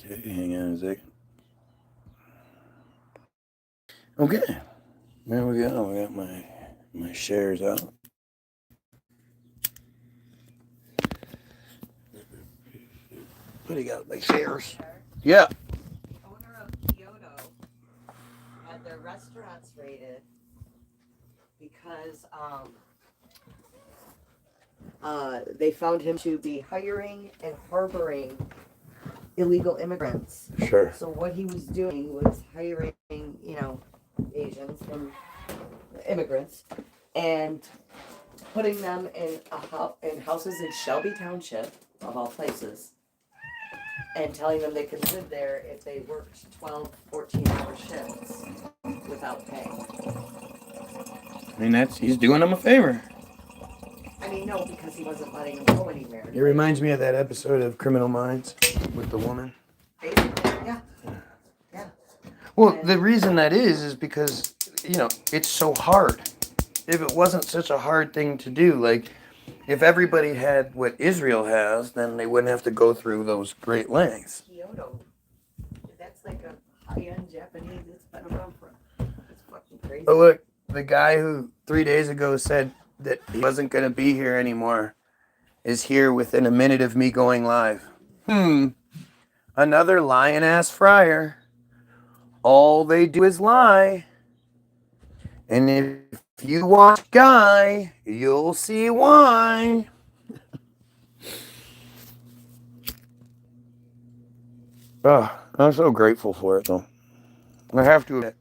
Hang on a second. Okay. There we go. I got my shares out. What do you got? My shares? Yeah. Owner of Kyoto had their restaurants raided because they found him to be hiring and harboring illegal immigrants. Sure. So what he was doing was hiring, Asians and immigrants, and putting them in houses in Shelby Township, of all places, and telling them they could live there if they worked 12, 14-hour shifts without pay. I mean, he's doing them a favor. I mean, no, because he wasn't letting them go anywhere. It reminds me of that episode of Criminal Minds with the woman. Basically, yeah. Well, the reason that is because, it's so hard. If it wasn't such a hard thing to do, like, if everybody had what Israel has, then they wouldn't have to go through those great lengths. Kyoto. That's like a high-end Japanese. It's been around for... It's fucking crazy. But look, the guy who 3 days ago said that he wasn't going to be here anymore is here within a minute of me going live. Another lying-ass friar. All they do is lie. And if you watch Guy, you'll see why. Oh, I'm so grateful for it, though. I have to admit,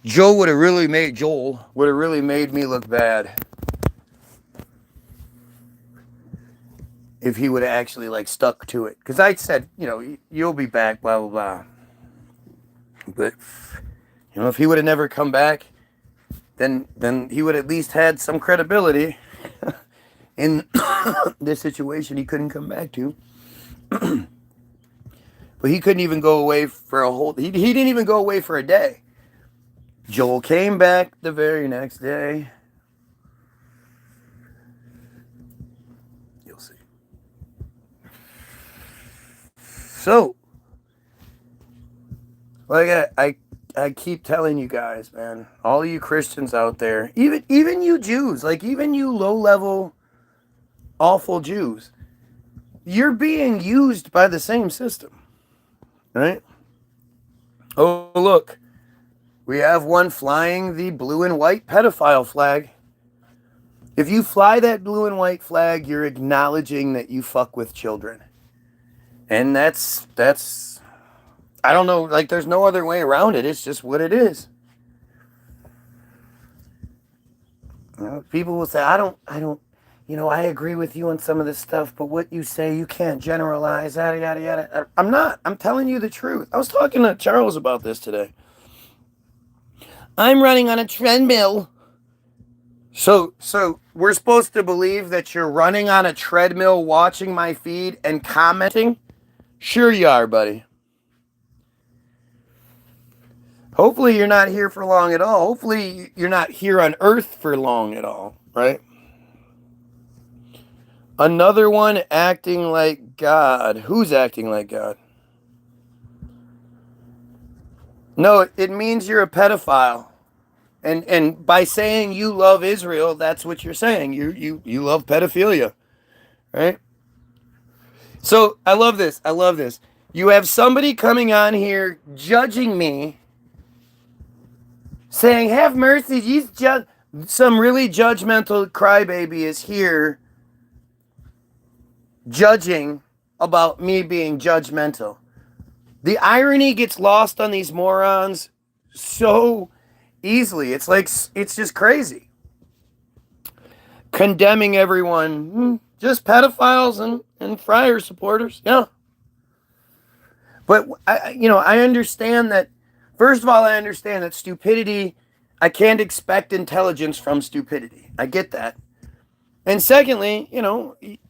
Joel would have really made me look bad if he would have actually stuck to it. Because I said, you'll be back, blah, blah, blah. But, if he would have never come back, then he would at least had some credibility in this situation he couldn't come back to. But he couldn't even go away for he didn't even go away for a day. Joel came back the very next day. You'll see. So, like I keep telling you guys, man, all you Christians out there, even you Jews, even you low-level, awful Jews, you're being used by the same system, right? Oh, look, we have one flying the blue and white pedophile flag. If you fly that blue and white flag, you're acknowledging that you fuck with children. And that's I don't know, there's no other way around it. It's just what it is. People will say, I agree with you on some of this stuff, but what you say, you can't generalize, yada, yada, yada. I'm not. I'm telling you the truth. I was talking to Charles about this today. I'm running on a treadmill. So we're supposed to believe that you're running on a treadmill, watching my feed and commenting? Sure you are, buddy. Hopefully you're not here for long at all. Hopefully you're not here on Earth for long at all, right? Another one acting like God. Who's acting like God? No, it means you're a pedophile. And by saying you love Israel, that's what you're saying. You love pedophilia, right? So I love this. You have somebody coming on here judging me, saying, have mercy, some really judgmental crybaby is here judging about me being judgmental. The irony gets lost on these morons so easily. It's just crazy. Condemning everyone, just pedophiles and friar supporters, yeah. But, I understand that. First of all, I understand that stupidity, I can't expect intelligence from stupidity. I get that. And secondly,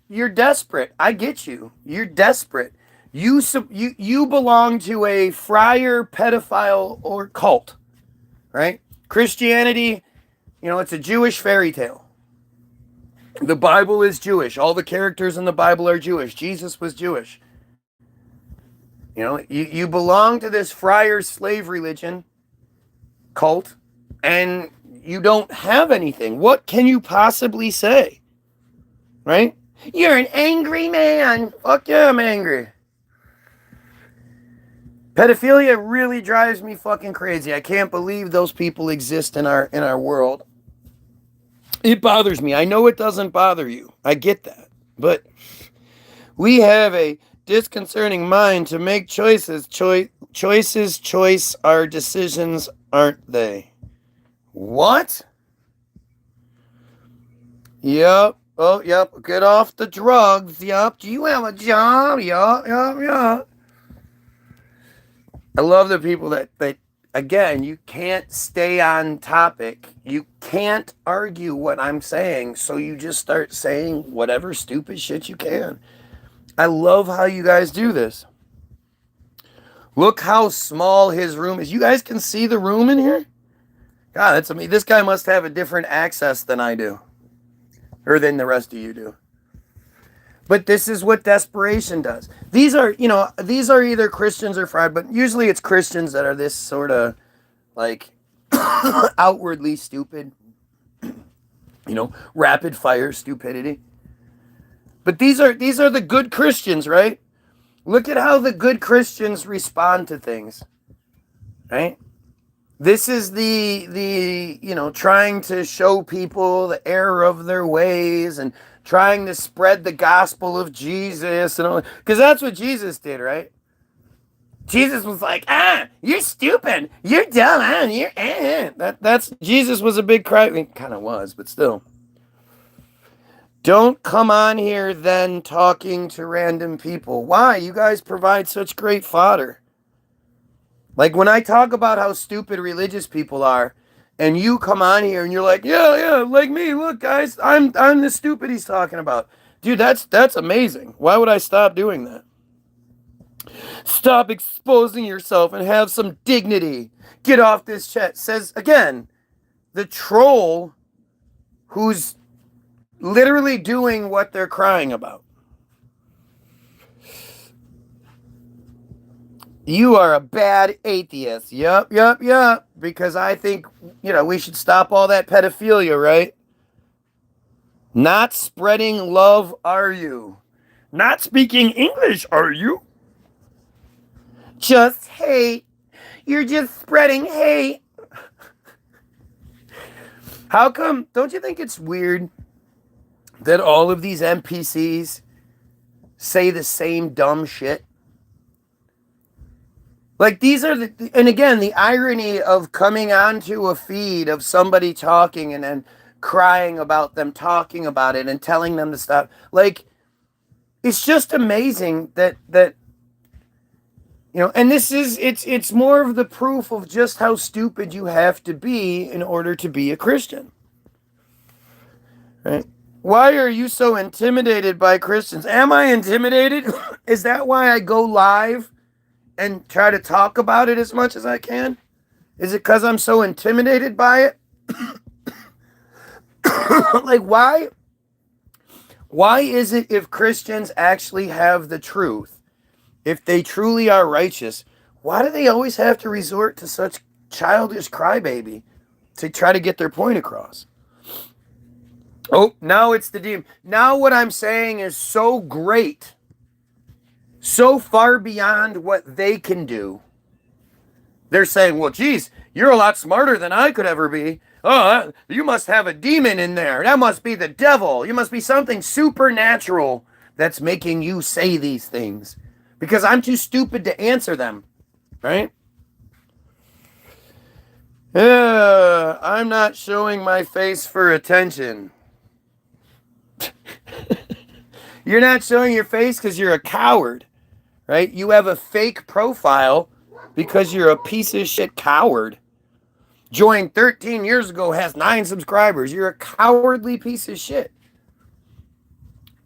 you're desperate. I get you. You're desperate. You belong to a friar pedophile or cult, right? Christianity, it's a Jewish fairy tale. The Bible is Jewish. All the characters in the Bible are Jewish. Jesus was Jewish. You know, you belong to this friar slave religion cult, and you don't have anything. What can you possibly say? Right? You're an angry man. Fuck yeah, I'm angry. Pedophilia really drives me fucking crazy. I can't believe those people exist in our world. It bothers me. I know it doesn't bother you. I get that. But we have a disconcerting mind to make choices. Choice are decisions, aren't they? What? Yep. Oh, yep. Get off the drugs. Yep. Do you have a job? Yep. I love the people that again, you can't stay on topic. You can't argue what I'm saying, so you just start saying whatever stupid shit you can. I love how you guys do this. Look how small his room is. You guys can see the room in here? God, that's amazing. This guy must have a different access than I do. Or than the rest of you do. But this is what desperation does. These are either Christians or fried, but usually it's Christians that are this sort of like outwardly stupid, rapid fire stupidity. But these are the good Christians, right? Look at how the good Christians respond to things, right? This is the trying to show people the error of their ways and trying to spread the gospel of Jesus and all, because that's what Jesus did, right? Jesus was like, you're stupid, you're dumb, that's Jesus was a big cry. I mean, kind of was, but still. Don't come on here then talking to random people. Why? You guys provide such great fodder. Like when I talk about how stupid religious people are, and you come on here and you're like, yeah, like me, look guys, I'm the stupid he's talking about. Dude, that's amazing. Why would I stop doing that? Stop exposing yourself and have some dignity. Get off this chat. Says again, the troll who's literally doing what they're crying about. You are a bad atheist. Yup. Because I think, we should stop all that pedophilia, right? Not spreading love, are you? Not speaking English, are you? Just hate. You're just spreading hate. How come, don't you think it's weird that all of these NPCs say the same dumb shit? Like these are and again, the irony of coming onto a feed of somebody talking and then crying about them talking about it and telling them to stop. Like, it's just amazing that and this is, it's more of the proof of just how stupid you have to be in order to be a Christian. Right? Why are you so intimidated by Christians? Am I intimidated? Is that why I go live and try to talk about it as much as I can? Is it because I'm so intimidated by it? Like, why is it if Christians actually have the truth, if they truly are righteous, why do they always have to resort to such childish crybaby to try to get their point across? Oh, now it's the demon. Now what I'm saying is so great, so far beyond what they can do. They're saying, well, geez, you're a lot smarter than I could ever be. Oh, you must have a demon in there. That must be the devil. You must be something supernatural that's making you say these things. Because I'm too stupid to answer them. Right? I'm not showing my face for attention. You're not showing your face because you're a coward. Right? You have a fake profile because you're a piece of shit coward. Joined 13 years ago, has 9 subscribers. You're a cowardly piece of shit.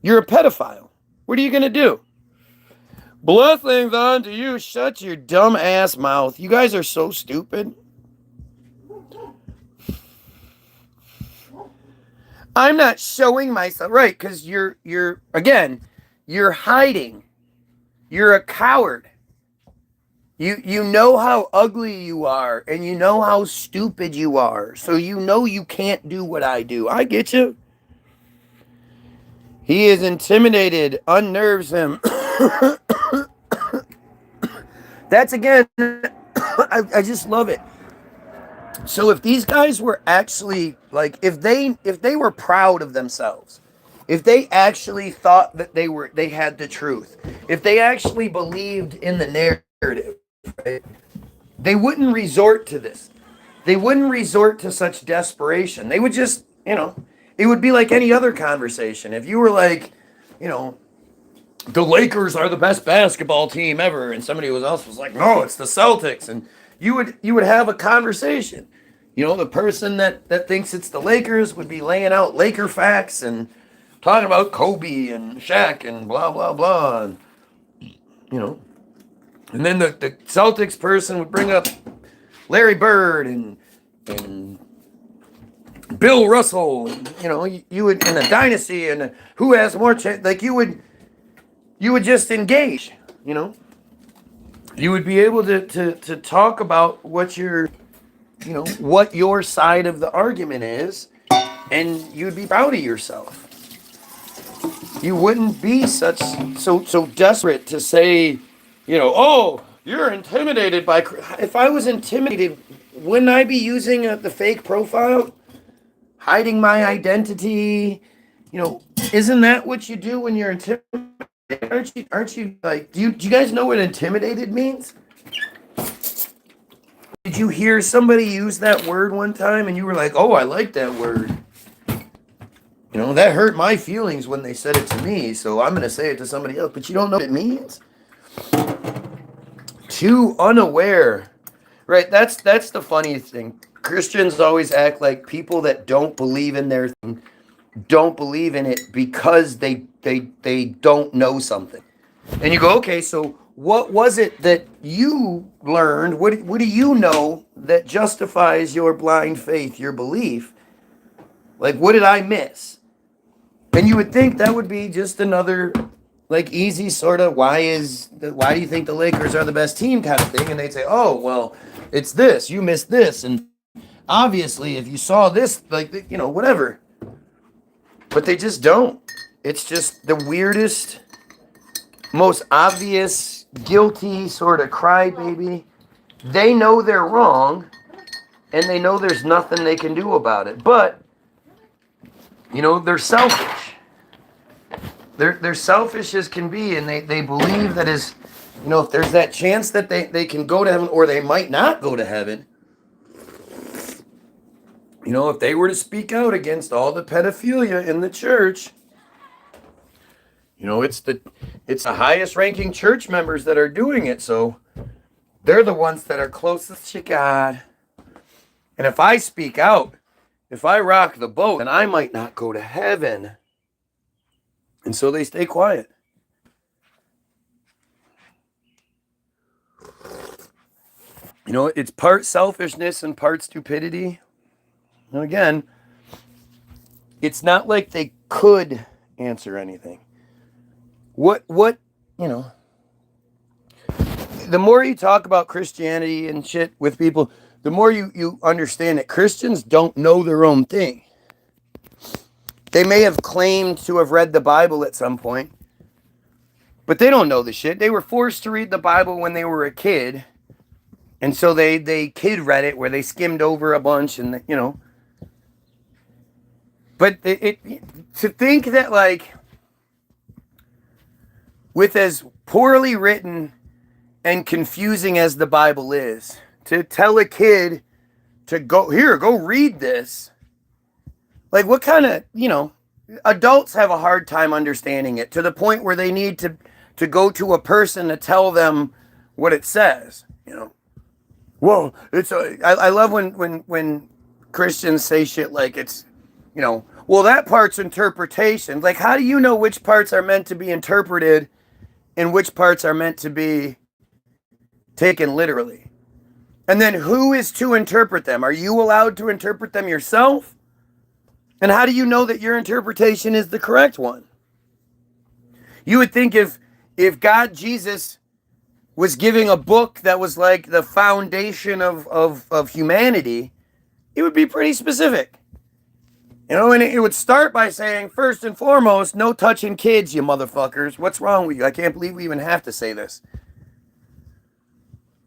You're a pedophile. What are you going to do? Blessings on to you. Shut your dumb ass mouth. You guys are so stupid. I'm not showing myself. Right, because you're hiding. You're a coward. You know how ugly you are, and you know how stupid you are. So you know you can't do what I do. I get you. He is intimidated, unnerves him. That's again, I just love it. So if these guys were actually like, if they were proud of themselves, if they actually thought that they had the truth, if they actually believed in the narrative, right, they wouldn't resort to this. They wouldn't resort to such desperation. They would just, it would be like any other conversation. If you were like, the Lakers are the best basketball team ever, and somebody else was like, no, it's the Celtics, and you would have a conversation. The person that thinks it's the Lakers would be laying out Laker facts and talking about Kobe and Shaq and blah blah blah, and and then the Celtics person would bring up Larry Bird and Bill Russell, and, you would, in the dynasty, and who has more chance, like you would just engage, you would be able to talk about what what your side of the argument is, and you'd be proud of yourself. You wouldn't be so desperate to say, oh, you're intimidated by. If I was intimidated, wouldn't I be using the fake profile, hiding my identity? Isn't that what you do when you're intimidated? Aren't you like? Do you guys know what intimidated means? Did you hear somebody use that word one time and you were like, oh, I like that word? That hurt my feelings when they said it to me, so I'm going to say it to somebody else. But you don't know what it means? Too unaware. Right, that's the funny thing. Christians always act like people that don't believe in their thing don't believe in it because they don't know something. And you go, okay, so what was it that you learned? What do you know that justifies your blind faith, your belief? Like, what did I miss? And you would think that would be just another, like, easy sort of, why do you think the Lakers are the best team kind of thing? And they'd say, oh, well, it's this. You missed this. And obviously, if you saw this, like, whatever. But they just don't. It's just the weirdest, most obvious, guilty sort of crybaby. They know they're wrong, and they know there's nothing they can do about it. But, they're selfish. They're selfish as can be, and they believe that if there's that chance that they can go to heaven, or they might not go to heaven, if they were to speak out against all the pedophilia in the church, it's the highest ranking church members that are doing it, so they're the ones that are closest to God. And if I speak out, if I rock the boat, then I might not go to heaven. And so they stay quiet. It's part selfishness and part stupidity. And again, it's not like they could answer anything. The more you talk about Christianity and shit with people, the more you understand that Christians don't know their own thing. They may have claimed to have read the Bible at some point, but they don't know the shit. They were forced to read the Bible when they were a kid, and so they kid read it where they skimmed over a bunch, and But to think that, like, with as poorly written and confusing as the Bible is, to tell a kid to go read this, like, what kind of, adults have a hard time understanding it to the point where they need to go to a person to tell them what it says, Well, I love when Christians say shit like it's, well, that part's interpretation. Like, how do you know which parts are meant to be interpreted and which parts are meant to be taken literally? And then who is to interpret them? Are you allowed to interpret them yourself? And how do you know that your interpretation is the correct one? You would think if God, Jesus, was giving a book that was like the foundation of humanity, it would be pretty specific. You know, and it would start by saying, first and foremost, no touching kids, you motherfuckers. What's wrong with you? I can't believe we even have to say this.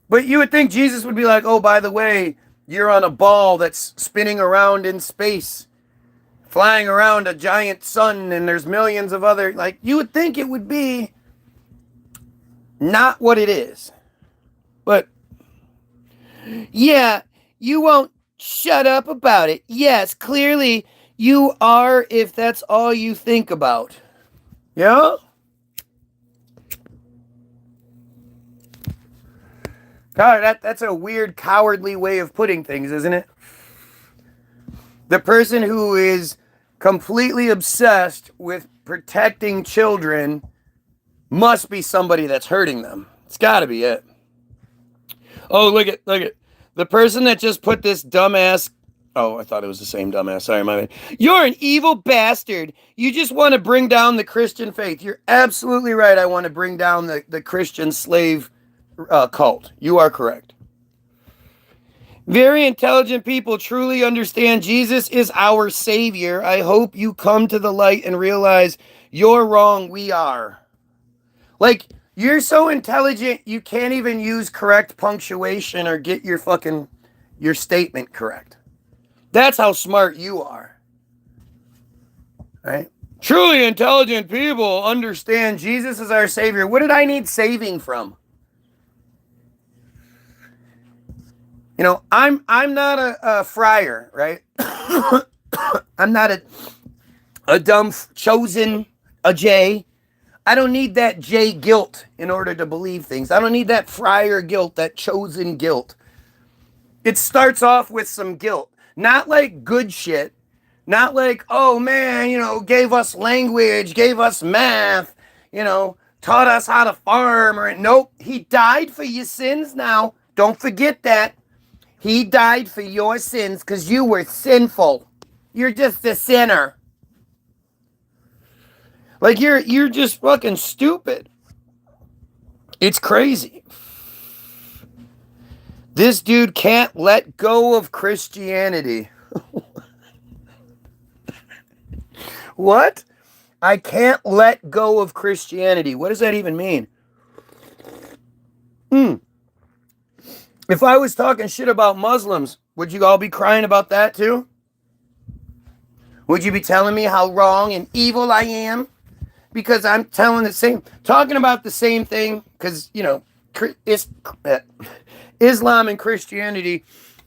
But you would think Jesus would be like, oh, by the way, you're on a ball that's spinning around in space, flying around a giant sun, and there's millions of other, like, you would think it would be not what it is. But, yeah, you won't shut up about it. Yes, clearly you are if that's all you think about. Yeah? God, that's a weird, cowardly way of putting things, isn't it? The person who is completely obsessed with protecting children must be somebody that's hurting them. It's got to be it. Oh, look at the person that just put this dumbass. Oh, I thought it was the same dumbass. Sorry, my bad. You're an evil bastard. You just want to bring down the Christian faith. You're absolutely right. I want to bring down the Christian slave cult. You are correct. Very intelligent people truly understand Jesus is our Savior. I hope you come to the light and realize you're wrong. We are. Like, you're so intelligent, you can't even use correct punctuation or get your statement correct. That's how smart you are. Right? Truly intelligent people understand Jesus is our Savior. What did I need saving from? You know, I'm not a friar, right? I'm not a dumb chosen J. I don't need that J guilt in order to believe things. I don't need that friar guilt, that chosen guilt. It starts off with some guilt. Not like good shit. Not like, oh man, you know, gave us language, gave us math, you know, taught us how to farm. Or nope, he died for your sins now. Don't forget that. He died for your sins because you were sinful. You're just a sinner. Like, you're just fucking stupid. It's crazy. This dude can't let go of Christianity. What? I can't let go of Christianity. What does that even mean? If I was talking shit about Muslims, would you all be crying about that too? Would you be telling me how wrong and evil I am? Because I'm talking about the same thing, because, you know, Islam and Christianity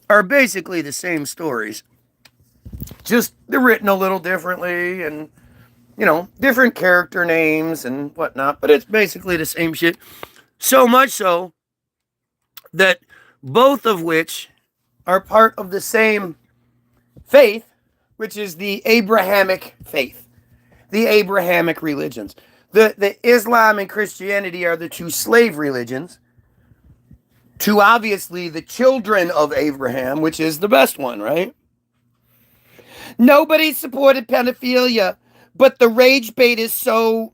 are basically the same stories. Just they're written a little differently and, you know, different character names and whatnot, but it's basically the same shit. So much so that both of which are part of the same faith, which is the Abrahamic faith, the Abrahamic religions. The Islam and Christianity are the two slave religions to obviously the children of Abraham, which is the best one, right? Nobody supported pedophilia, but the rage baiters so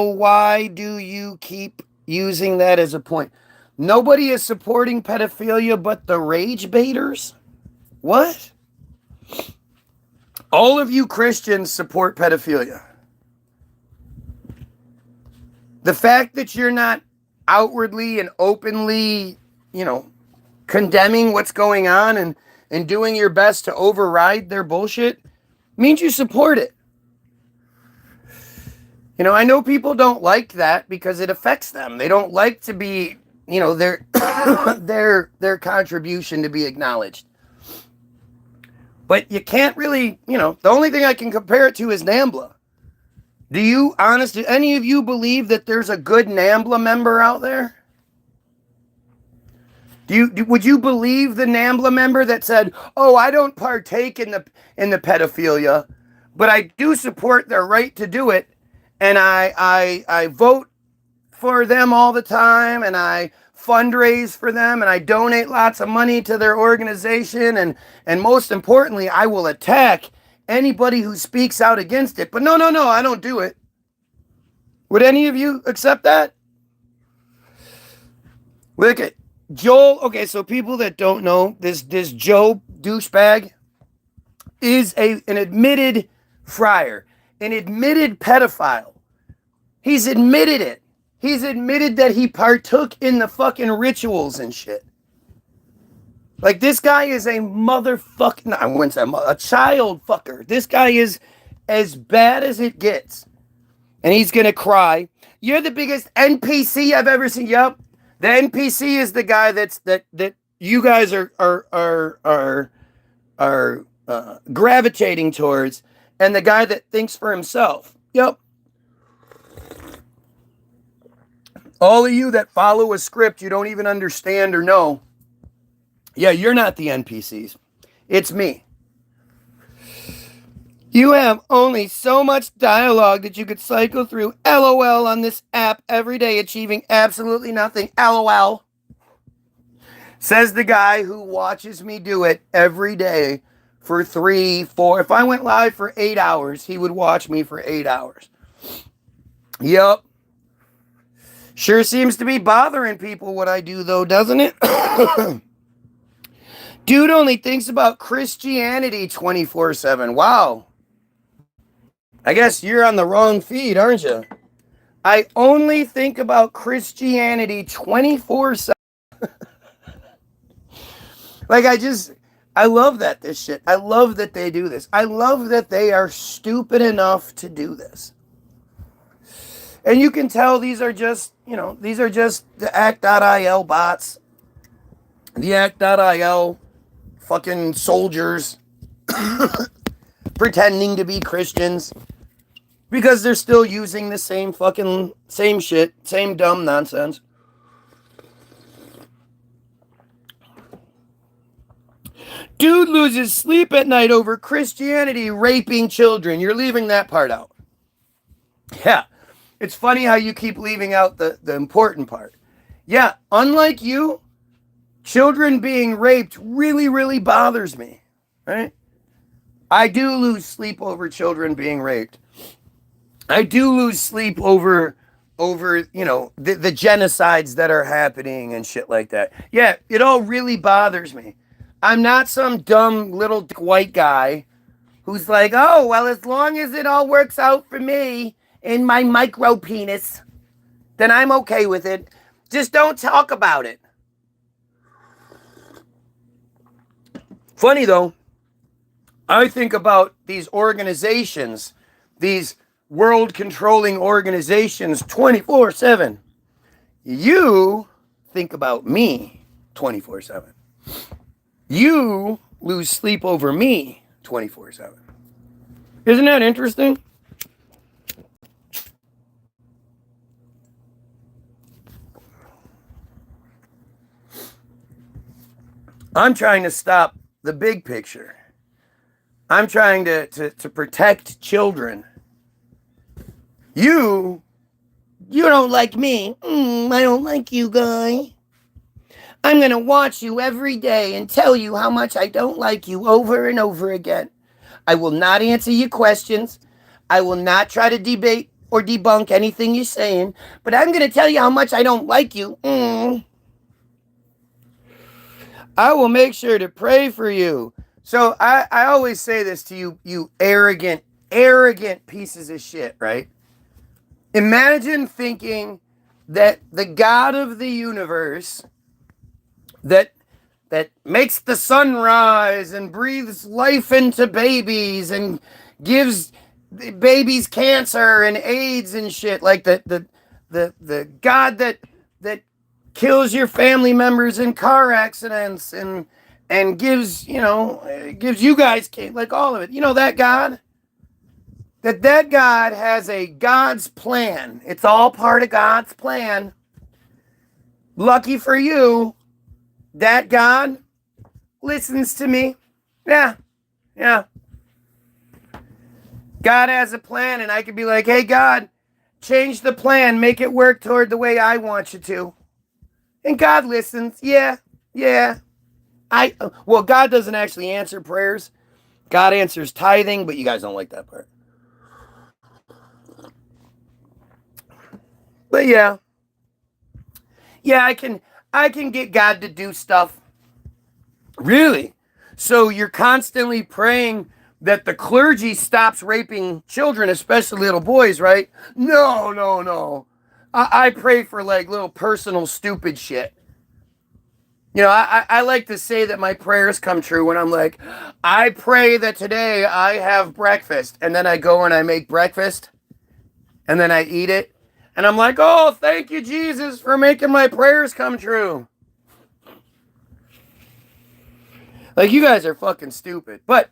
why do you keep using that as a point? Nobody is supporting pedophilia but the rage baiters? What? All of you Christians support pedophilia. The fact that you're not outwardly and openly, you know, condemning what's going on and doing your best to override their bullshit means you support it. You know, I know people don't like that because it affects them. They don't like to be, you know, their contribution to be acknowledged. But you can't really, you know, the only thing I can compare it to is NAMBLA. Do any of you believe that there's a good NAMBLA member out there? Would you believe the NAMBLA member that said, "Oh, I don't partake in the pedophilia, but I do support their right to do it, and I vote for them all the time, and I fundraise for them, and I donate lots of money to their organization, and most importantly, I will attack anybody who speaks out against it. But no, I don't do it." Would any of you accept that? Look at Joel. Okay, so people that don't know, this Joe douchebag is an admitted friar, an admitted pedophile. He's admitted it. He's admitted that he partook in the fucking rituals and shit. Like, this guy is a motherfucking, I wouldn't say a child fucker. This guy is as bad as it gets. And he's gonna cry. You're the biggest NPC I've ever seen. Yep. The NPC is the guy that you guys are gravitating towards, and the guy that thinks for himself. Yep. All of you that follow a script you don't even understand or know. Yeah, you're not the NPCs. It's me. You have only so much dialogue that you could cycle through LOL on this app every day, achieving absolutely nothing. LOL. Says the guy who watches me do it every day for 3, 4. If I went live for 8 hours, he would watch me for 8 hours. Yup. Sure seems to be bothering people what I do, though, doesn't it? Dude only thinks about Christianity 24/7. Wow. I guess you're on the wrong feed, aren't you? I only think about Christianity 24/7. Like, I love that this shit. I love that they do this. I love that they are stupid enough to do this. And you can tell these are just the act.il bots. The act.il fucking soldiers pretending to be Christians because they're still using the same shit, same dumb nonsense. Dude loses sleep at night over Christianity raping children. You're leaving that part out. Yeah. It's funny how you keep leaving out the important part. Yeah, unlike you, children being raped really, really bothers me. Right? I do lose sleep over children being raped. I do lose sleep over the genocides that are happening and shit like that. Yeah, it all really bothers me. I'm not some dumb little white guy who's like, oh, well, as long as it all works out for me and my micro penis, then I'm okay with it. Just don't talk about it. Funny, though, I think about these organizations, these world-controlling organizations 24/7. You think about me 24/7. You lose sleep over me 24/7. Isn't that interesting? I'm trying to stop the big picture. I'm trying to protect children. You don't like me. I don't like you, guy. I'm going to watch you every day and tell you how much I don't like you over and over again. I will not answer your questions. I will not try to debate or debunk anything you're saying, but I'm going to tell you how much I don't like you. I will make sure to pray for you. So I always say this to you, you arrogant pieces of shit, right? Imagine thinking that the God of the universe that makes the sun rise and breathes life into babies and gives babies cancer and AIDS and shit, like the God that kills your family members in car accidents and gives you guys, like, all of it. You know, that God? That God has a God's plan. It's all part of God's plan. Lucky for you, that God listens to me. Yeah. God has a plan, and I could be like, hey, God, change the plan. Make it work toward the way I want you to. And God listens. Yeah. God doesn't actually answer prayers. God answers tithing, but you guys don't like that part. But yeah, I can get God to do stuff. Really? So you're constantly praying that the clergy stops raping children, especially little boys, right? No, no, no. I pray for like little personal stupid shit. You know, I like to say that my prayers come true when I'm like, I pray that today I have breakfast. And then I go and I make breakfast. And then I eat it. And I'm like, oh, thank you, Jesus, for making my prayers come true. Like, you guys are fucking stupid. But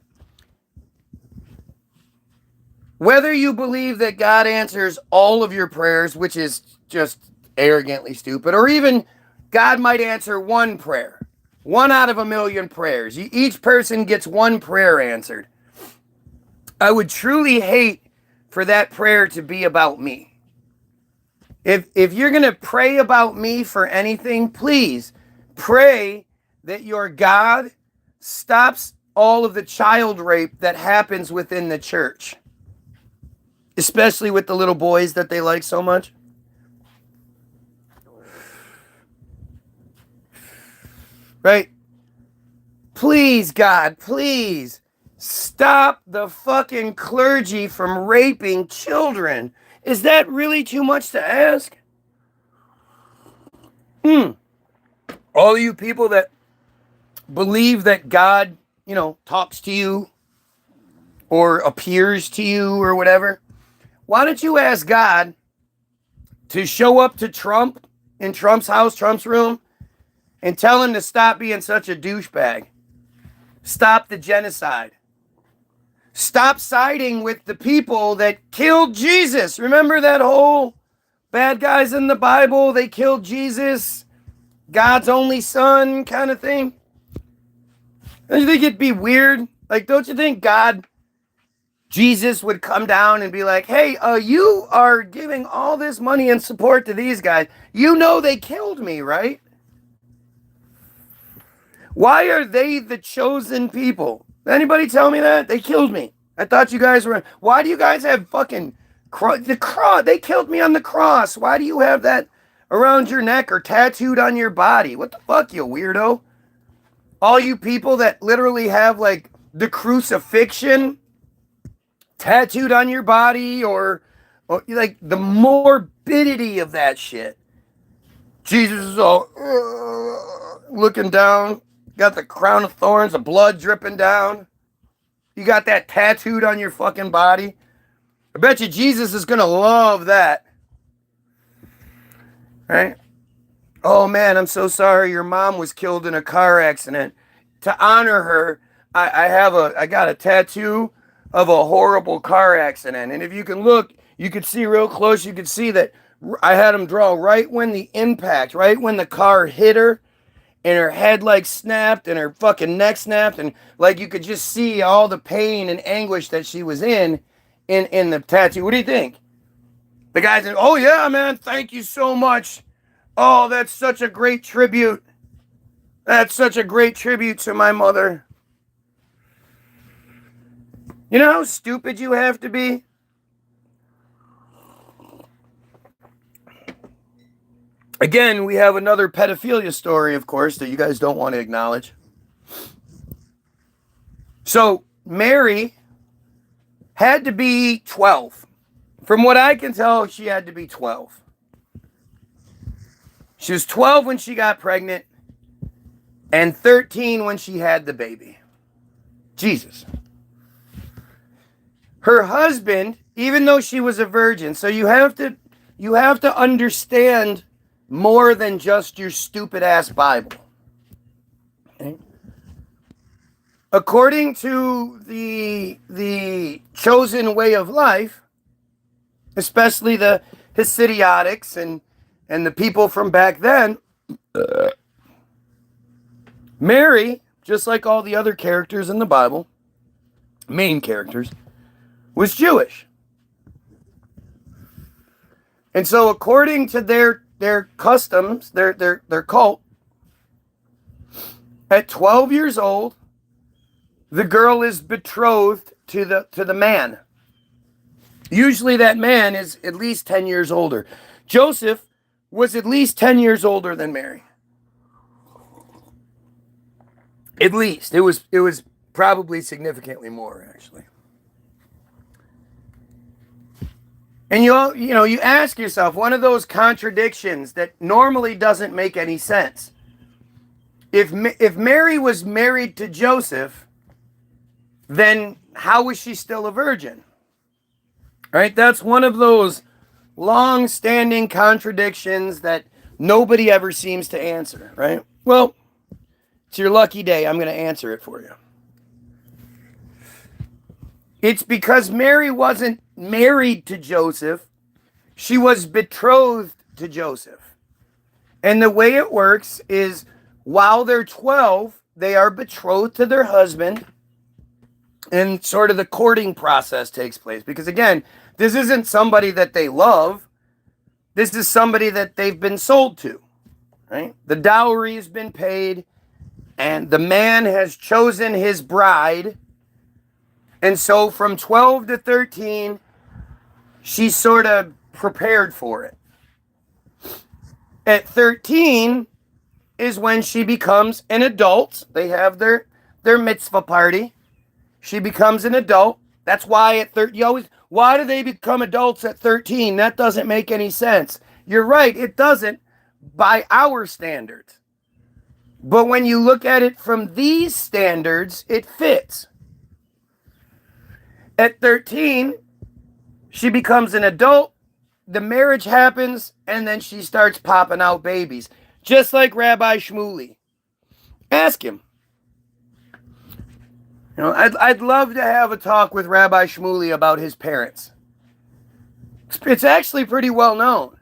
whether you believe that God answers all of your prayers, which is just arrogantly stupid, or even God might answer one prayer, 1 out of 1,000,000 prayers. Each person gets 1 prayer answered. I would truly hate for that prayer to be about me. If you're going to pray about me for anything, please pray that your God stops all of the child rape that happens within the church, especially with the little boys that they like so much. Right? Please, God, please stop the fucking clergy from raping children. Is that really too much to ask? All you people that believe that God, you know, talks to you or appears to you or whatever, why don't you ask God to show up to Trump in Trump's house, Trump's room, and tell him to stop being such a douchebag. Stop the genocide. Stop siding with the people that killed Jesus. Remember that whole bad guys in the Bible, they killed Jesus, God's only son kind of thing? Don't you think it'd be weird? Like, don't you think Jesus would come down and be like, hey, you are giving all this money and support to these guys. You know they killed me, right? Why are they the chosen people? Anybody tell me that? They killed me. I thought you guys were... Why do you guys have fucking... the cross? They killed me on the cross. Why do you have that around your neck or tattooed on your body? What the fuck, you weirdo? All you people that literally have, like, the crucifixion tattooed on your body or like, the morbidity of that shit. Jesus is all... looking down. Got the crown of thorns, the blood dripping down. You got that tattooed on your fucking body. I bet you Jesus is going to love that. Right? Oh, man, I'm so sorry. Your mom was killed in a car accident. To honor her, I got a tattoo of a horrible car accident. And if you can look, you could see real close, you could see that I had him draw right when the impact, right when the car hit her. And her head like snapped and her fucking neck snapped. And like you could just see all the pain and anguish that she was in the tattoo. What do you think? The guy said, oh yeah, man, thank you so much. Oh, that's such a great tribute. That's such a great tribute to my mother. You know how stupid you have to be? Again, we have another pedophilia story, of course, that you guys don't want to acknowledge. So, Mary had to be 12. From what I can tell, she had to be 12. She was 12 when she got pregnant and 13 when she had the baby. Jesus. Her husband, even though she was a virgin, so you have to understand more than just your stupid ass Bible. Okay? According to the chosen way of life, especially the Hasidiotics and the people from back then, Mary, just like all the other characters in the Bible, main characters, was Jewish. And so according to their customs, their cult, at 12 years old, the girl is betrothed to the man. Usually that man is at least 10 years older. Joseph was at least 10 years older than Mary. At least. It was probably significantly more, actually. And you ask yourself, one of those contradictions that normally doesn't make any sense. If Mary was married to Joseph, then how was she still a virgin? Right? That's one of those long-standing contradictions that nobody ever seems to answer, right? Well, it's your lucky day. I'm going to answer it for you. It's because Mary wasn't married to Joseph. She was betrothed to Joseph. And the way it works is while they're 12, they are betrothed to their husband. And sort of the courting process takes place. Because again, this isn't somebody that they love. This is somebody that they've been sold to. Right? The dowry has been paid. And the man has chosen his bride. And so from 12 to 13, she's sort of prepared for it. At 13 is when she becomes an adult. They have their mitzvah party. She becomes an adult. That's why at 13, why do they become adults at 13? That doesn't make any sense. You're right, it doesn't by our standards. But when you look at it from these standards, it fits. At 13, she becomes an adult, the marriage happens, and then she starts popping out babies. Just like Rabbi Shmuley. Ask him. I'd love to have a talk with Rabbi Shmuley about his parents. It's actually pretty well known.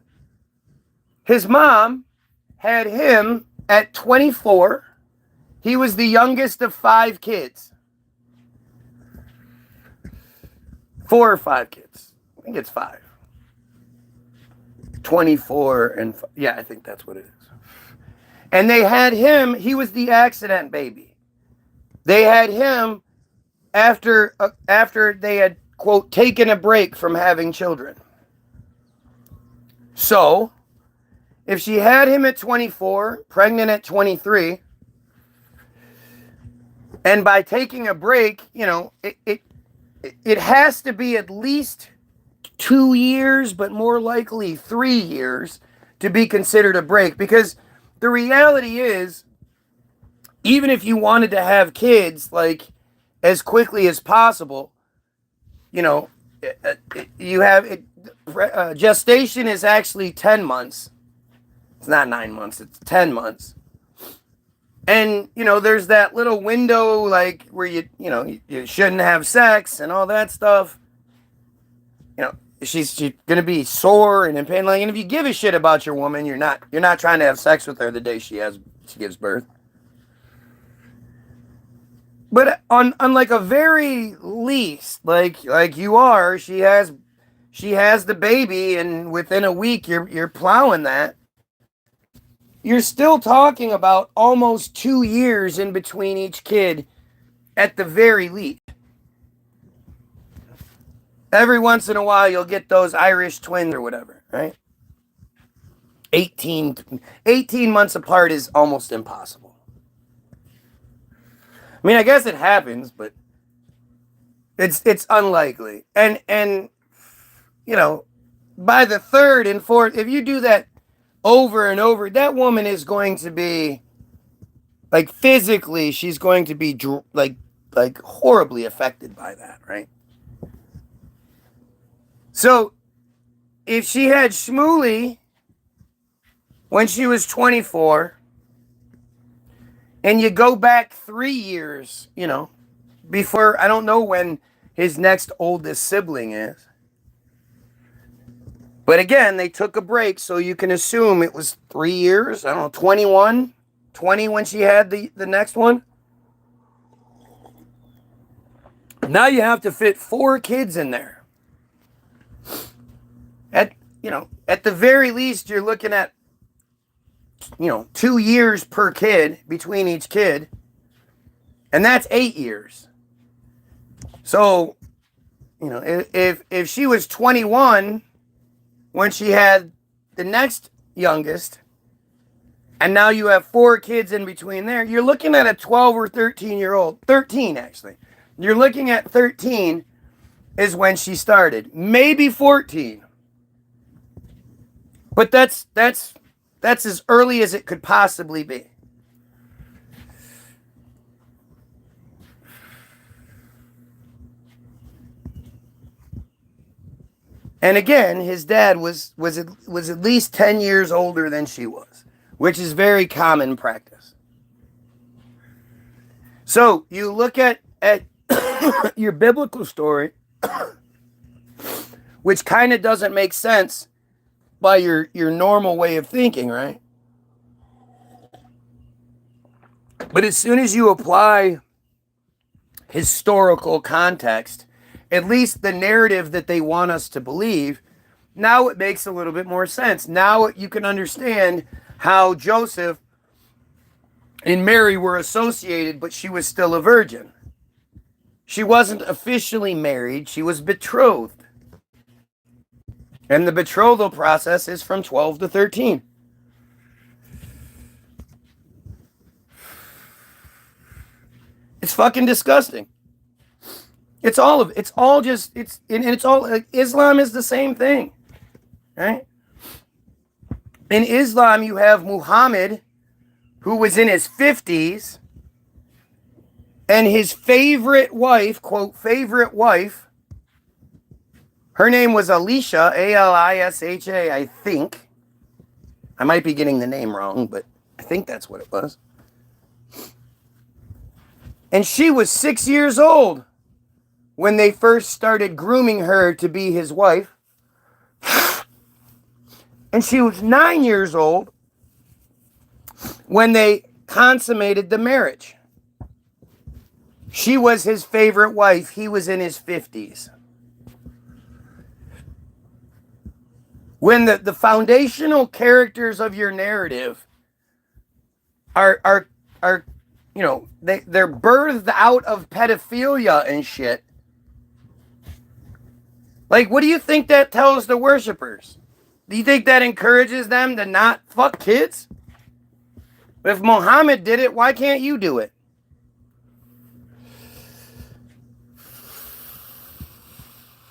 His mom had him at 24. He was the youngest of 5 kids. 4 or 5 kids. I think it's 5. 24 and yeah, I think that's what it is. And they had him, he was the accident baby. They had him after they had, quote, taken a break from having children. So, if she had him at 24, pregnant at 23, and by taking a break, it has to be at least 2 years, but more likely 3 years to be considered a break. Because the reality is, even if you wanted to have kids, like, as quickly as possible, gestation is actually 10 months. It's not 9 months, it's 10 months. And, there's that little window, like, where you shouldn't have sex and all that stuff. She's going to be sore and in pain. Like, and if you give a shit about your woman, you're not trying to have sex with her the day she gives birth. But on like a very least, like you are, she has the baby, and within a week you're plowing that. You're still talking about almost 2 years in between each kid at the very least. Every once in a while you'll get those Irish twins or whatever, right? 18 months apart is almost impossible. I mean, I guess it happens, but it's unlikely. And by the 3rd and 4th, if you do that over and over, that woman is going to be, like, physically, she's going to be like horribly affected by that, right? So, if she had Shmuley when she was 24, and you go back 3 years, before, I don't know when his next oldest sibling is. But again, they took a break, so you can assume it was 3 years. I don't know, 20 when she had the next one. Now you have to fit 4 kids in there. At the very least, you're looking at, 2 years per kid between each kid. And that's 8 years. So, if she was 21 when she had the next youngest, and now you have 4 kids in between there, you're looking at a 12 or 13-year-old, 13 actually. You're looking at 13 is when she started, maybe 14. But that's as early as it could possibly be. And again, his dad was at least 10 years older than she was, which is very common practice. So you look at your biblical story, which kind of doesn't make sense by your normal way of thinking, right? But as soon as you apply historical context, at least the narrative that they want us to believe, now it makes a little bit more sense. Now you can understand how Joseph and Mary were associated, but she was still a virgin. She wasn't officially married, she was betrothed. And the betrothal process is from 12 to 13. It's fucking disgusting. Islam is the same thing, right? In Islam, you have Muhammad, who was in his 50s, and his favorite wife, quote, favorite wife, her name was Alisha, Alisha, I think. I might be getting the name wrong, but I think that's what it was. And she was 6 years old when they first started grooming her to be his wife. And she was 9 years old when they consummated the marriage. She was his favorite wife. He was in his 50s. When the foundational characters of your narrative are you know, they're birthed out of pedophilia and shit. Like, what do you think that tells the worshipers? Do you think that encourages them to not fuck kids? If Muhammad did it, why can't you do it?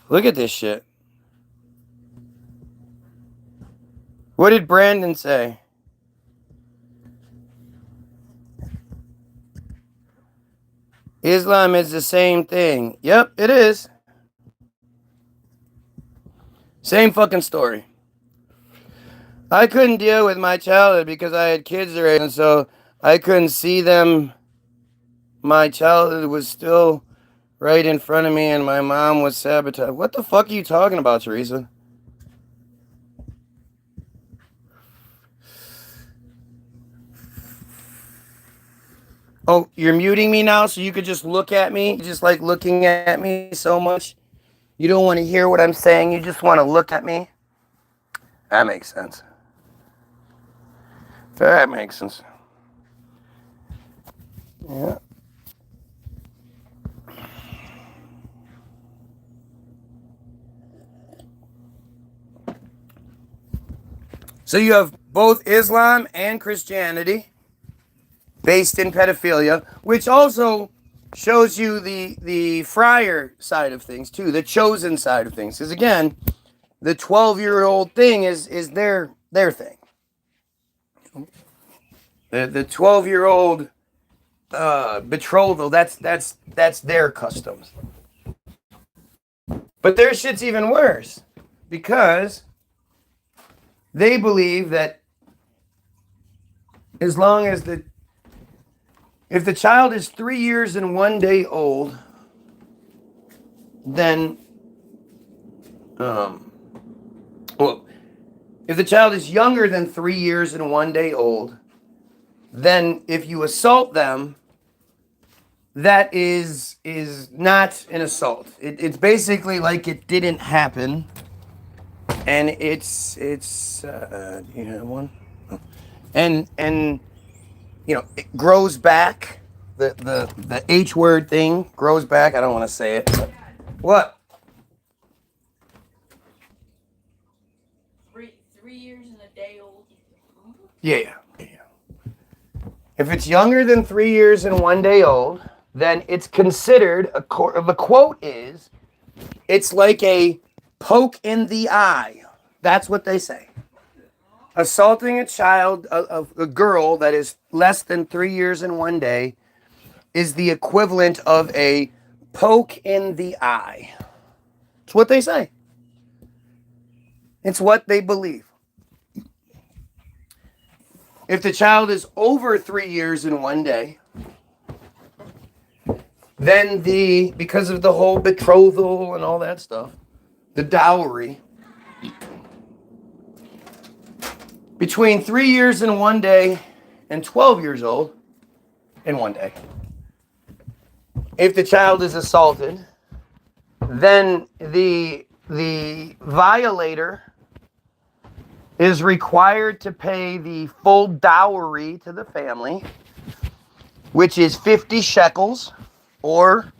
Look at this shit. What did Brandon say? Islam is the same thing. Yep, it is. Same fucking story. I couldn't deal with my childhood because I had kids already, and so I couldn't see them. My childhood was still right in front of me, and my mom was sabotaged. What the fuck are you talking about, Teresa? Oh, you're muting me now so you could just look at me? You just like looking at me so much? You don't want to hear what I'm saying, you just want to look at me? That makes sense. That makes sense. Yeah. So you have both Islam and Christianity based in pedophilia, which also shows you the friar side of things too, the chosen side of things. Because again, the 12-year-old thing is their thing. The 12-year-old betrothal, that's their customs. But their shit's even worse because they believe that as long as if the child is 3 years and 1 day old, then if the child is younger than 3 years and 1 day old, then if you assault them, that is not an assault. It's basically like it didn't happen, and it's you have one, and you know, it grows back. The H word thing grows back. I don't want to say it. But what? 3 years and a day old. Yeah. If it's younger than 3 years and 1 day old, then it's considered, the quote is, it's like a poke in the eye. That's what they say. Assaulting a child, a girl that is less than 3 years and 1 day, is the equivalent of a poke in the eye. It's what they say. It's what they believe. If the child is over 3 years and 1 day, then because of the whole betrothal and all that stuff, the dowry, between 3 years and 1 day and 12 years old in 1 day, if the child is assaulted, then the violator is required to pay the full dowry to the family, which is 50 shekels or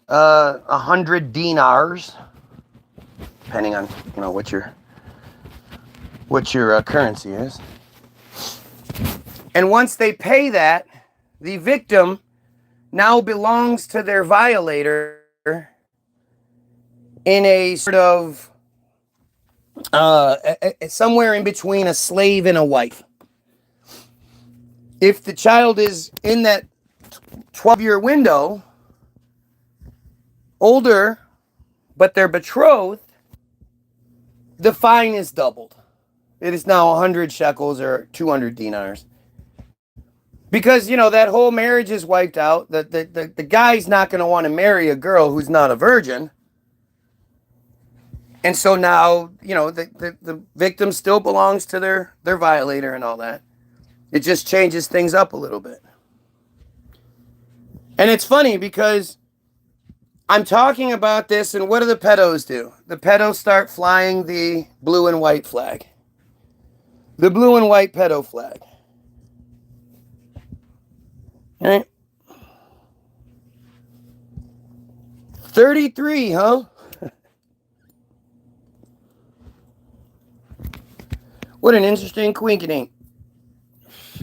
100 dinars, depending on what your currency is. And once they pay that, the victim now belongs to their violator in a sort of somewhere in between a slave and a wife. If the child is in that 12-year window, older, but they're betrothed, the fine is doubled. It is now 100 shekels or 200 dinars. Because, that whole marriage is wiped out. The guy's not going to want to marry a girl who's not a virgin. And so now, the victim still belongs to their violator and all that. It just changes things up a little bit. And it's funny because I'm talking about this, and what do the pedos do? The pedos start flying the blue and white flag. The blue and white pedo flag. All right? 33, huh? What an interesting quinkydink.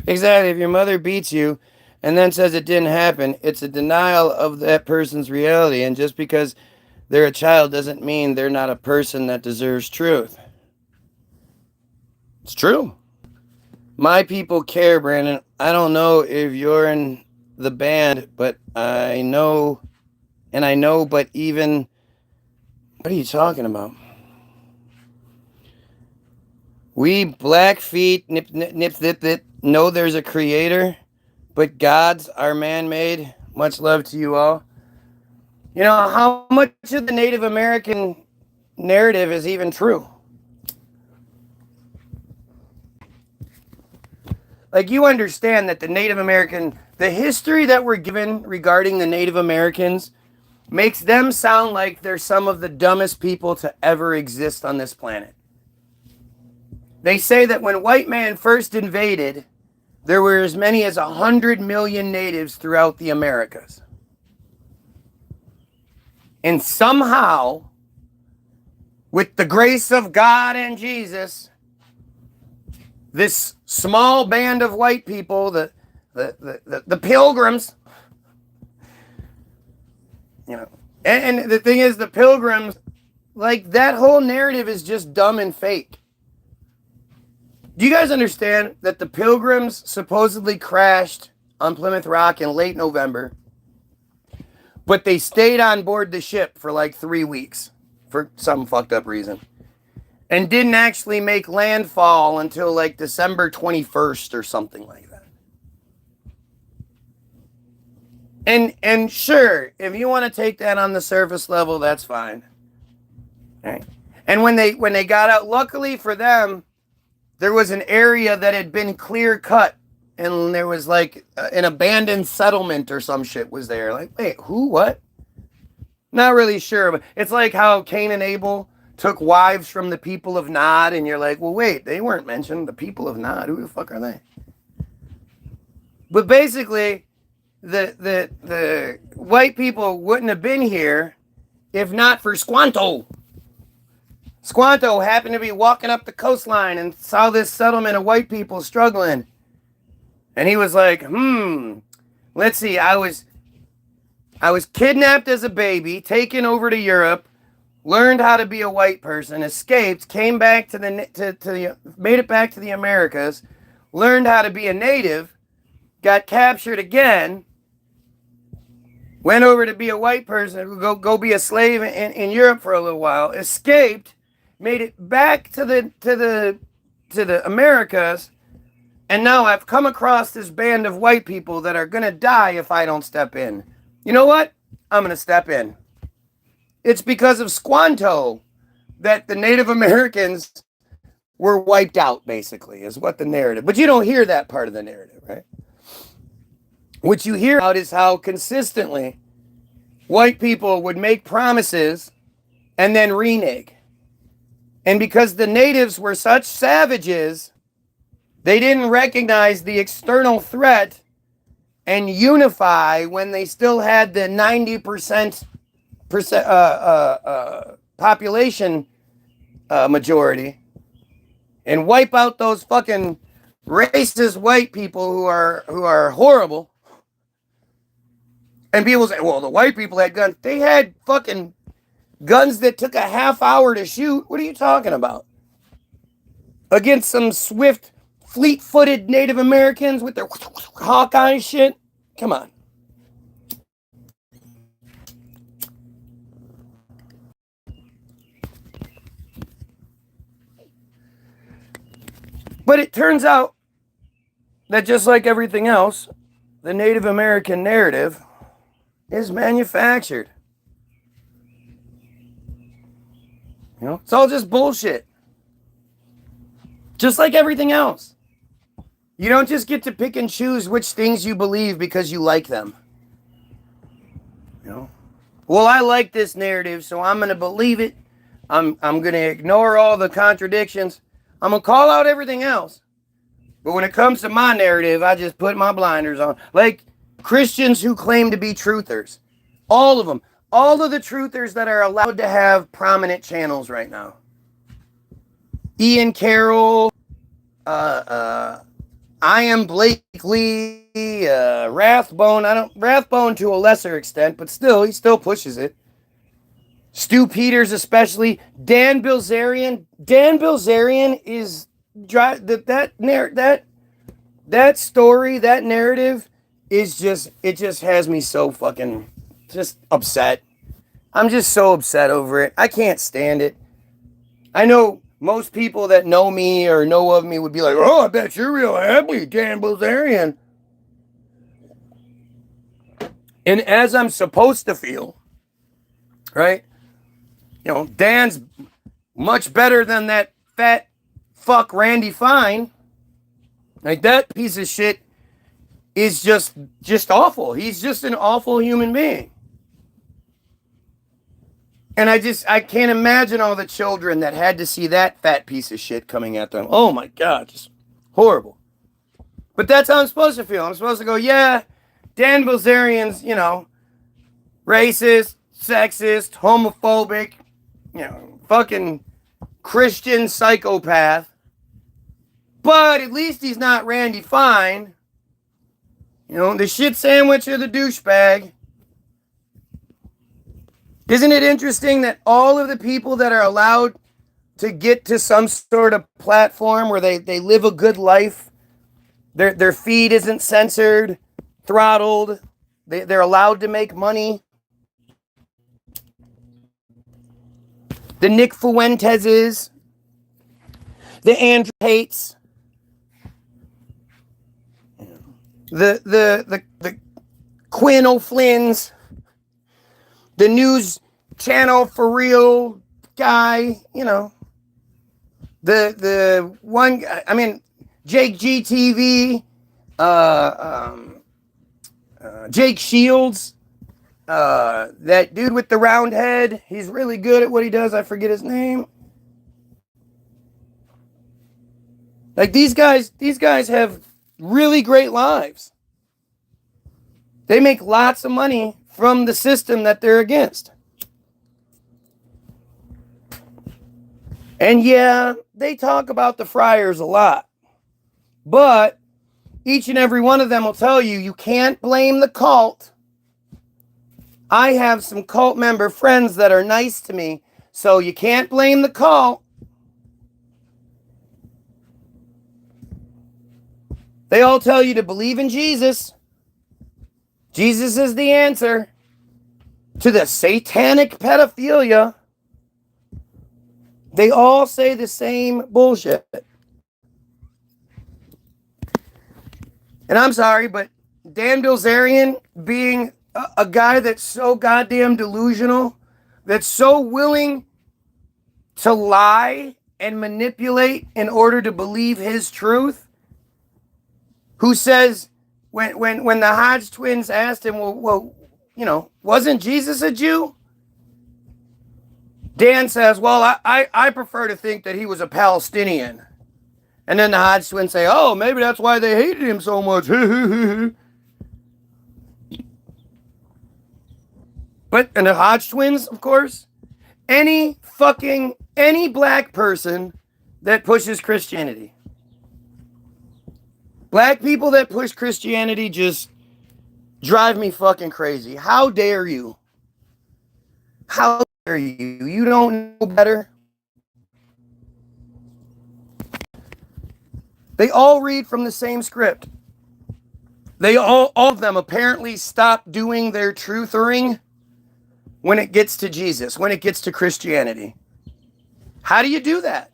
Exactly. If your mother beats you and then says it didn't happen, it's a denial of that person's reality. And just because they're a child doesn't mean they're not a person that deserves truth. It's true. My people care, Brandon. I don't know if you're in the band, but I know, but even, what are you talking about? We Blackfeet know there's a creator, but gods are man-made. Much love to you all. How much of the Native American narrative is even true? Like, you understand that the history that we're given regarding the Native Americans makes them sound like they're some of the dumbest people to ever exist on this planet. They say that when white man first invaded, there were as many as 100 million natives throughout the Americas. And somehow, with the grace of God and Jesus, this small band of white people, the pilgrims, and the thing is, the pilgrims, like, that whole narrative is just dumb and fake. Do you guys understand that the Pilgrims supposedly crashed on Plymouth Rock in late November, but they stayed on board the ship for like 3 weeks for some fucked up reason, and didn't actually make landfall until like December 21st or something like that? And sure, if you want to take that on the surface level, that's fine. All right. And when they got out, luckily for them, there was an area that had been clear cut, and there was like an abandoned settlement or some shit was there. Like, wait, who, what? Not really sure, but it's like how Cain and Abel took wives from the people of Nod, and you're like, well, wait, they weren't mentioned. The people of Nod, who the fuck are they? But basically, the white people wouldn't have been here if not for Squanto. Squanto happened to be walking up the coastline and saw this settlement of white people struggling. And he was like, let's see, I was kidnapped as a baby, taken over to Europe, learned how to be a white person, escaped, came back to the made it back to the Americas, learned how to be a native, got captured again, went over to be a white person, go be a slave in Europe for a little while, escaped, made it back to the Americas, and now I've come across this band of white people that are gonna die if I don't step in. You know what? I'm gonna step in. It's because of Squanto that the Native Americans were wiped out, basically, is what the narrative. But you don't hear that part of the narrative, right? What you hear about is how consistently white people would make promises and then renege. And because the natives were such savages, they didn't recognize the external threat and unify when they still had the 90% population majority, and wipe out those fucking racist white people who are horrible. And people say, well, the white people had guns. They had fucking guns that took a half hour to shoot. What are you talking about? Against some swift, fleet-footed Native Americans with their Hawkeye shit? Come on. But it turns out that just like everything else, the Native American narrative is manufactured. You know, it's all just bullshit. Just like everything else. You don't just get to pick and choose which things you believe because you like them. You know? Well, I like this narrative, so I'm going to believe it. I'm going to ignore all the contradictions. I'm going to call out everything else. But when it comes to my narrative, I just put my blinders on. Like Christians who claim to be truthers. All of them. All of the truthers that are allowed to have prominent channels right now. Ian Carroll, I Am Blakely, Rathbone. Rathbone to a lesser extent, but still, he still pushes it. Stu Peters especially. Dan Bilzerian. Dan Bilzerian is that story, that narrative is just, it just has me so fucking just upset. I'm just so upset over it. I can't stand it. I know most people that know me or know of me would be like, oh, I bet you're real happy, Dan Bilzerian. And as I'm supposed to feel, right? You know, Dan's much better than that fat fuck Randy Fine. Like, that piece of shit is just awful. He's just an awful human being. And I can't imagine all the children that had to see that fat piece of shit coming at them. Oh my God, just horrible. But that's how I'm supposed to feel. I'm supposed to go, yeah, Dan Bilzerian's, you know, racist, sexist, homophobic, you know, fucking Christian psychopath. But at least he's not Randy Fine. You know, the shit sandwich or the douchebag. Isn't it interesting that all of the people that are allowed to get to some sort of platform where they live a good life, their feed isn't censored, throttled, they're allowed to make money? The Nick Fuenteses, the Andrew Tates, the Quinn O'Flynn's, the news channel for real guy, you know, the one, I mean, Jake GTV, Jake Shields, that dude with the round head, he's really good at what he does. I forget his name. Like, these guys have really great lives. They make lots of money from the system that they're against. And yeah, they talk about the friars a lot. But each and every one of them will tell you, you can't blame the cult. I have some cult member friends that are nice to me, so you can't blame the cult. They all tell you to believe in Jesus. Jesus is the answer to the satanic pedophilia. They all say the same bullshit. And I'm sorry, but Dan Bilzerian, being a guy that's so goddamn delusional, that's so willing to lie and manipulate in order to believe his truth, who says, when the Hodge twins asked him, well, you know, wasn't Jesus a Jew? Dan says, well, I prefer to think that he was a Palestinian. And then the Hodge twins say, oh, maybe that's why they hated him so much. But, and the Hodge twins, of course, any black person that pushes Christianity. Black people that push Christianity just drive me fucking crazy. How dare you? How dare you? You don't know better. They all read from the same script. They all of them apparently stop doing their truthering when it gets to Jesus, when it gets to Christianity. How do you do that?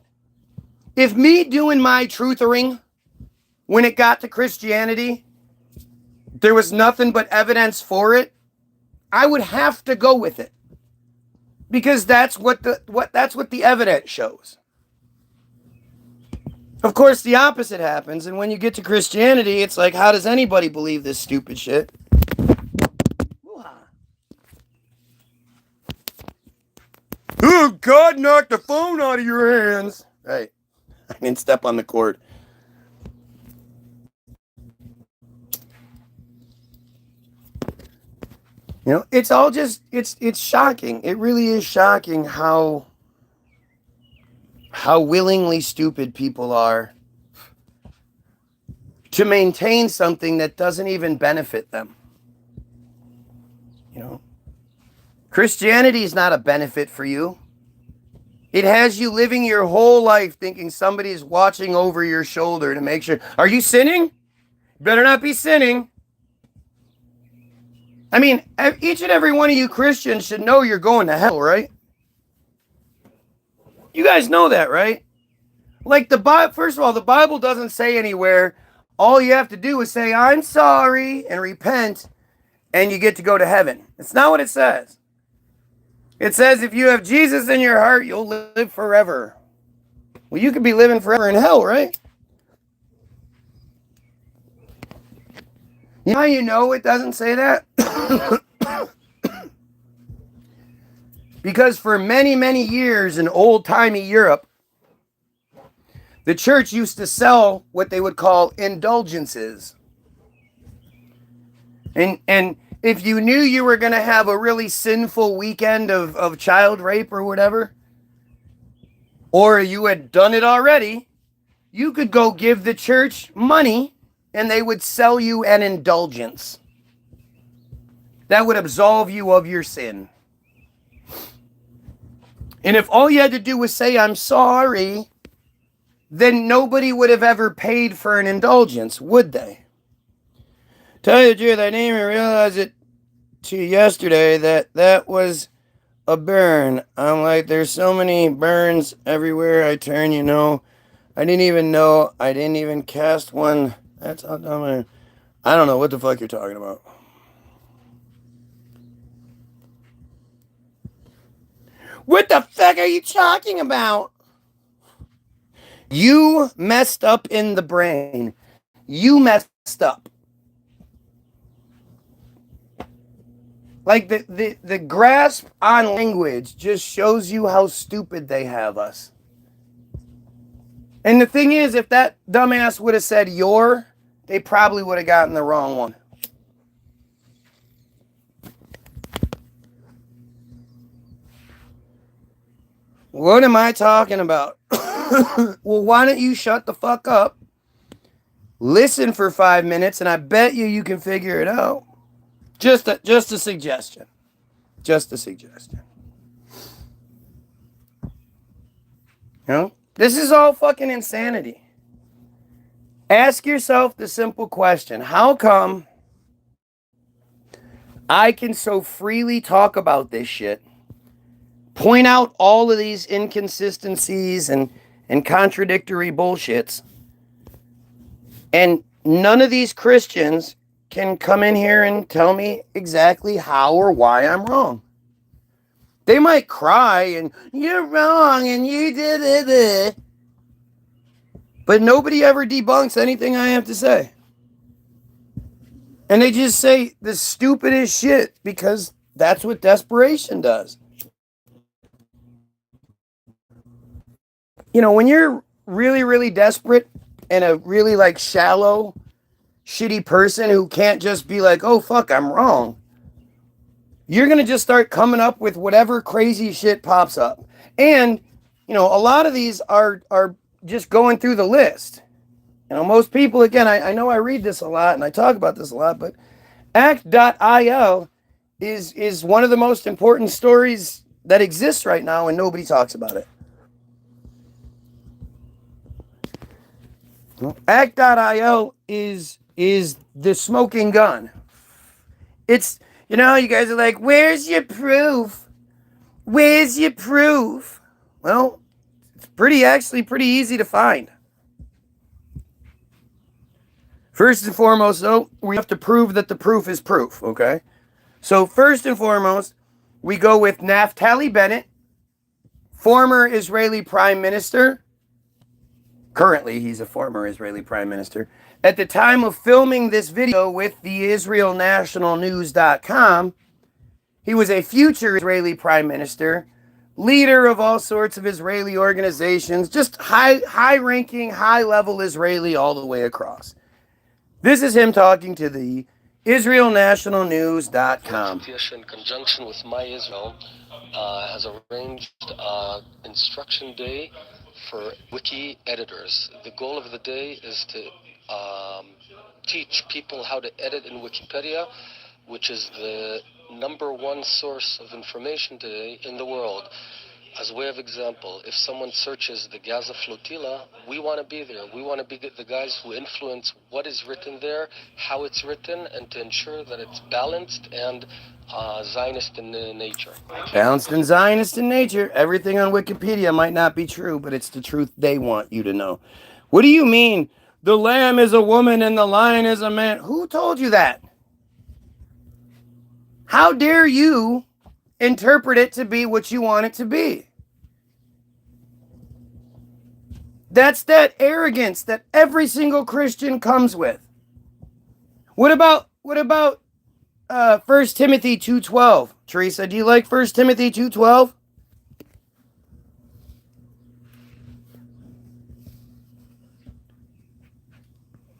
If me doing my truthering when it got to Christianity, there was nothing but evidence for it, I would have to go with it. Because that's what the evidence shows. Of course, the opposite happens, and when you get to Christianity, it's like, how does anybody believe this stupid shit? Oh, God knocked the phone out of your hands. Right. I didn't step on the cord. You know, it's all just, it's shocking. It really is shocking how willingly stupid people are to maintain something that doesn't even benefit them. You know, Christianity is not a benefit for you. It has you living your whole life thinking somebody's watching over your shoulder to make sure. Are you sinning? You better not be sinning. I mean, each and every one of you Christians should know you're going to hell, right? You guys know that, right? Like the Bible, first of all, the Bible doesn't say anywhere, all you have to do is say, I'm sorry, and repent, and you get to go to heaven. It's not what it says. It says if you have Jesus in your heart, you'll live forever. Well, you could be living forever in hell, right? You know how you know it doesn't say that? Because for many, many years in old-timey Europe, the church used to sell what they would call indulgences. And if you knew you were going to have a really sinful weekend of child rape or whatever, or you had done it already, you could go give the church money and they would sell you an indulgence that would absolve you of your sin. And if all you had to do was say, I'm sorry, then nobody would have ever paid for an indulgence, would they? Tell you the truth, I didn't even realize it to yesterday that was a burn. I'm like, there's so many burns everywhere I turn, you know. I didn't even know. I didn't even cast one. That's how dumb I am. I don't know what the fuck you're talking about. What the fuck are you talking about? You messed up in the brain. You messed up. Like the grasp on language just shows you how stupid they have us. And the thing is, if that dumbass would have said your, they probably would have gotten the wrong one. What am I talking about? Well, why don't you shut the fuck up Listen for 5 minutes, and I bet you can figure it out. Just a suggestion. Just a suggestion. You know? This is all fucking insanity. Ask yourself the simple question. How come I can so freely talk about this shit, point out all of these inconsistencies and contradictory bullshits, and none of these Christians can come in here and tell me exactly how or why I'm wrong? They might cry and, you're wrong and you did it. But nobody ever debunks anything I have to say. And they just say the stupidest shit because that's what desperation does. You know, when you're really, really desperate and a really like shallow, shitty person who can't just be like, oh, fuck, I'm wrong. You're going to just start coming up with whatever crazy shit pops up. And, you know, a lot of these are just going through the list. You know, most people, again, I know I read this a lot and I talk about this a lot, but act.il is one of the most important stories that exists right now and nobody talks about it. Act.il is the smoking gun. It's, you know, you guys are like, where's your proof? Where's your proof? Well, it's actually pretty easy to find. First and foremost, though, we have to prove that the proof is proof, okay? So first and foremost, we go with Naftali Bennett, former Israeli Prime Minister. Currently, he's a former Israeli Prime Minister. At the time of filming this video with the IsraelNationalNews.com, he was a future Israeli Prime Minister, leader of all sorts of Israeli organizations, just high-ranking, high-level Israeli all the way across. This is him talking to the IsraelNationalNews.com. In conjunction with My Israel, has arranged instruction day for wiki editors. The goal of the day is to teach people how to edit in Wikipedia, which is the #1 source of information today in the world. As a way of example, if someone searches the Gaza flotilla, we want to be there. We want to be the guys who influence what is written there, how it's written, and to ensure that it's balanced and Zionist in nature. Balanced and Zionist in nature. Everything on Wikipedia might not be true, but it's the truth they want you to know. What do you mean? The lamb is a woman and the lion is a man. Who told you that? How dare you interpret it to be what you want it to be? That's that arrogance that every single Christian comes with. What about 1 Timothy 2:12? Teresa, do you like 1 Timothy 2:12?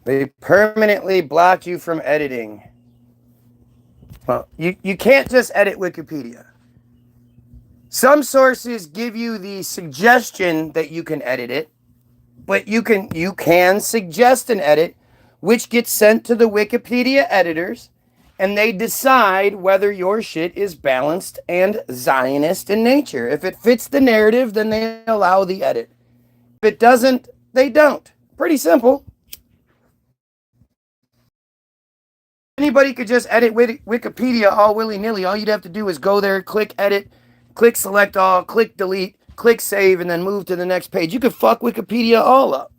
They permanently blocked you from editing. Well, you can't just edit Wikipedia. Some sources give you the suggestion that you can edit it, but you can suggest an edit, which gets sent to the Wikipedia editors, and they decide whether your shit is balanced and Zionist in nature. If it fits the narrative, then they allow the edit. If it doesn't, they don't. Pretty simple. Anybody could just edit Wikipedia all willy-nilly. All you'd have to do is go there, click edit, click select all, click delete, click save, and then move to the next page. You could fuck Wikipedia all up.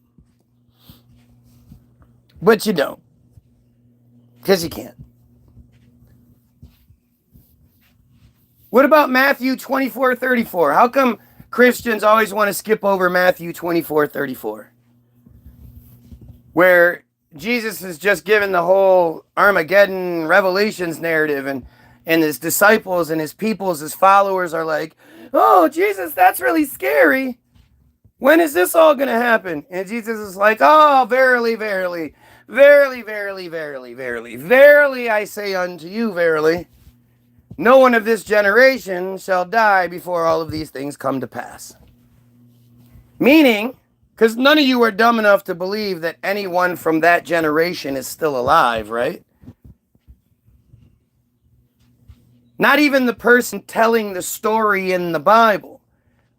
But you don't. Because you can't. What about Matthew 24:34? How come Christians always want to skip over Matthew 24:34? Where Jesus has just given the whole Armageddon Revelations narrative, and his disciples and his peoples, his followers are like, oh, Jesus, that's really scary. When is this all going to happen? And Jesus is like, oh, verily, verily, verily, verily, verily, verily, verily, I say unto you, verily, no one of this generation shall die before all of these things come to pass. Meaning, Because none of you are dumb enough to believe that anyone from that generation is still alive, right? Not even the person telling the story in the Bible.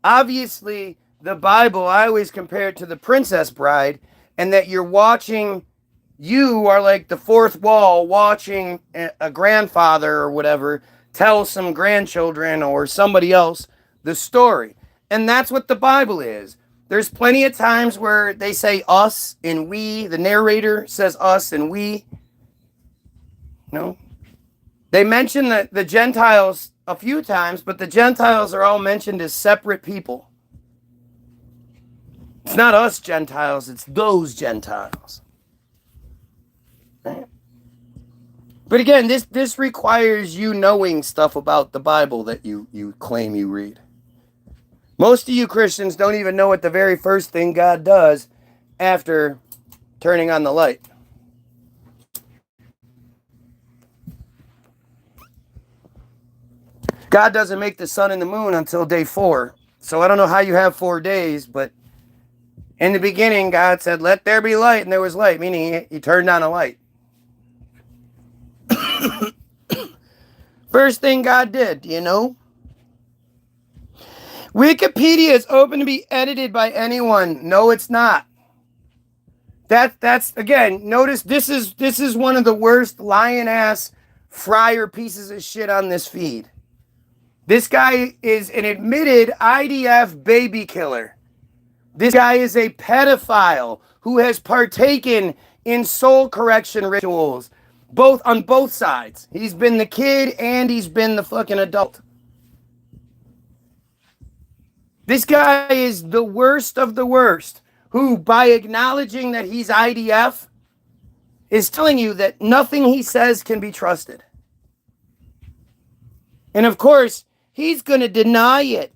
Obviously, the Bible, I always compare it to the Princess Bride, and that you are like the fourth wall watching a grandfather or whatever tell some grandchildren or somebody else the story. And that's what the Bible is. There's plenty of times where they say us and we, the narrator says us and we. No. They mention the Gentiles a few times, but the Gentiles are all mentioned as separate people. It's not us Gentiles, it's those Gentiles. Right? But again, this requires you knowing stuff about the Bible that you claim you read. Most of you Christians don't even know what the very first thing God does after turning on the light. God doesn't make the sun and the moon until day 4. So I don't know how you have 4 days, but in the beginning, God said, let there be light, and there was light, meaning he turned on a light. First thing God did, you know? Wikipedia is open to be edited by anyone. No, it's not. That's again, notice this is one of the worst lion-ass friar pieces of shit on this feed. This guy is an admitted IDF baby killer. This guy is a pedophile who has partaken in soul correction rituals, on both sides. He's been the kid and he's been the fucking adult. This guy is the worst of the worst, who, by acknowledging that he's IDF, is telling you that nothing he says can be trusted. And of course, he's going to deny it.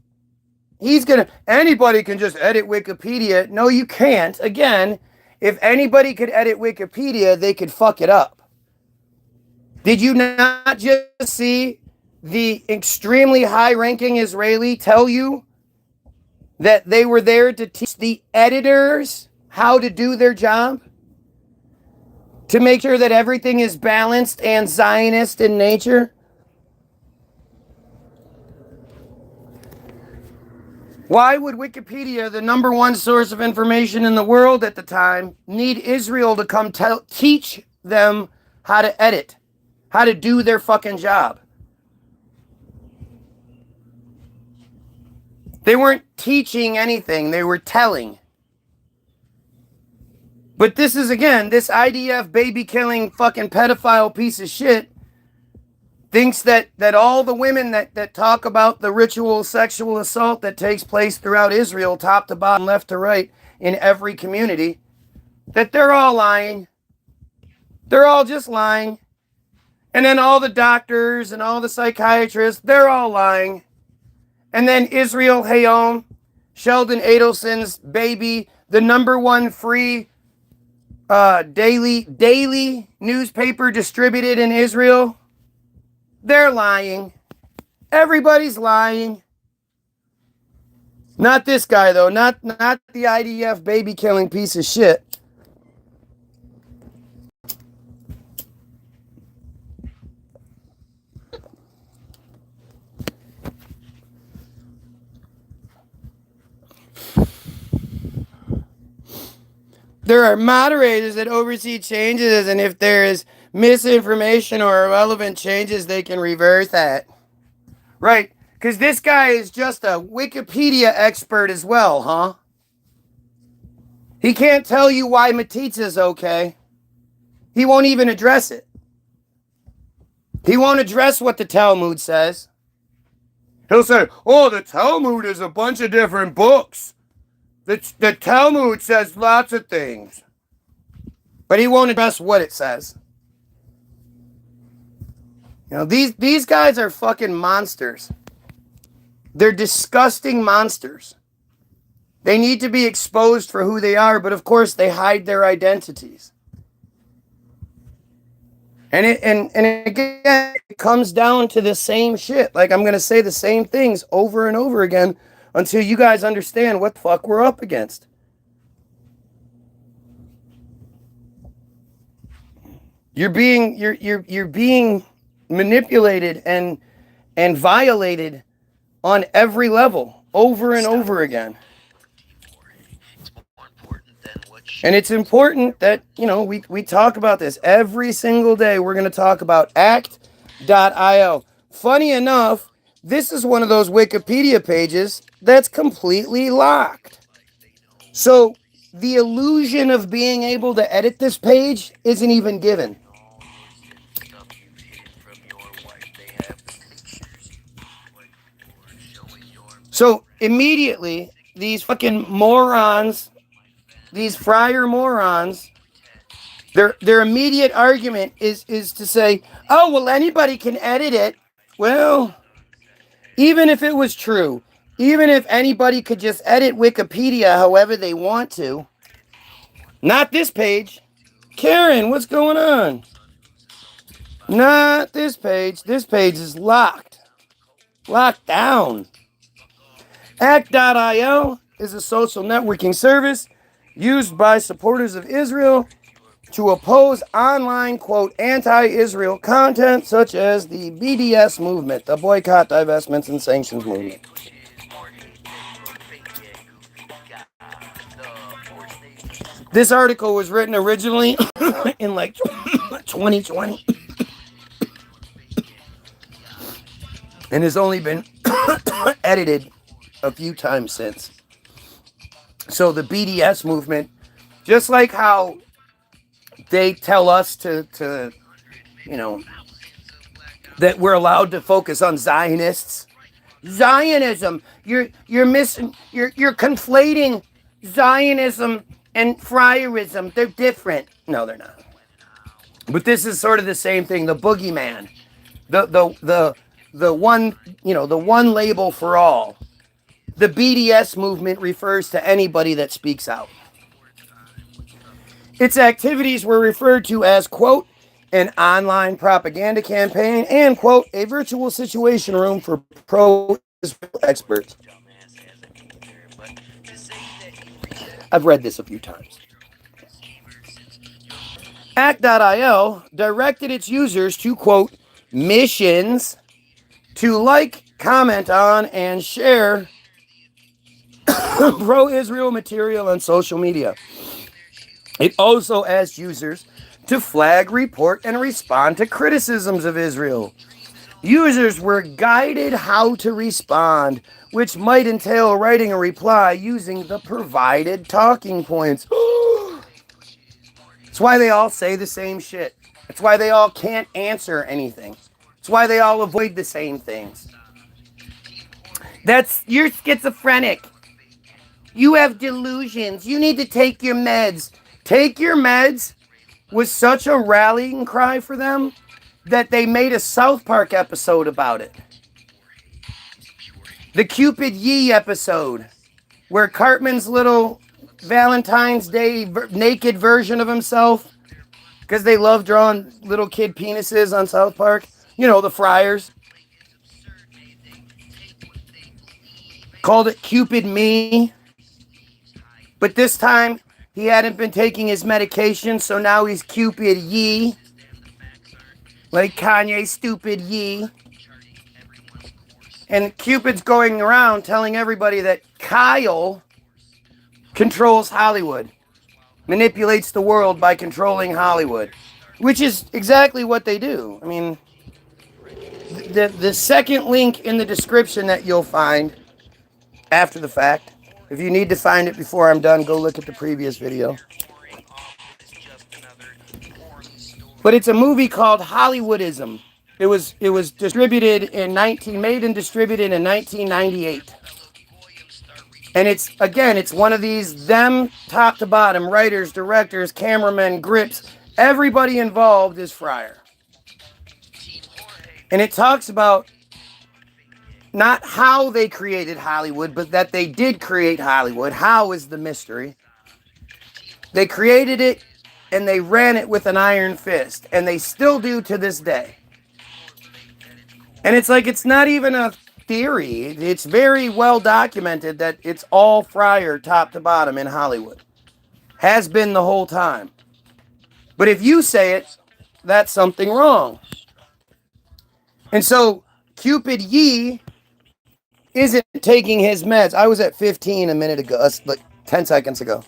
Anybody can just edit Wikipedia. No, you can't. Again, if anybody could edit Wikipedia, they could fuck it up. Did you not just see the extremely high-ranking Israeli tell you that they were there to teach the editors how to do their job? To make sure that everything is balanced and Zionist in nature? Why would Wikipedia, the number one source of information in the world at the time, need Israel to come teach them how to edit, how to do their fucking job? They weren't teaching anything, they were telling. But this is, again, this IDF baby-killing fucking pedophile piece of shit thinks that all the women that talk about the ritual sexual assault that takes place throughout Israel, top to bottom, left to right, in every community, that they're all lying. They're all just lying. And then all the doctors and all the psychiatrists, they're all lying. And then Israel Hayom, Sheldon Adelson's baby, the number one free daily newspaper distributed in Israel, they're lying. Everybody's lying. Not this guy, though. Not the IDF baby-killing piece of shit. There are moderators that oversee changes, and if there is misinformation or irrelevant changes, they can reverse that. Right, because this guy is just a Wikipedia expert as well, huh? He can't tell you why metzitzia is okay. He won't even address it. He won't address what the Talmud says. He'll say, oh, the Talmud is a bunch of different books. The Talmud says lots of things. But he won't address what it says. You know, these guys are fucking monsters. They're disgusting monsters. They need to be exposed for who they are, but of course they hide their identities. And again, it comes down to the same shit. Like, I'm going to say the same things over and over again until you guys understand what the fuck we're up against. You're being manipulated and violated on every level over and over again. And it's important that, we talk about this every single day. We're going to talk about act.io. Funny enough, this is one of those Wikipedia pages that's completely locked. So the illusion of being able to edit this page isn't even given. So immediately, these fucking morons, these friar morons, their immediate argument is to say, oh, well, anybody can edit it. Well, even if it was true, even if anybody could just edit Wikipedia however they want to, not this page. Karen, what's going on? Not this page. This page is locked. Locked down. Act.io is a social networking service used by supporters of Israel to oppose online, quote, anti-Israel content such as the BDS movement, the Boycott, Divestments, and Sanctions movement. This article was written originally in like 2020 and has only been edited a few times since. So the BDS movement, just like how they tell us to that we're allowed to focus on Zionists. Zionism, you're conflating Zionism and friarism. They're different. No, they're not. But this is sort of the same thing. The boogieman, the one, the one label for all. The BDS movement refers to anybody that speaks out. Its activities were referred to as, quote, an online propaganda campaign and, quote, a virtual situation room for pro-Israel experts. I've read this a few times. Act.io directed its users to, quote, missions to like, comment on, and share pro-Israel material on social media. It also asked users to flag, report, and respond to criticisms of Israel. Users were guided how to respond, which might entail writing a reply using the provided talking points. That's why they all say the same shit. That's why they all can't answer anything. That's why they all avoid the same things. You're schizophrenic. You have delusions. You need to take your meds. Take your meds was such a rallying cry for them that they made a South Park episode about it. The Cupid Yee episode, where Cartman's little Valentine's Day naked version of himself, because they love drawing little kid penises on South Park. The friars. Called it Cupid Me. But this time, he hadn't been taking his medication, so now he's Cupid Yee. Like Kanye Stupid Yee. And Cupid's going around telling everybody that Kyle controls Hollywood. Manipulates the world by controlling Hollywood. Which is exactly what they do. I mean, the second link in the description that you'll find after the fact, if you need to find it before I'm done, go look at the previous video. But it's a movie called Hollywoodism. It was distributed made and distributed in 1998. And it's one of these them top to bottom writers, directors, cameramen, grips. Everybody involved is friar. And it talks about not how they created Hollywood, but that they did create Hollywood. How is the mystery. They created it and they ran it with an iron fist. And they still do to this day. And it's not even a theory. It's very well documented that it's all friar top to bottom in Hollywood. Has been the whole time. But if you say it, that's something wrong. And so Cupid Yee isn't taking his meds. I was at 15 a minute ago, like 10 seconds ago.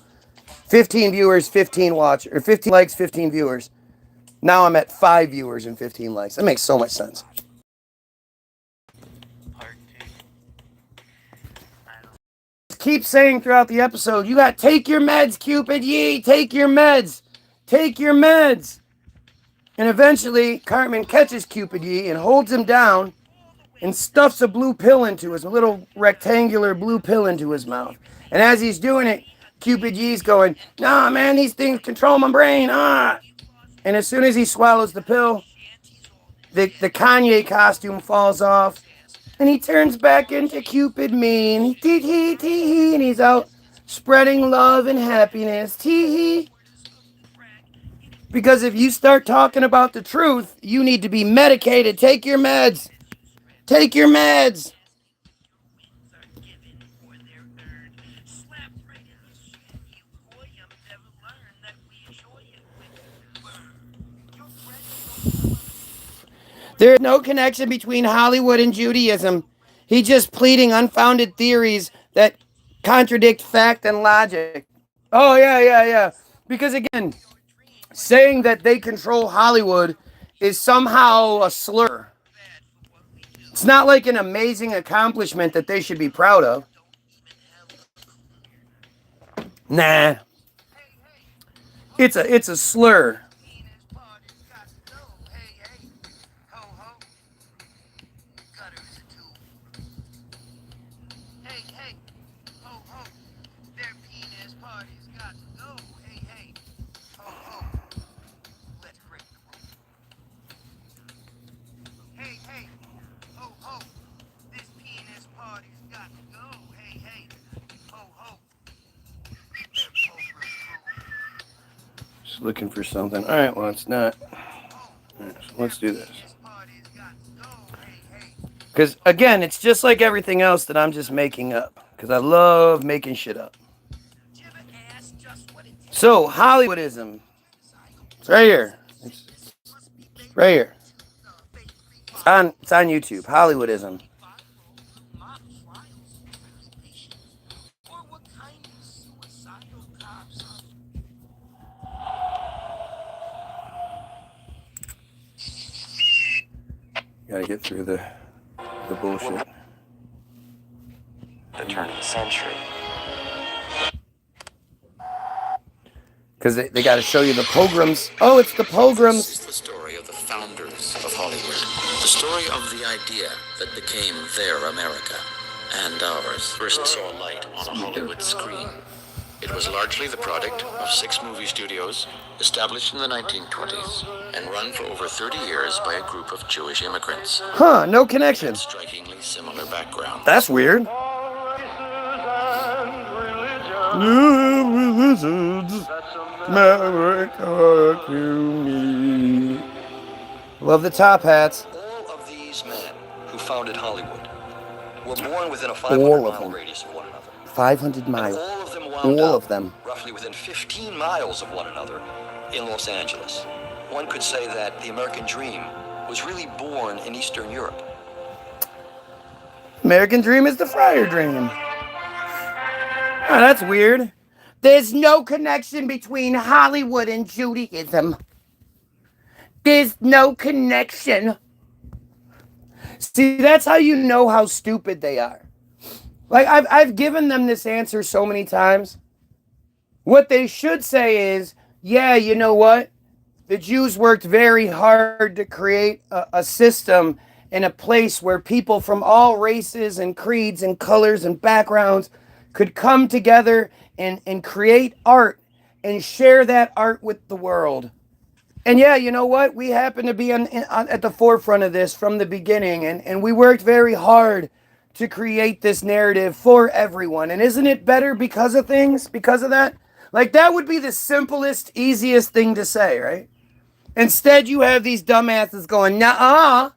15 viewers, 15 watch, or 15 likes, 15 viewers. Now I'm at 5 viewers and 15 likes. That makes so much sense. Keep saying throughout the episode, you got take your meds, Cupid Yee, take your meds. Take your meds. And eventually, Cartman catches Cupid Yee and holds him down and stuffs a blue pill into his little rectangular blue pill into his mouth. And as he's doing it, Cupid Yee's going, nah, man, these things control my brain. Ah. And as soon as he swallows the pill, the Kanye costume falls off. And he turns back into Cupid me. And tee-hee, and he's out spreading love and happiness. Tee-hee. Because if you start talking about the truth, you need to be medicated. Take your meds. Take your meds. There's no connection between Hollywood and Judaism. He's just pleading unfounded theories that contradict fact and logic. Oh, yeah. Because again, saying that they control Hollywood is somehow a slur. It's not like an amazing accomplishment that they should be proud of. Nah. It's a slur. Just looking for something. All right, well, it's not. Right, so let's do this. Because, again, it's just like everything else that I'm just making up. Because I love making shit up. So, Hollywoodism. It's right here. It's right here. It's on YouTube. Hollywoodism. Gotta get through the bullshit. The turn of the century. Because they got to show you the pogroms. Oh, it's the pogroms. This is the story of the founders of Hollywood. The story of the idea that became their America and ours. First saw light on a Hollywood screen. It was largely the product of 6 movie studios established in the 1920s and run for over 30 years by a group of Jewish immigrants. Huh, no connection. Strikingly similar background. That's weird. America to me. Love the top hats. All of these men who founded Hollywood were born within a 500-mile radius of one another. 500 miles. And all of them wound All up of them. roughly within 15 miles of one another in Los Angeles. One could say that the American dream was really born in Eastern Europe. American dream is the friar dream. Oh, that's weird. There's no connection between Hollywood and Judaism. There's no connection. See, that's how you know how stupid they are. Like, I've given them this answer so many times. What they should say is, yeah, you know what? The Jews worked very hard to create a system and a place where people from all races and creeds and colors and backgrounds could come together and create art and share that art with the world. And yeah, you know what? We happen to be at the forefront of this from the beginning, and we worked very hard to create this narrative for everyone. And isn't it better because of things? Because of that? Like, that would be the simplest, easiest thing to say, right? Instead, you have these dumbasses going, nuh-uh,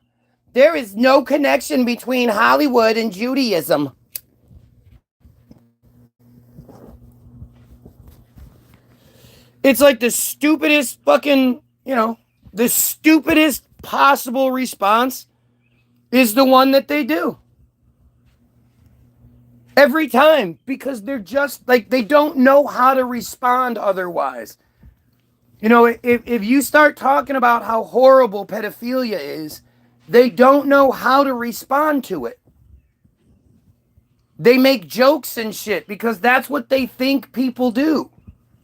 there is no connection between Hollywood and Judaism. It's like the stupidest fucking, the stupidest possible response is the one that they do. Every time, because they're just like, they don't know how to respond otherwise. You know, if you start talking about how horrible pedophilia is, they don't know how to respond to it. They make jokes and shit because that's what they think people do.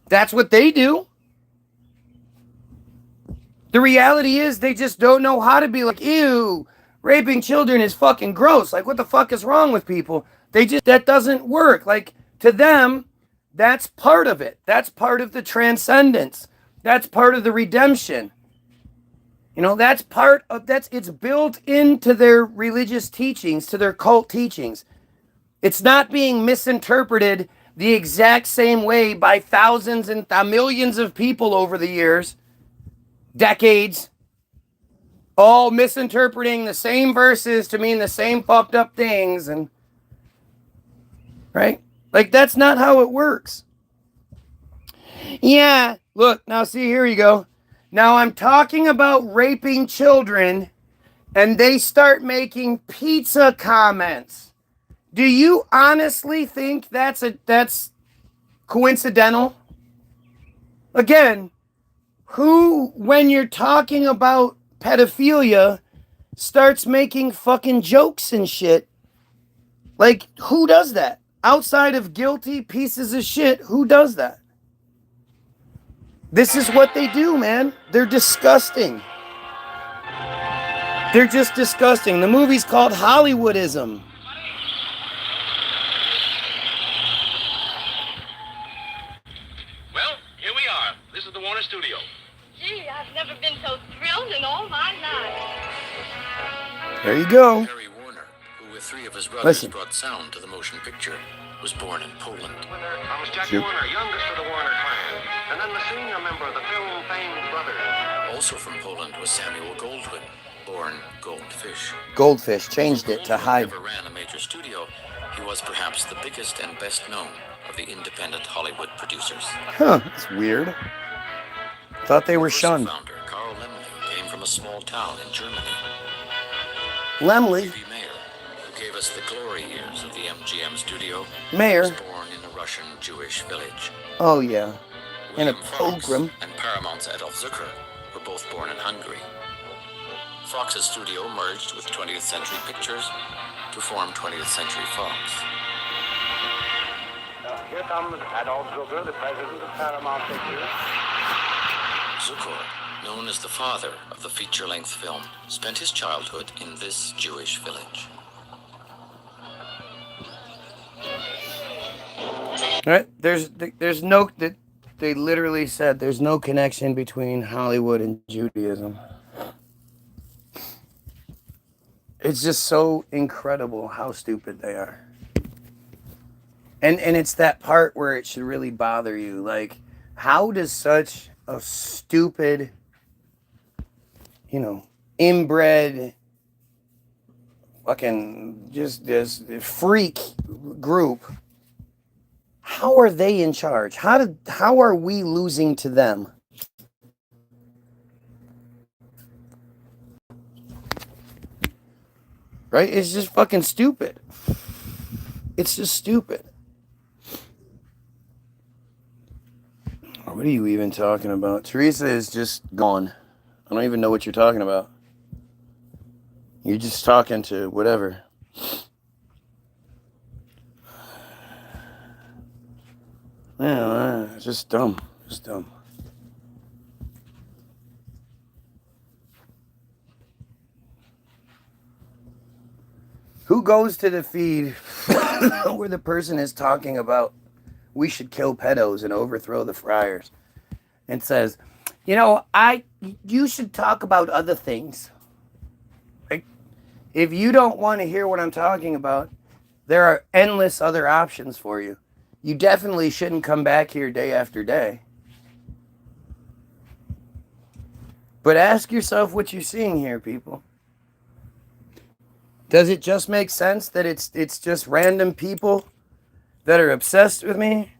That's what they do. The reality is they just don't know how to be like, ew, raping children is fucking gross. Like, what the fuck is wrong with people? That doesn't work. Like, to them, that's part of it. That's part of the transcendence. That's part of the redemption. You know, it's built into their religious teachings, to their cult teachings. It's not being misinterpreted the exact same way by thousands and millions of people over the years, decades, all misinterpreting the same verses to mean the same fucked up things, and right? Like, that's not how it works. Yeah, look, now see, here you go. Now I'm talking about raping children, and they start making pizza comments. Do you honestly think that's coincidental? Again, who, when you're talking about pedophilia, starts making fucking jokes and shit? Like, who does that? Outside of guilty pieces of shit, who does that? This is what they do, man. They're disgusting. They're just disgusting. The movie's called Hollywoodism. Well, here we are. This is the Warner Studio. Gee, I've never been so thrilled in all my life. There you go. Harry Warner, who with three of his brothers brought sound to the motion picture, was born in Poland. I was Jackie Warner, youngest of the Warner clan, and then the senior member of the film-famed brothers. Also from Poland was Samuel Goldwyn, born Goldfish. Goldfish changed it to Hyde. Never ran a major studio. He was perhaps the biggest and best known of the independent Hollywood producers. Huh, that's weird. Thought they were shunned. Founder Carl Laemmle came from a small town in Germany. Laemmle? Mayer, who gave us the glory years of the MGM studio, Mayer? was born in a Russian Jewish village. Oh, yeah. In a William Fox pogrom. and Paramount's Adolf Zucker were both born in Hungary. Fox's studio merged with 20th Century Pictures to form 20th Century Fox. Here comes Adolf Zucker, the president of Paramount Pictures. Zucker, known as the father of the feature-length film, spent his childhood in this Jewish village. Right? There's no, they literally said there's no connection between Hollywood and Judaism. It's just so incredible how stupid they are. And it's that part where it should really bother you. Like, how does such a stupid, inbred, fucking just this freak group, how are they in charge? How are we losing to them? Right? It's just fucking stupid. It's just stupid. What are you even talking about? Teresa is just gone. I don't even know what you're talking about. You're just talking to whatever. Yeah, it's just dumb. Just dumb. Who goes to the feed where the person is talking about we should kill pedos and overthrow the friars and says, you should talk about other things. Like, if you don't want to hear what I'm talking about, there are endless other options for you. You definitely shouldn't come back here day after day. But ask yourself what you're seeing here, people. Does it just make sense that it's just random people that are obsessed with me?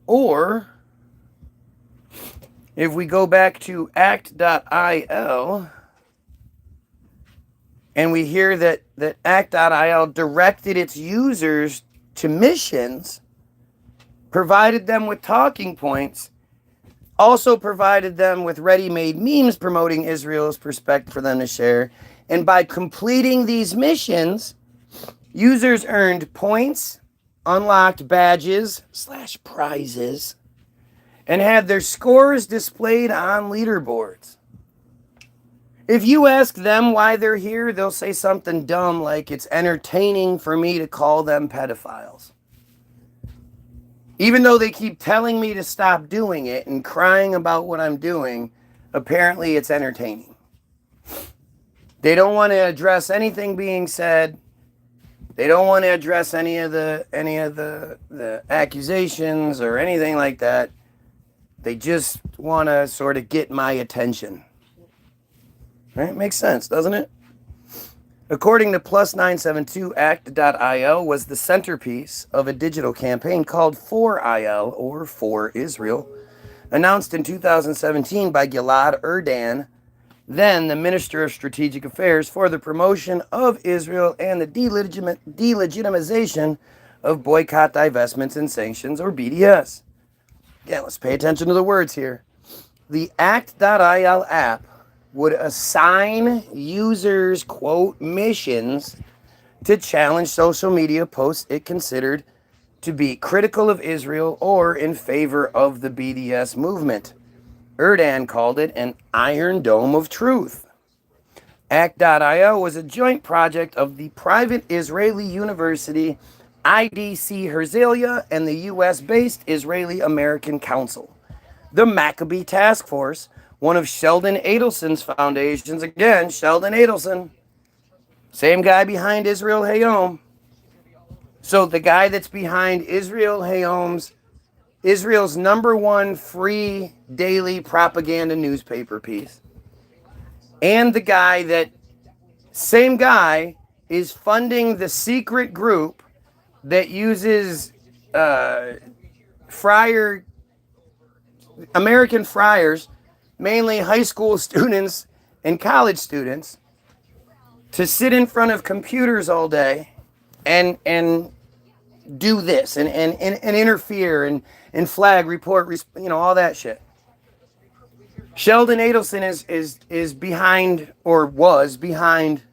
Or if we go back to act.il, and we hear that act.il directed its users to missions, provided them with talking points, also provided them with ready-made memes promoting Israel's perspective for them to share. And by completing these missions, users earned points, unlocked badges / prizes, and had their scores displayed on leaderboards. If you ask them why they're here, they'll say something dumb like, it's entertaining for me to call them pedophiles. Even though they keep telling me to stop doing it and crying about what I'm doing, apparently it's entertaining. They don't want to address anything being said. They don't want to address any of the accusations or anything like that. They just want to sort of get my attention. Right? Makes sense, doesn't it? According to Plus 972, act.il was the centerpiece of a digital campaign called For IL, or For Israel, announced in 2017 by Gilad Erdan, then the Minister of Strategic Affairs, for the promotion of Israel and the delegitimization of boycott, divestments, and sanctions, or BDS. Again, let's pay attention to the words here. The act.il app would assign users, quote, missions to challenge social media posts it considered to be critical of Israel or in favor of the BDS movement. Erdan called it an Iron Dome of Truth. Act.io was a joint project of the private Israeli university IDC Herzliya and the US-based Israeli-American Council. The Maccabee Task Force, one of Sheldon Adelson's foundations, again, Sheldon Adelson, same guy behind Israel Hayom. So the guy that's behind Israel Hayom's, Israel's #1 free daily propaganda newspaper piece. And the guy that, same guy, is funding the secret group that uses American friars, mainly high school students and college students, to sit in front of computers all day and do this and interfere and flag, report, all that shit. Sheldon Adelson is behind, or was behind,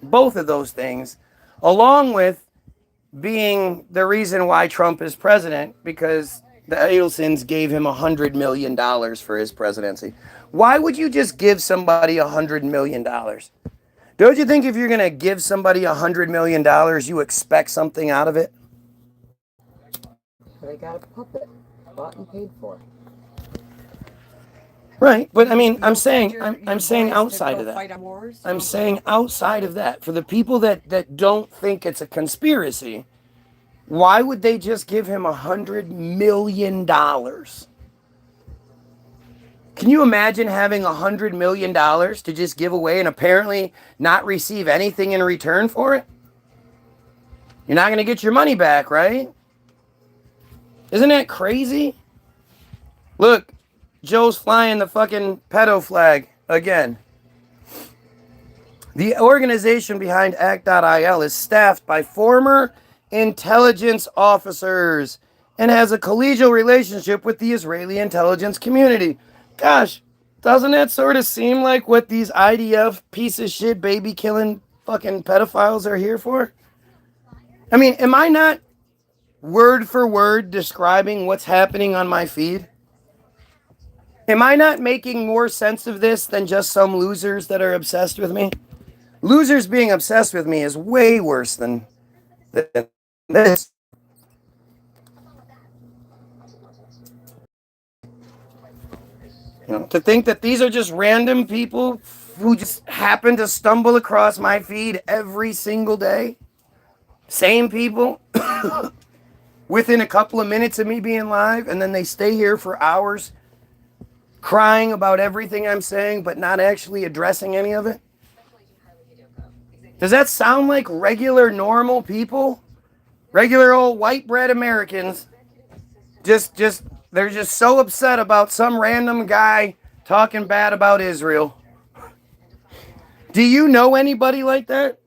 both of those things, along with being the reason why Trump is president, because the Adelsons gave him $100 million for his presidency. Why would you just give somebody $100 million? Don't you think if you're going to give somebody $100 million, you expect something out of it? They got a puppet bought and paid for. Right, but I mean, I'm saying outside of that. I'm saying outside of that, for the people that don't think it's a conspiracy, why would they just give him $100 million? Can you imagine having $100 million to just give away and apparently not receive anything in return for it? You're not going to get your money back, right? Isn't that crazy? Look, Joe's flying the fucking pedo flag again. The organization behind act.il is staffed by former intelligence officers and has a collegial relationship with the Israeli intelligence community. Gosh, doesn't that sort of seem like what these IDF piece of shit baby killing fucking pedophiles are here for? I mean, am I not word for word describing what's happening on my feed? Am I not making more sense of this than just some losers that are obsessed with me? Losers being obsessed with me is way worse than this. To think that these are just random people who just happen to stumble across my feed every single day. Same people within a couple of minutes of me being live, and then they stay here for hours crying about everything I'm saying, but not actually addressing any of it? Does that sound like regular, normal people? Regular old white bread Americans just They're just so upset about some random guy talking bad about Israel. Do you know anybody like that?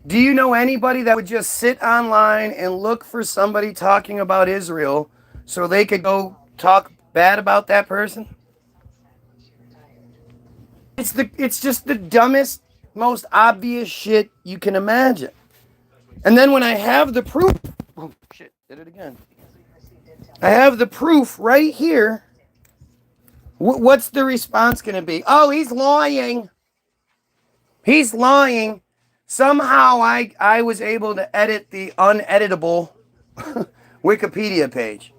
Do you know anybody that would just sit online and look for somebody talking about Israel so they could go talk bad about that person? It's just the dumbest, most obvious shit you can imagine. And then when I have the proof, oh shit, did it again. I have the proof right here. What's the response going to be? Oh, he's lying. He's lying. Somehow I was able to edit the uneditable Wikipedia page.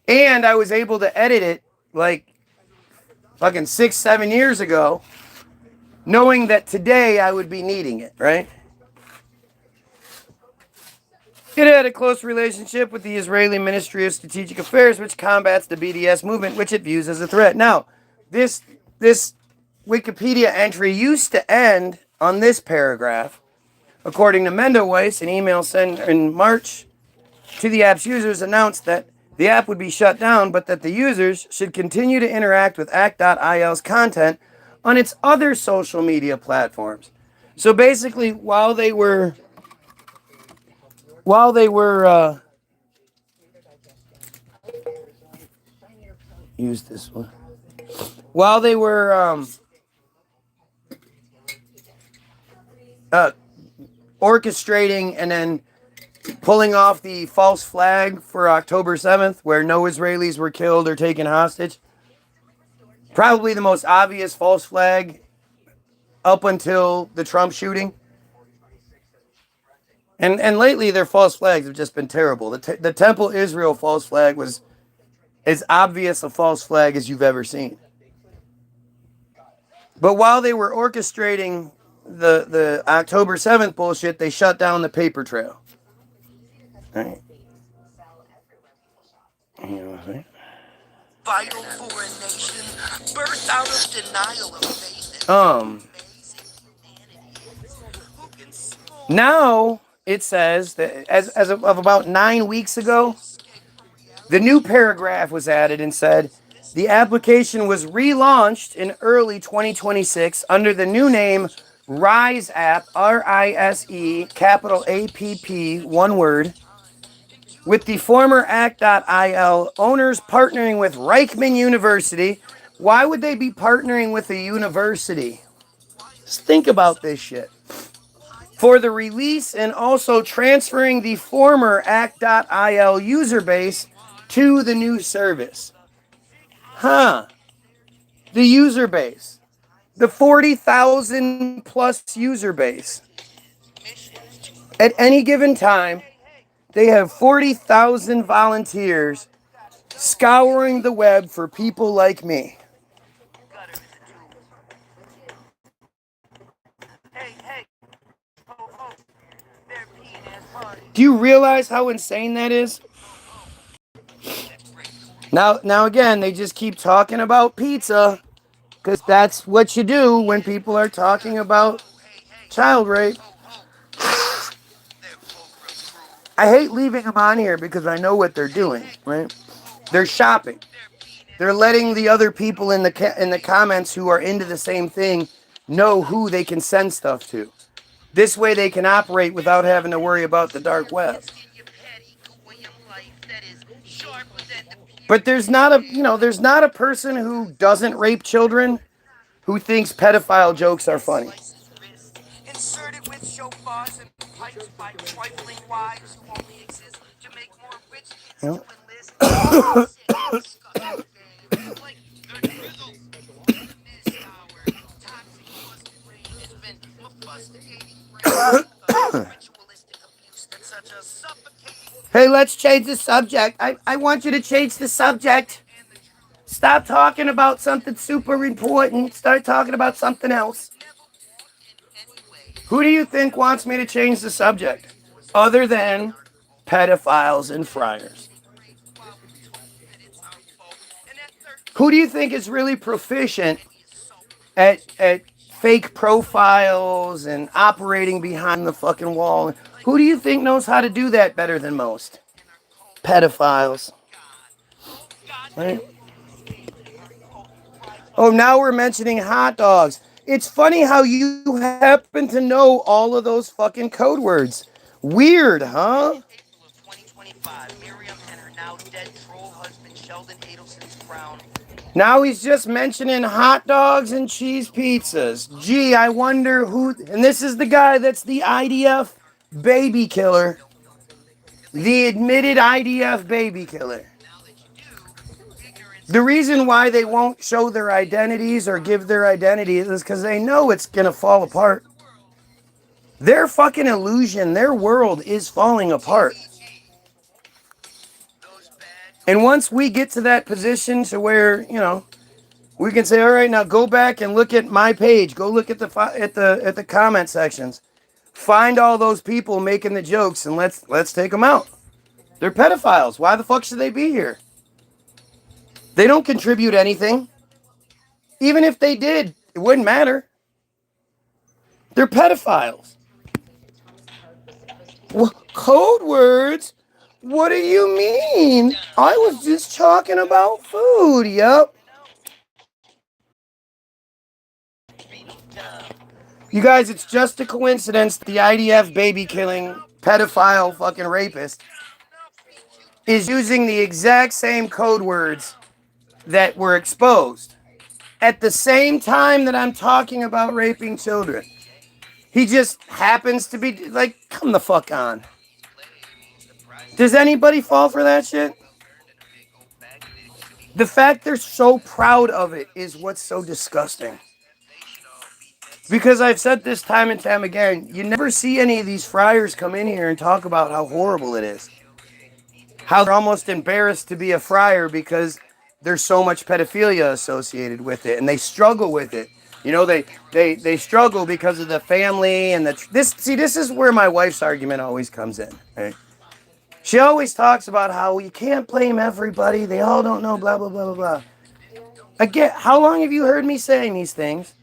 And I was able to edit it like fucking 6-7 years ago, knowing that today I would be needing it, right? It had a close relationship with the Israeli Ministry of Strategic Affairs, which combats the BDS movement, which it views as a threat. Now, this Wikipedia entry used to end on this paragraph. According to Mendoweiss, an email sent in March to the app's users announced that the app would be shut down, but that the users should continue to interact with act.il's content on its other social media platforms. So basically, while they were use this one. While they were orchestrating and then pulling off the false flag for October 7th, where no Israelis were killed or taken hostage. Probably the most obvious false flag up until the Trump shooting. And lately their false flags have just been terrible. The Temple Israel false flag was as obvious a false flag as you've ever seen. But while they were orchestrating the October 7th bullshit, they shut down the paper trail. All right. Vital for a nation, birthed out of denial of faith. Now it says that as of about 9 weeks ago, the new paragraph was added and said the application was relaunched in early 2026 under the new name Rise App, R-I-S-E, capital A-P-P, one word, with the former Act.il owners partnering with Reichman University. Why would they be partnering with a university? Just think about this shit. For the release and also transferring the former Act.il user base to the new service. The user base. The 40,000 plus user base. At any given time, they have 40,000 volunteers scouring the web for people like me. Do you realize how insane that is? Now again, they just keep talking about pizza because that's what you do when people are talking about child rape. I hate leaving them on here because I know what they're doing, right? They're shopping. They're letting the other people in the comments who are into the same thing know who they can send stuff to. This way they can operate without having to worry about the dark web. But there's not a person who doesn't rape children who thinks pedophile jokes are funny. Inserted with shofars and pipes by trifling wives who only exist to make more rich kids to enlist. Hey, let's change the subject. I want you to change the subject. Stop talking about something super important. Start talking about something else. Who do you think wants me to change the subject? Other than pedophiles and friars. Who do you think is really proficient at fake profiles and operating behind the fucking wall? Who do you think knows how to do that better than most? Pedophiles. Right? Oh, now we're mentioning hot dogs. It's funny how you happen to know all of those fucking code words. Weird, huh? April of 2025, Miriam and her now dead troll husband Sheldon Adelson's crown. Now he's just mentioning hot dogs and cheese pizzas. Gee, I wonder who... And this is the guy that's the IDF baby killer. The admitted IDF baby killer. The reason why they won't show their identities or give their identities is because they know it's going to fall apart. Their fucking illusion, their world is falling apart. And once we get to that position to where, you know, we can say, all right, now go back and look at my page. Go look at the comment sections. Find all those people making the jokes and let's take them out. They're pedophiles. Why the fuck should they be here? They don't contribute anything. Even if they did, it wouldn't matter. They're pedophiles. Well, code words? What do you mean? I was just talking about food. Yep. You guys, it's just a coincidence the IDF baby killing pedophile fucking rapist is using the exact same code words that were exposed at the same time that I'm talking about raping children. He just happens to be like, come the fuck on. Does anybody fall for that shit? The fact they're so proud of it is what's so disgusting. Because I've said this time and time again, you never see any of these friars come in here and talk about how horrible it is. How they're almost embarrassed to be a friar because there's so much pedophilia associated with it, and they struggle with it. You know, they struggle because of the family and this is where my wife's argument always comes in. Right? She always talks about how you can't blame everybody. They all don't know, blah, blah, blah, blah, blah. Again, how long have you heard me saying these things?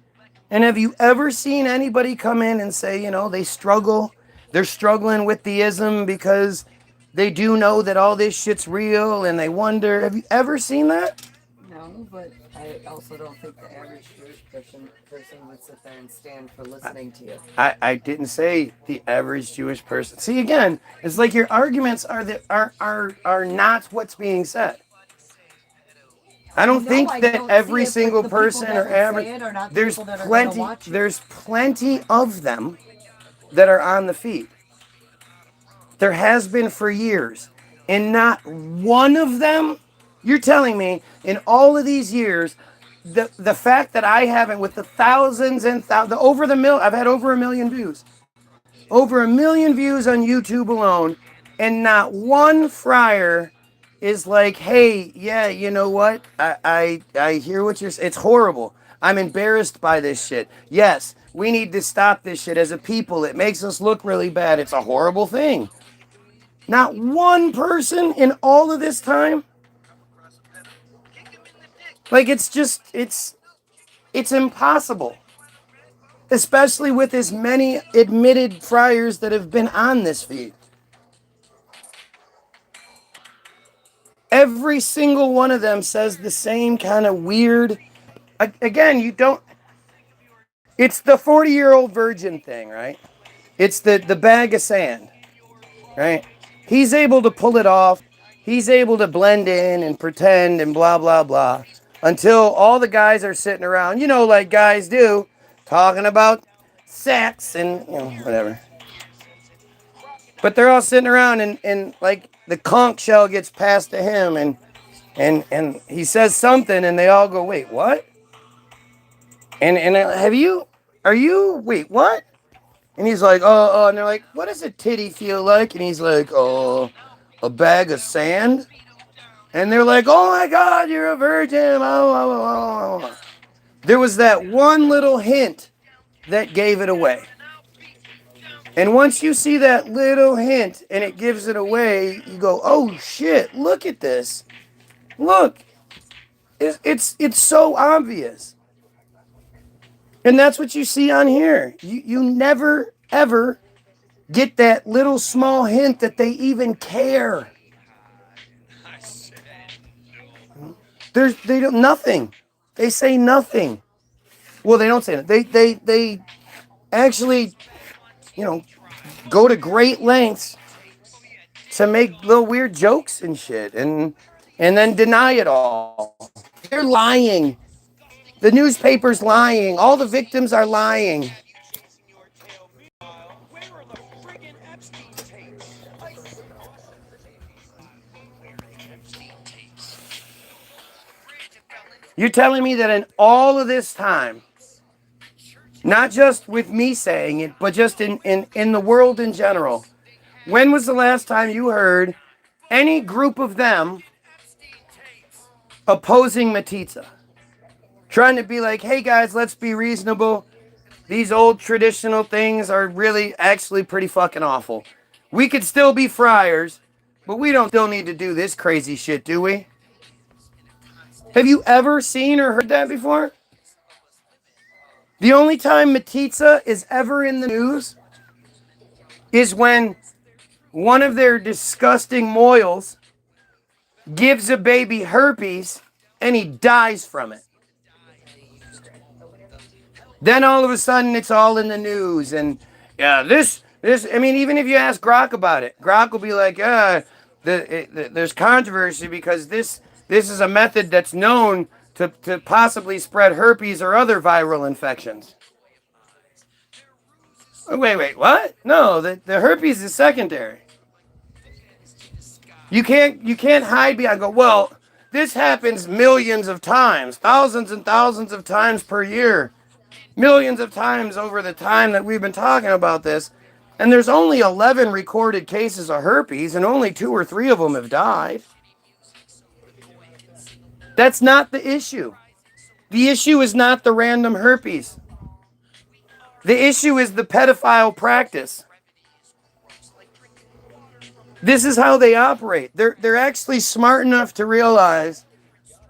And have you ever seen anybody come in and say, you know, they're struggling with theism because they do know that all this shit's real and they wonder, have you ever seen that? No, but I also don't think the average Jewish person would sit there and stand for listening to you. I didn't say the average Jewish person. See, again, it's like your arguments are not what's being said. I don't think that every single person or average. There's plenty of them that are on the feed. There has been for years, and not one of them. You're telling me in all of these years, the fact that I haven't, with the thousands and thousands, I've had over 1 million views, over 1 million views on YouTube alone, and not one friar is like, hey, yeah, you know what? I hear what you're saying. It's horrible. I'm embarrassed by this shit. Yes, we need to stop this shit as a people. It makes us look really bad. It's a horrible thing. Not one person in all of this time. Like, it's impossible. Especially with as many admitted friars that have been on this feed. Every single one of them says the same kind of weird... Again, it's the 40-year-old virgin thing, right? It's the bag of sand, right? He's able to pull it off. He's able to blend in and pretend and blah, blah, blah. Until all the guys are sitting around, you know, like guys do, talking about sex and, you know, whatever. But they're all sitting around and like the conch shell gets passed to him and he says something and they all go, wait, what? And wait, what? And he's like, oh, and they're like, what does a titty feel like? And he's like, oh, a bag of sand? And they're like, oh my God, you're a virgin. Oh. There was that one little hint that gave it away. And once you see that little hint and it gives it away, you go, oh shit, look at this. Look, it's so obvious. And that's what you see on here. You never, ever get that little small hint that they even care. They don't nothing. They say nothing. Well, they don't say that. They actually, go to great lengths to make little weird jokes and shit, and then deny it all. They're lying. The newspaper's lying. All the victims are lying. You're telling me that in all of this time, not just with me saying it, but just in the world in general, when was the last time you heard any group of them opposing metzitzia? Trying to be like, hey guys, let's be reasonable. These old traditional things are really actually pretty fucking awful. We could still be friars, but we don't still need to do this crazy shit, do we? Have you ever seen or heard that before? The only time metzitzia is ever in the news is when one of their disgusting moils gives a baby herpes and he dies from it. Then all of a sudden it's all in the news, and yeah, this. I mean, even if you ask Grok about it, Grok will be like, there's controversy because this is a method that's known to possibly spread herpes or other viral infections. Wait, what? No, the herpes is secondary. You can't hide behind. Go, well, this happens millions of times, thousands and thousands of times per year. Millions of times over the time that we've been talking about this, and there's only 11 recorded cases of herpes, and only 2 or 3 of them have died. That's not the issue. The issue is not the random herpes. The issue is the pedophile practice. This is how they operate. They're actually smart enough to realize,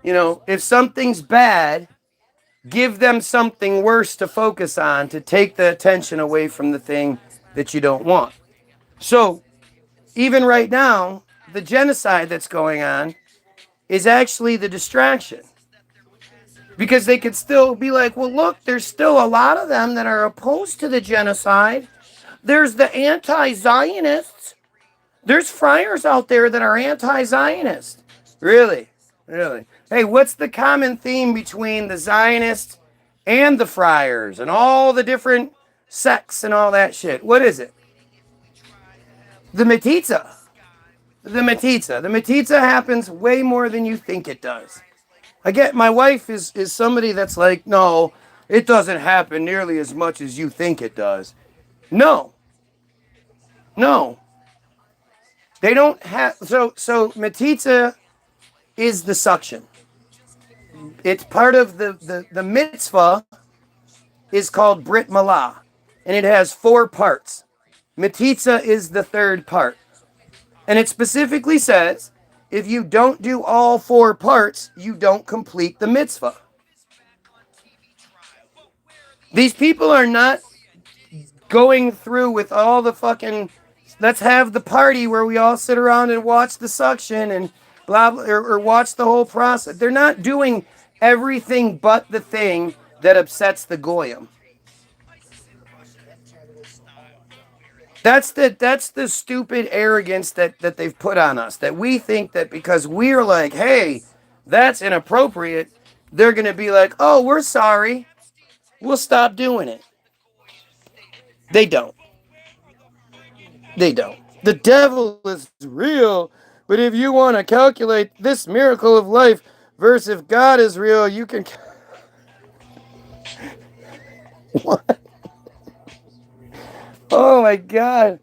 if something's bad, give them something worse to focus on to take the attention away from the thing that you don't want. So, even right now, the genocide that's going on is actually the distraction. Because they could still be like, well, look, there's still a lot of them that are opposed to the genocide. There's the anti-Zionists. There's friars out there that are anti-Zionist. Really? Hey, what's the common theme between the Zionists and the friars and all the different sects and all that shit? What is it? The metzitzia. The metzitzia happens way more than you think it does. I get my wife is somebody that's like, no, it doesn't happen nearly as much as you think it does. No. They don't have, so metzitzia is the suction. It's part of the mitzvah is called Brit Milah, and it has 4 parts. Metzitzia is the 3rd part. And it specifically says, if you don't do all 4 parts, you don't complete the mitzvah. These people are not going through with all the fucking, let's have the party where we all sit around and watch the suction and blah, blah, or watch the whole process. They're not doing everything but the thing that upsets the Goyim. That's the stupid arrogance that they've put on us. That we think that because we're like, hey, that's inappropriate, they're going to be like, oh, we're sorry. We'll stop doing it. They don't. The devil is real, but if you want to calculate this miracle of life versus if God is real, you can... What? Oh my God.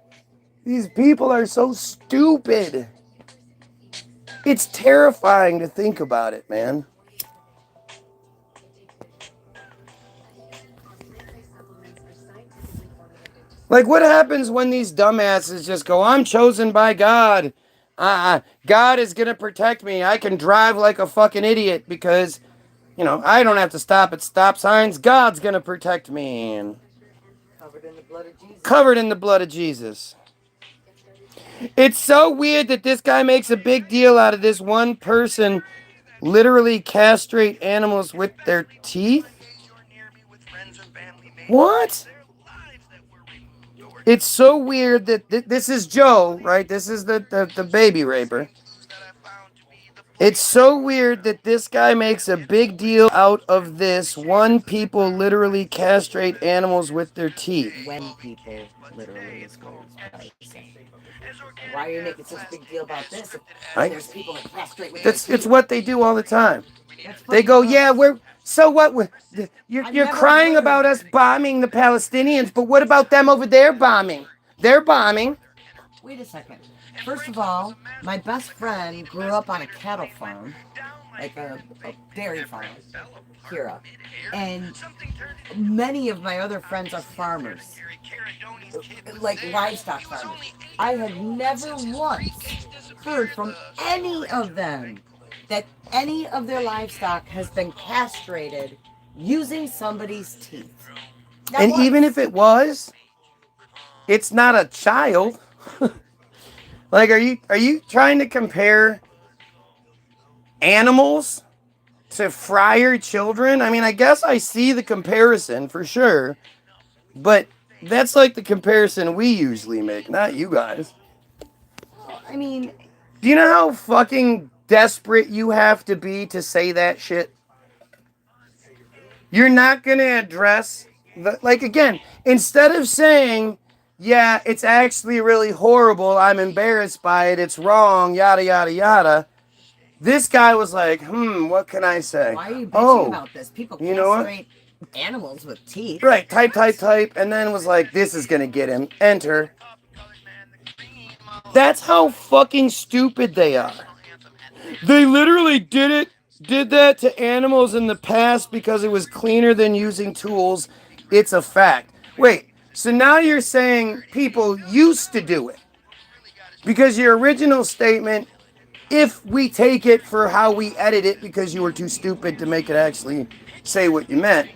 These people are so stupid. It's terrifying to think about it, man. Like, what happens when these dumbasses just go, I'm chosen by God. God is going to protect me. I can drive like a fucking idiot because, I don't have to stop at stop signs. God's going to protect me. And Covered in the blood of Jesus. Covered in the blood of Jesus. It's so weird that this guy makes a big deal out of this one person literally castrate animals with their teeth? What? It's so weird that this is Joe, right? This is the baby raper. It's so weird that this guy makes a big deal out of this. One, people literally castrate animals with their teeth. When people literally is what he's probably saying. Why are you making such a big deal about this? There's people that castrate with their teeth. It's what they do all the time. That's They fucking go, gross. yeah, so what? You're never crying heard- about us bombing the Palestinians, but what about them over there bombing? They're bombing. Wait a second. First of all, my best friend grew up on a cattle farm, like a dairy farm, Kira. And many of my other friends are farmers, like livestock farmers. I have never once heard from any of them that any of their livestock has been castrated using somebody's teeth. Not And once. even if it was, it's not a child. Like, are you trying to compare animals to friar children? I mean, I guess I see the comparison for sure, but that's like the comparison we usually make, not you guys. I mean, Do you know how fucking desperate you have to be to say that shit? You're not gonna address like, again, instead of saying, yeah, it's actually really horrible, I'm embarrassed by it, it's wrong, yada yada yada. This guy was like, what can I say? why are you bitching about this? People you know what? castrate animals with teeth. Right, type, and then was like, this is gonna get him. Enter. That's how fucking stupid they are. They literally did that to animals in the past because it was cleaner than using tools. It's a fact. Wait, so now you're saying people used to do it. Because your original statement, if we take it for how we edit it because you were too stupid to make it actually say what you meant,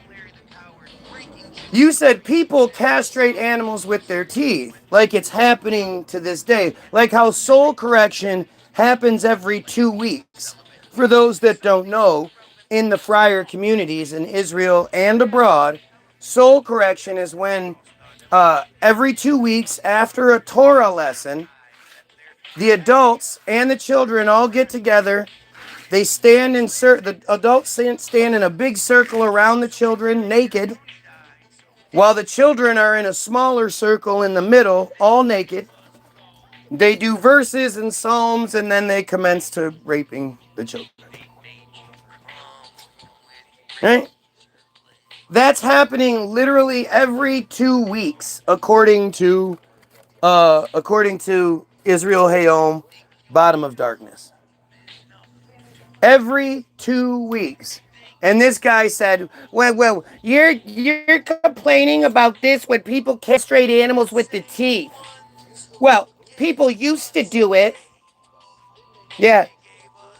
you said people castrate animals with their teeth, like it's happening to this day, like how soul correction happens every 2 weeks. For those that don't know, in the friar communities in Israel and abroad, soul correction is when every 2 weeks after a Torah lesson, the adults and the children all get together. They stand the adults stand in a big circle around the children naked, while the children are in a smaller circle in the middle, all naked. They do verses and psalms, and then they commence to raping the children. Right? That's happening literally every 2 weeks, according to Israel Hayom, Bottom of Darkness. Every 2 weeks. And this guy said, well, you're complaining about this when people castrate animals with the teeth. Well, people used to do it. Yeah.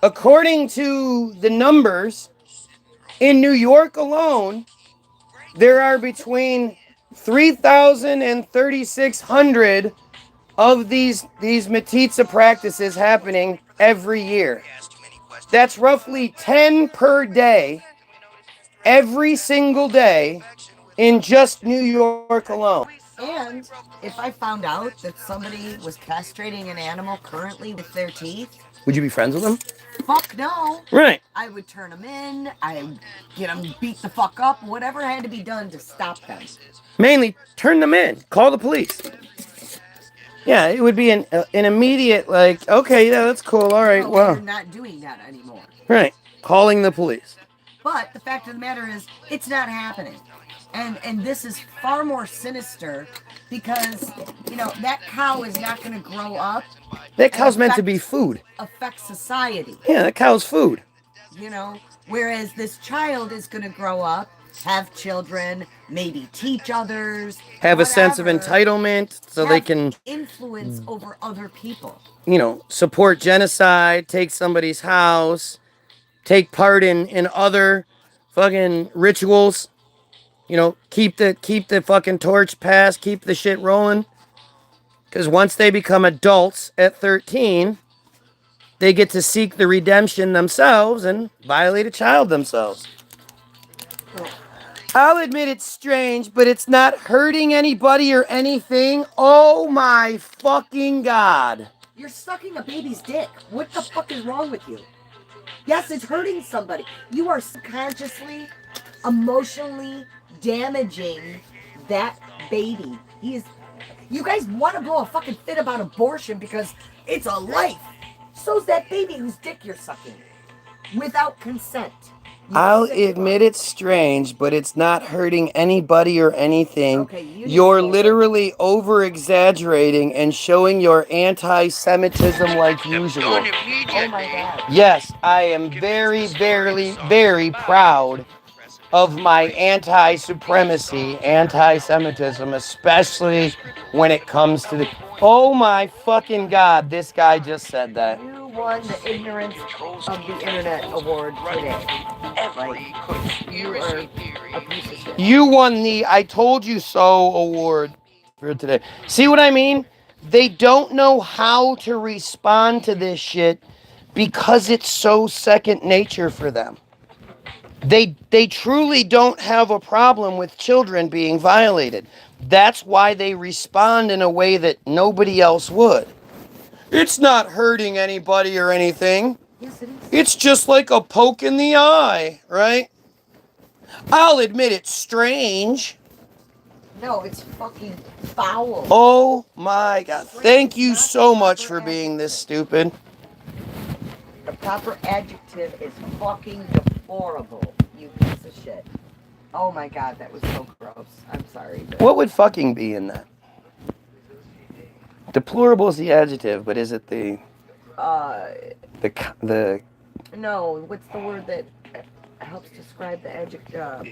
According to the numbers, in New York alone, there are between 3,000 and 3,600 of these metzitzia practices happening every year. That's roughly 10 per day, every single day, in just New York alone. And if I found out that somebody was castrating an animal currently with their teeth, Would you be friends with them? fuck no. Right. I would turn them in, I'd get them beat the fuck up, whatever had to be done to stop them. Mainly, turn them in. Call the police. Yeah, it would be an immediate, like, okay, yeah, that's cool, all right, No, well. they're not doing that anymore. Right. Calling the police. But the fact of the matter is, it's not happening. And this is far more sinister because, that cow is not going to grow up. That cow's meant to be food. Affect society. Yeah, that cow's food. Whereas this child is going to grow up, have children, maybe teach others. Have a sense of entitlement so they can influence over other people. Support genocide, take somebody's house, take part in other fucking rituals. Keep the fucking torch passed, keep the shit rolling. Because once they become adults at 13, they get to seek the redemption themselves and violate a child themselves. I'll admit it's strange, but it's not hurting anybody or anything. Oh my fucking God. You're sucking a baby's dick. What the fuck is wrong with you? Yes, it's hurting somebody. You are subconsciously, emotionally damaging that baby. You guys want to blow a fucking fit about abortion because it's a life. So's that baby whose dick you're sucking. Without consent. I'll admit it's strange, but it's not hurting anybody or anything. Okay, You're literally over-exaggerating and showing your anti-Semitism like usual. Oh my God. Yes, I am very, very, very proud of my anti-supremacy, anti-Semitism, especially when it comes to the... Oh my fucking God, this guy just said that. You won the Ignorance of the Internet Award today. You are a piece of shit. You won the I Told You So award for today. See what I mean? They don't know how to respond to this shit because it's so second nature for them. They truly don't have a problem with children being violated. That's why they respond in a way that nobody else would. It's not hurting anybody or anything. Yes, it is. It's just like a poke in the eye, right? I'll admit it's strange. No, it's fucking foul. Oh my God. Thank you so much for being this stupid. The proper adjective is fucking deplorable, you piece of shit. Oh my God, that was so gross. I'm sorry. What would fucking be in that? Deplorable is the adjective, but is it the No, what's the word that helps describe the adjective?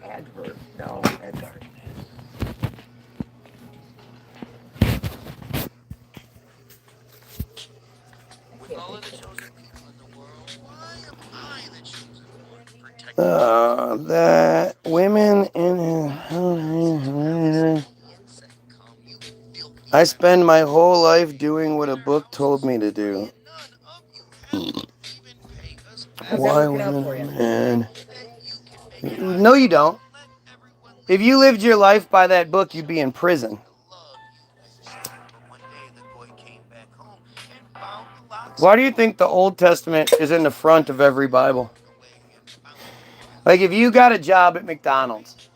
Adverb. No, adverb. That women in... I spend my whole life doing what a book told me to do. Why women? No, you don't. If you lived your life by that book, you'd be in prison. Why do you think the Old Testament is in the front of every Bible? Like if you got a job at McDonald's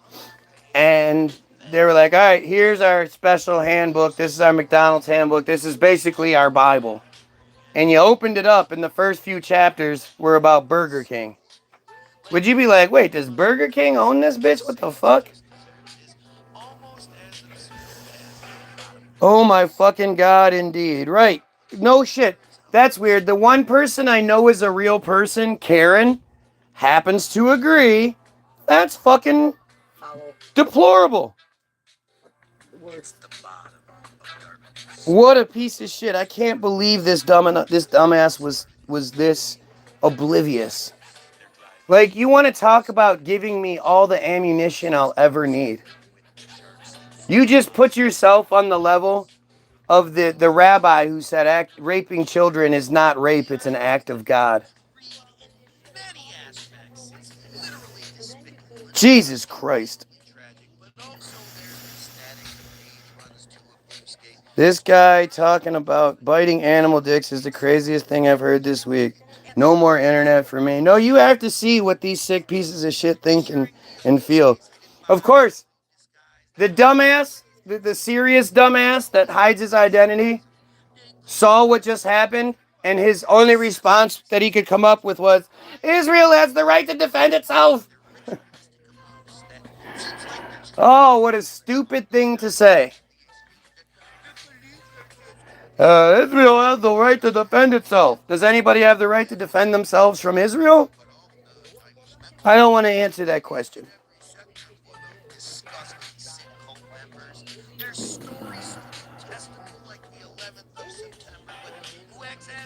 and they were like, all right, here's our special handbook. This is our McDonald's handbook. This is basically our Bible. And you opened it up and the first few chapters were about Burger King. Would you be like, wait, does Burger King own this bitch? What the fuck? Oh my fucking God, indeed. Right. No shit. That's weird. The one person I know is a real person, Karen, happens to agree. That's fucking deplorable. What a piece of shit. I can't believe this dumbass was this oblivious. Like, you want to talk about giving me all the ammunition I'll ever need. You just put yourself on the level of the rabbi who said raping children is not rape, it's an act of God. Jesus Christ. This guy talking about biting animal dicks is the craziest thing I've heard this week. No more internet for me. No, you have to see what these sick pieces of shit think and feel. Of course, the dumbass, the serious dumbass that hides his identity, saw what just happened, and his only response that he could come up with was, Israel has the right to defend itself. Oh, what a stupid thing to say. Israel has the right to defend itself. Does anybody have the right to defend themselves from Israel? I don't want to answer that question.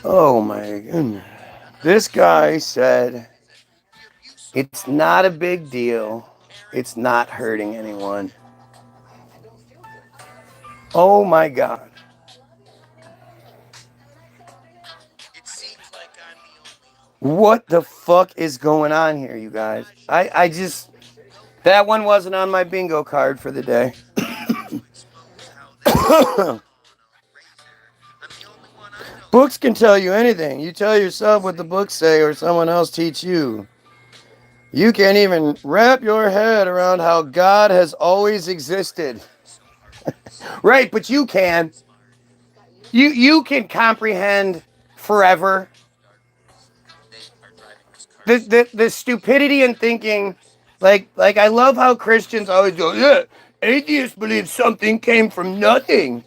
Oh my goodness. This guy said, it's not a big deal. It's not hurting anyone. Oh my God. What the fuck is going on here, you guys? I just... That one wasn't on my bingo card for the day. Books can tell you anything. You tell yourself what the books say or someone else teach you. You can't even wrap your head around how God has always existed. Right, but you can. You can comprehend forever. The stupidity in thinking, like I love how Christians always go, yeah, atheists believe something came from nothing.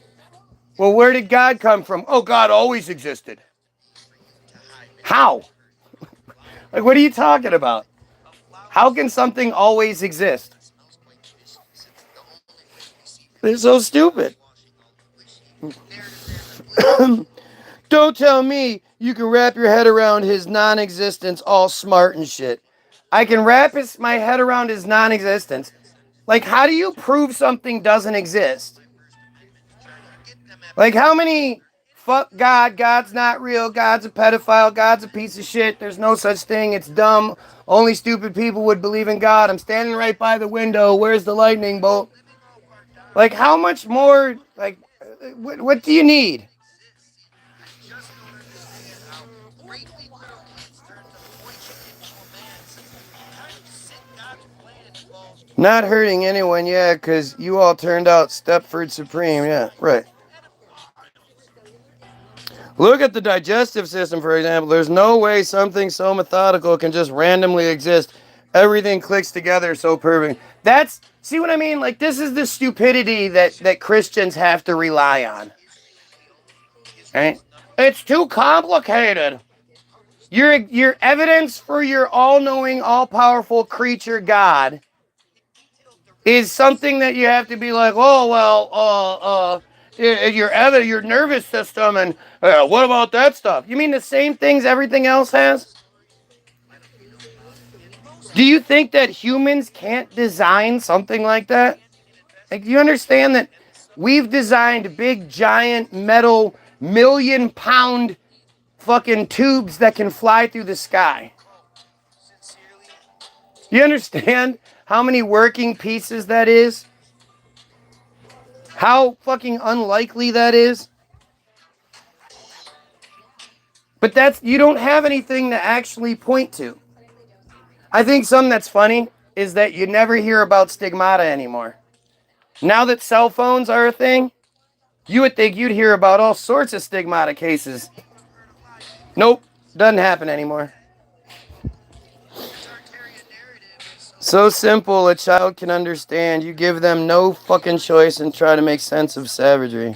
Well, where did God come from? Oh, God always existed. How? Like, what are you talking about? How can something always exist? They're so stupid. Don't tell me you can wrap your head around his non-existence all smart and shit. I can wrap my head around his non-existence. Like, how do you prove something doesn't exist? Like, how many fuck God, God's not real, God's a pedophile, God's a piece of shit, there's no such thing, it's dumb, only stupid people would believe in God, I'm standing right by the window, where's the lightning bolt? Like, how much more, like, what do you need? Not hurting anyone, yeah, because you all turned out Stepford Supreme, yeah, right. Look at the digestive system, for example. There's no way something so methodical can just randomly exist. Everything clicks together so perfect. That's, see what I mean? Like, this is the stupidity that Christians have to rely on. Right? It's too complicated. Your evidence for your all-knowing, all-powerful creature God is something that you have to be like, oh, well, your nervous system, and what about that stuff? You mean the same things everything else has? Do you think that humans can't design something like that? Like, you understand that we've designed big, giant, metal, million-pound fucking tubes that can fly through the sky? You understand how many working pieces that is? How fucking unlikely that is? But that's, you don't have anything to actually point to. I think something that's funny is that you never hear about stigmata anymore. Now that cell phones are a thing, you would think you'd hear about all sorts of stigmata cases. Nope, doesn't happen anymore. So simple a child can understand. You give them no fucking choice and try to make sense of savagery.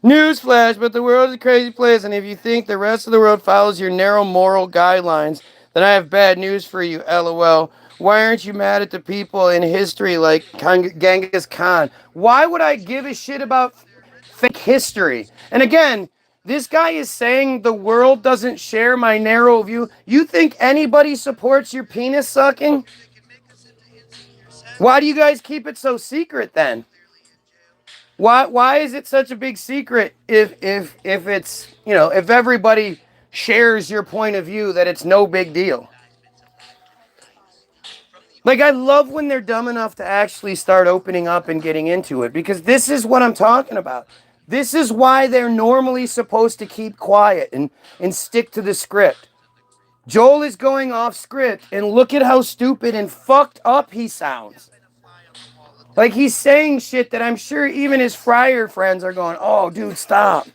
Newsflash, but the world is a crazy place, and if you think the rest of the world follows your narrow moral guidelines, then I have bad news for you, LOL. Why aren't you mad at the people in history like Genghis Khan? Why would I give a shit about fake history? And again, this guy is saying the world doesn't share my narrow view. You think anybody supports your penis sucking? Why do you guys keep it so secret then? Why is it such a big secret if it's, you know, if everybody shares your point of view that it's no big deal? Like, I love when they're dumb enough to actually start opening up and getting into it, because this is what I'm talking about. This is why they're normally supposed to keep quiet and stick to the script. Joel is going off script, and look at how stupid and fucked up he sounds. Like, he's saying shit that I'm sure even his friar friends are going, oh, dude, stop.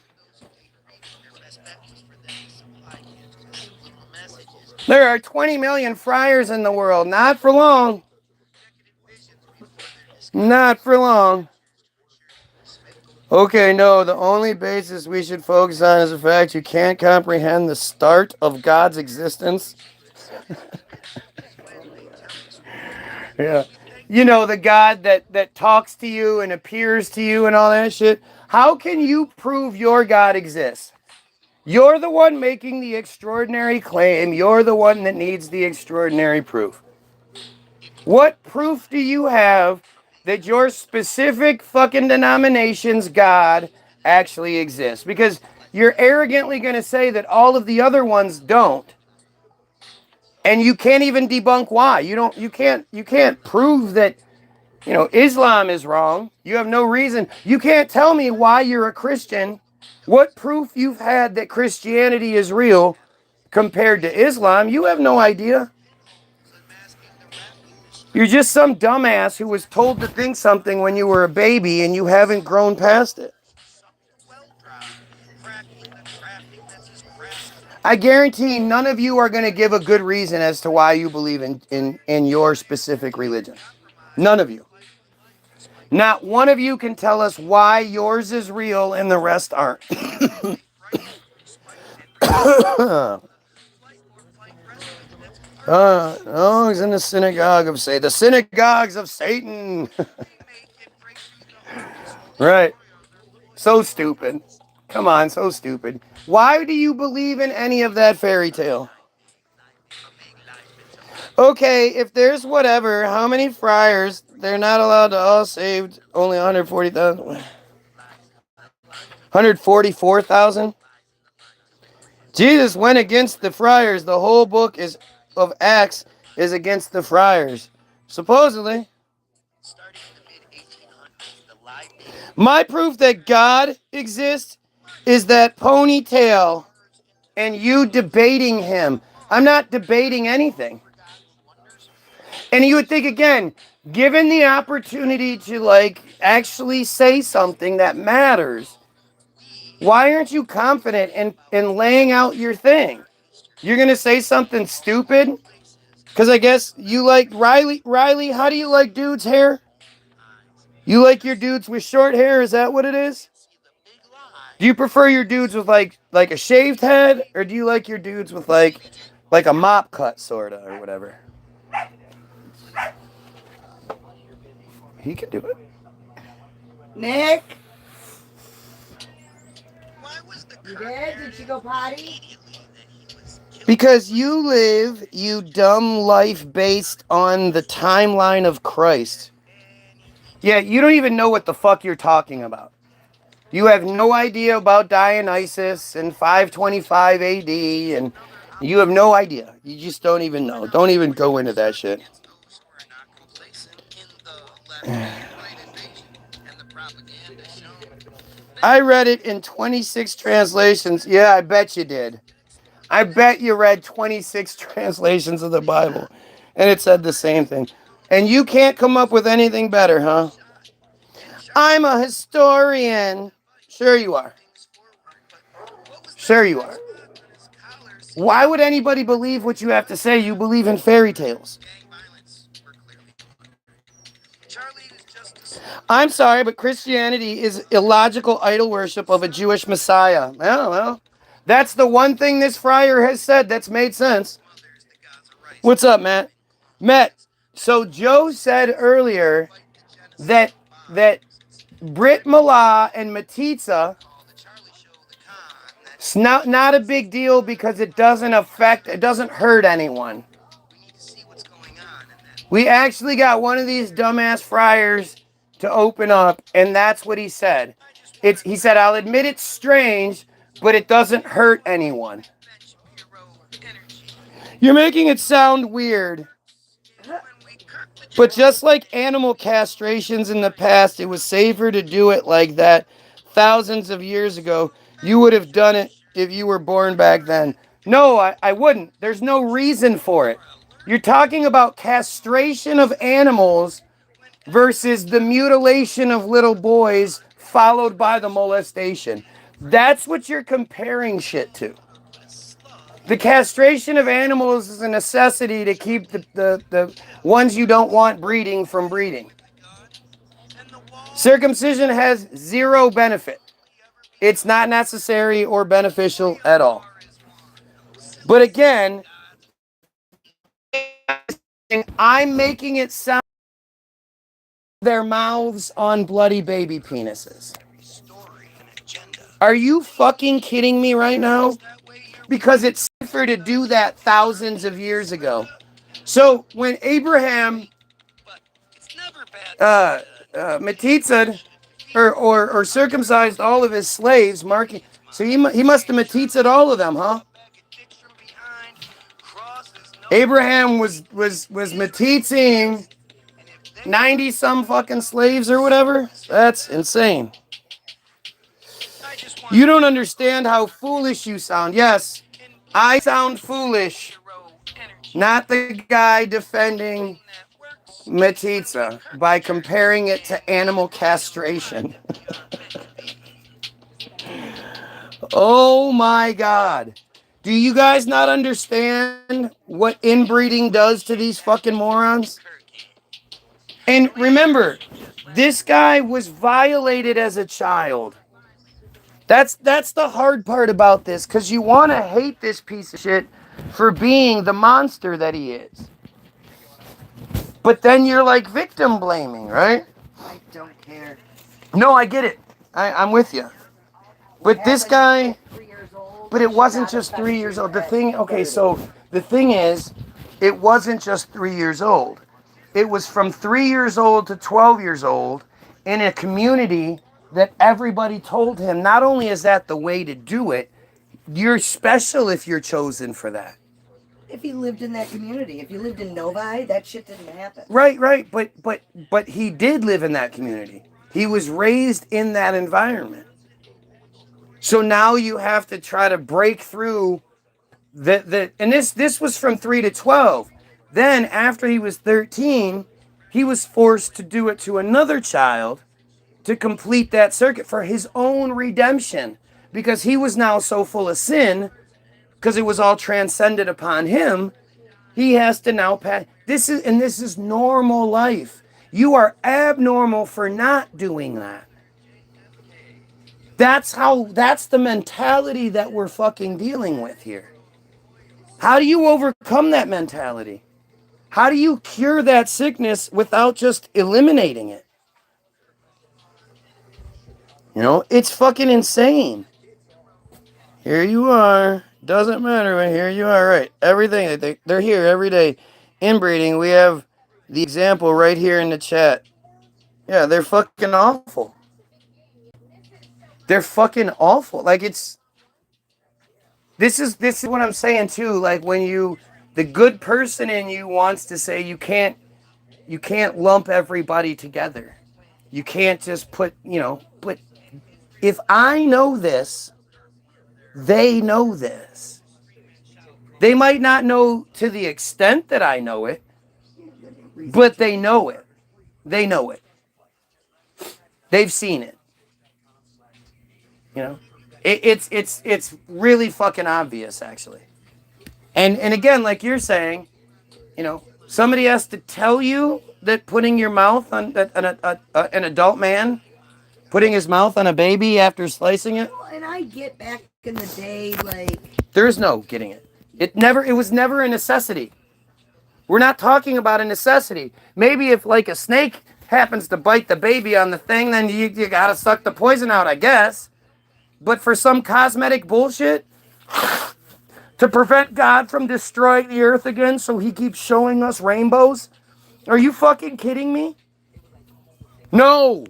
There are 20 million friars in the world. Not for long. Not for long. Okay, no, the only basis we should focus on is the fact you can't comprehend the start of God's existence. Yeah. You know, the God that talks to you and appears to you and all that shit. How can you prove your God exists? You're the one making the extraordinary claim. You're the one that needs the extraordinary proof. What proof do you have that your specific fucking denomination's God actually exists? Because you're arrogantly going to say that all of the other ones don't. And you can't even debunk why. You can't prove that, Islam is wrong. You have no reason. You can't tell me why you're a Christian, what proof you've had that Christianity is real compared to Islam. You have no idea. You're just some dumbass who was told to think something when you were a baby and you haven't grown past it. I guarantee none of you are going to give a good reason as to why you believe in your specific religion. None of you. Not one of you can tell us why yours is real and the rest aren't. He's in the synagogue of Satan. The synagogues of Satan. Right. So stupid. Come on, so stupid. Why do you believe in any of that fairy tale? Okay, if there's whatever, how many friars? They're not allowed to all saved. Only 140,000. 144,000? Jesus went against the friars. The whole book of Acts is against the friars. Supposedly. My proof that God exists is that ponytail and you debating him. I'm not debating anything. And you would think, again, given the opportunity to actually say something that matters, why aren't you confident in laying out your thing? You're going to say something stupid? Because I guess you like Riley. Riley, how do you like dudes' hair? You like your dudes with short hair? Is that what it is? Do you prefer your dudes with like a shaved head? Or do you like your dudes with like a mop cut, sort of, or whatever? He can do it. Nick? You did? Did you go potty? Because you live, you dumb life based on the timeline of Christ. Yeah, you don't even know what the fuck you're talking about. You have no idea about Dionysus and 525 AD, and you have no idea. You just don't even know. Don't even go into that shit. I read it in 26 translations. Yeah, I bet you did. I bet you read 26 translations of the Bible, and it said the same thing. And you can't come up with anything better, huh? I'm a historian. Sure you are. Sure you are. Why would anybody believe what you have to say? You believe in fairy tales. I'm sorry, but Christianity is illogical idol worship of a Jewish Messiah. Well, that's the one thing this friar has said that's made sense. What's up, Matt? Matt, so Joe said earlier that Brit Milah and metzitzia, it's not a big deal because it doesn't hurt anyone. We actually got one of these dumbass friars to open up, and that's what he said. He said, I'll admit it's strange, but it doesn't hurt anyone. You're making it sound weird. But just like animal castrations in the past, it was safer to do it like that thousands of years ago. You would have done it if you were born back then. No, I wouldn't. There's no reason for it. You're talking about castration of animals versus the mutilation of little boys followed by the molestation. That's what you're comparing shit to. The castration of animals is a necessity to keep the ones you don't want breeding from breeding. Circumcision has zero benefit. It's not necessary or beneficial at all. But again, I'm making it sound their mouths on bloody baby penises. Are you fucking kidding me right now? Because it's safer to do that thousands of years ago. So when Abraham metzitza'd or circumcised all of his slaves, marking, so he must have metzitza'd all of them, huh? Abraham was metzitzing 90 some fucking slaves or whatever. That's insane. You don't understand how foolish you sound. Yes, I sound foolish. Not the guy defending metzitzia by comparing it to animal castration. Oh my God. Do you guys not understand what inbreeding does to these fucking morons? And remember, this guy was violated as a child. That's the hard part about this, because you want to hate this piece of shit for being the monster that he is. But then you're like victim blaming, right? I don't care. No, I get it. I'm with you. But this guy, but it wasn't just 3 years old. The thing, okay, so the thing is, it wasn't just 3 years old. It was from 3 years old to 12 years old in a community that everybody told him, not only is that the way to do it, you're special if you're chosen for that. If he lived in that community, if you lived in Novi, that shit didn't happen. Right. But he did live in that community. He was raised in that environment. So now you have to try to break through and this was from 3 to 12. Then after he was 13, he was forced to do it to another child to complete that circuit for his own redemption, because he was now so full of sin, because it was all transcended upon him. He has to now pass. This is normal life. You are abnormal for not doing that. That's the mentality that we're fucking dealing with here. How do you overcome that mentality? How do you cure that sickness without just eliminating it? You know, it's fucking insane. Here you are. Doesn't matter, but here you are, right? Everything, they're here every day. Inbreeding, we have the example right here in the chat. Yeah, they're fucking awful. They're fucking awful. Like, this is what I'm saying too. Like, when the good person in you wants to say you can't lump everybody together. You can't just put, but if I know this, they know this. They might not know to the extent that I know it, but they know it. They know it. They've seen it. You know, it's really fucking obvious, actually. And again, like you're saying, somebody has to tell you that putting your mouth on an adult man, putting his mouth on a baby after slicing it. Well, and I get back in the day, like, There's no getting it. It was never a necessity. We're not talking about a necessity. Maybe if like a snake happens to bite the baby on the thing, then you gotta suck the poison out, I guess. But for some cosmetic bullshit, to prevent God from destroying the earth again so he keeps showing us rainbows? Are you fucking kidding me? No,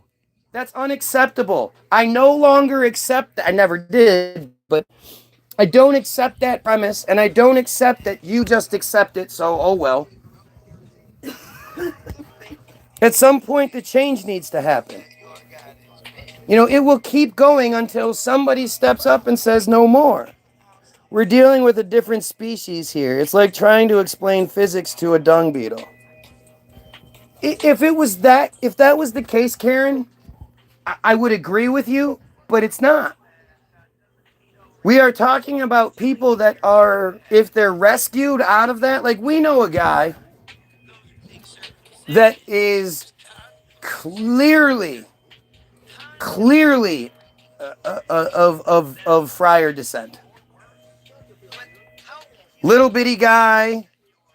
that's unacceptable. I no longer accept that. I never did, but I don't accept that premise, and I don't accept that you just accept it, so oh well. At some point, the change needs to happen. It will keep going until somebody steps up and says no more. We're dealing with a different species here. It's like trying to explain physics to a dung beetle. If that was the case, Karen, I would agree with you, but it's not. We are talking about people that are, if they're rescued out of that, like we know a guy that is clearly of friar descent. Little bitty guy,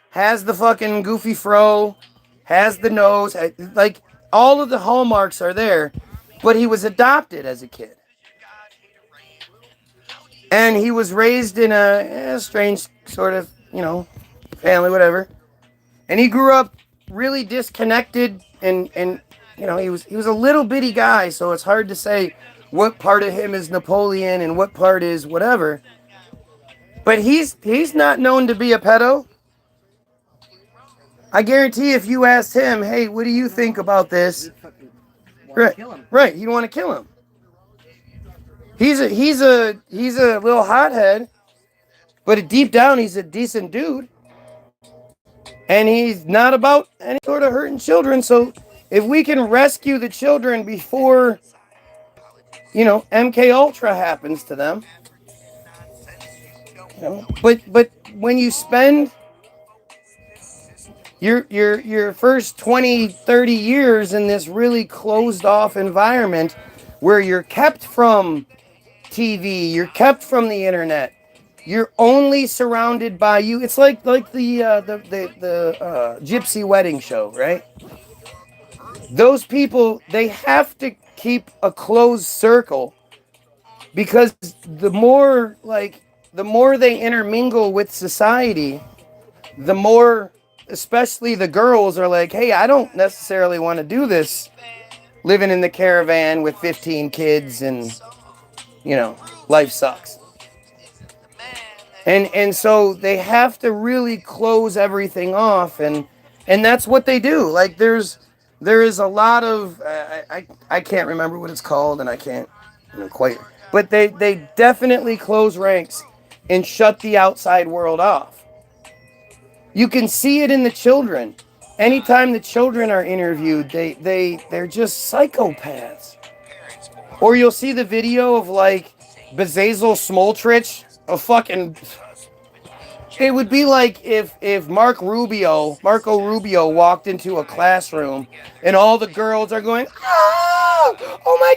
has the fucking goofy fro, has the nose, like all of the hallmarks are there, but he was adopted as a kid. And he was raised in a strange sort of, family, whatever. And he grew up really disconnected and he was a little bitty guy, so it's hard to say what part of him is Napoleon and what part is whatever. But he's not known to be a pedo. I guarantee if you asked him, hey, what do you think about this? He'd fucking want to kill him. Right, he'd want to kill him. He's a little hothead, but deep down he's a decent dude. And he's not about any sort of hurting children. So if we can rescue the children before, MK Ultra happens to them, but when you spend your first 20, 30 years in this really closed off environment where you're kept from TV, you're kept from the internet, you're only surrounded by you. It's like the gypsy wedding show, right? Those people, they have to keep a closed circle because the more they intermingle with society, the more, especially the girls, are like, hey, I don't necessarily want to do this living in the caravan with 15 kids and, life sucks. And so they have to really close everything off, and that's what they do. Like there is a lot of I can't remember what it's called, and I can't quite, but they definitely close ranks and shut the outside world off. You can see it in the children. Anytime the children are interviewed, they're just psychopaths. Or you'll see the video of like Bezazel Smoltrich, a fucking. It would be like if Marco Rubio walked into a classroom and all the girls are going, oh my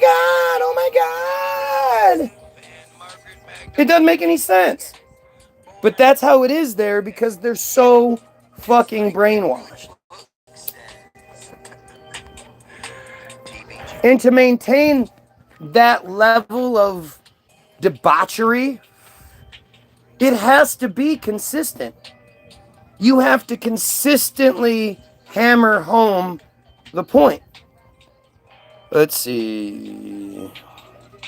God. It doesn't make any sense. But that's how it is there because they're so fucking brainwashed. And to maintain that level of debauchery, it has to be consistent. You have to consistently hammer home the point. Let's see.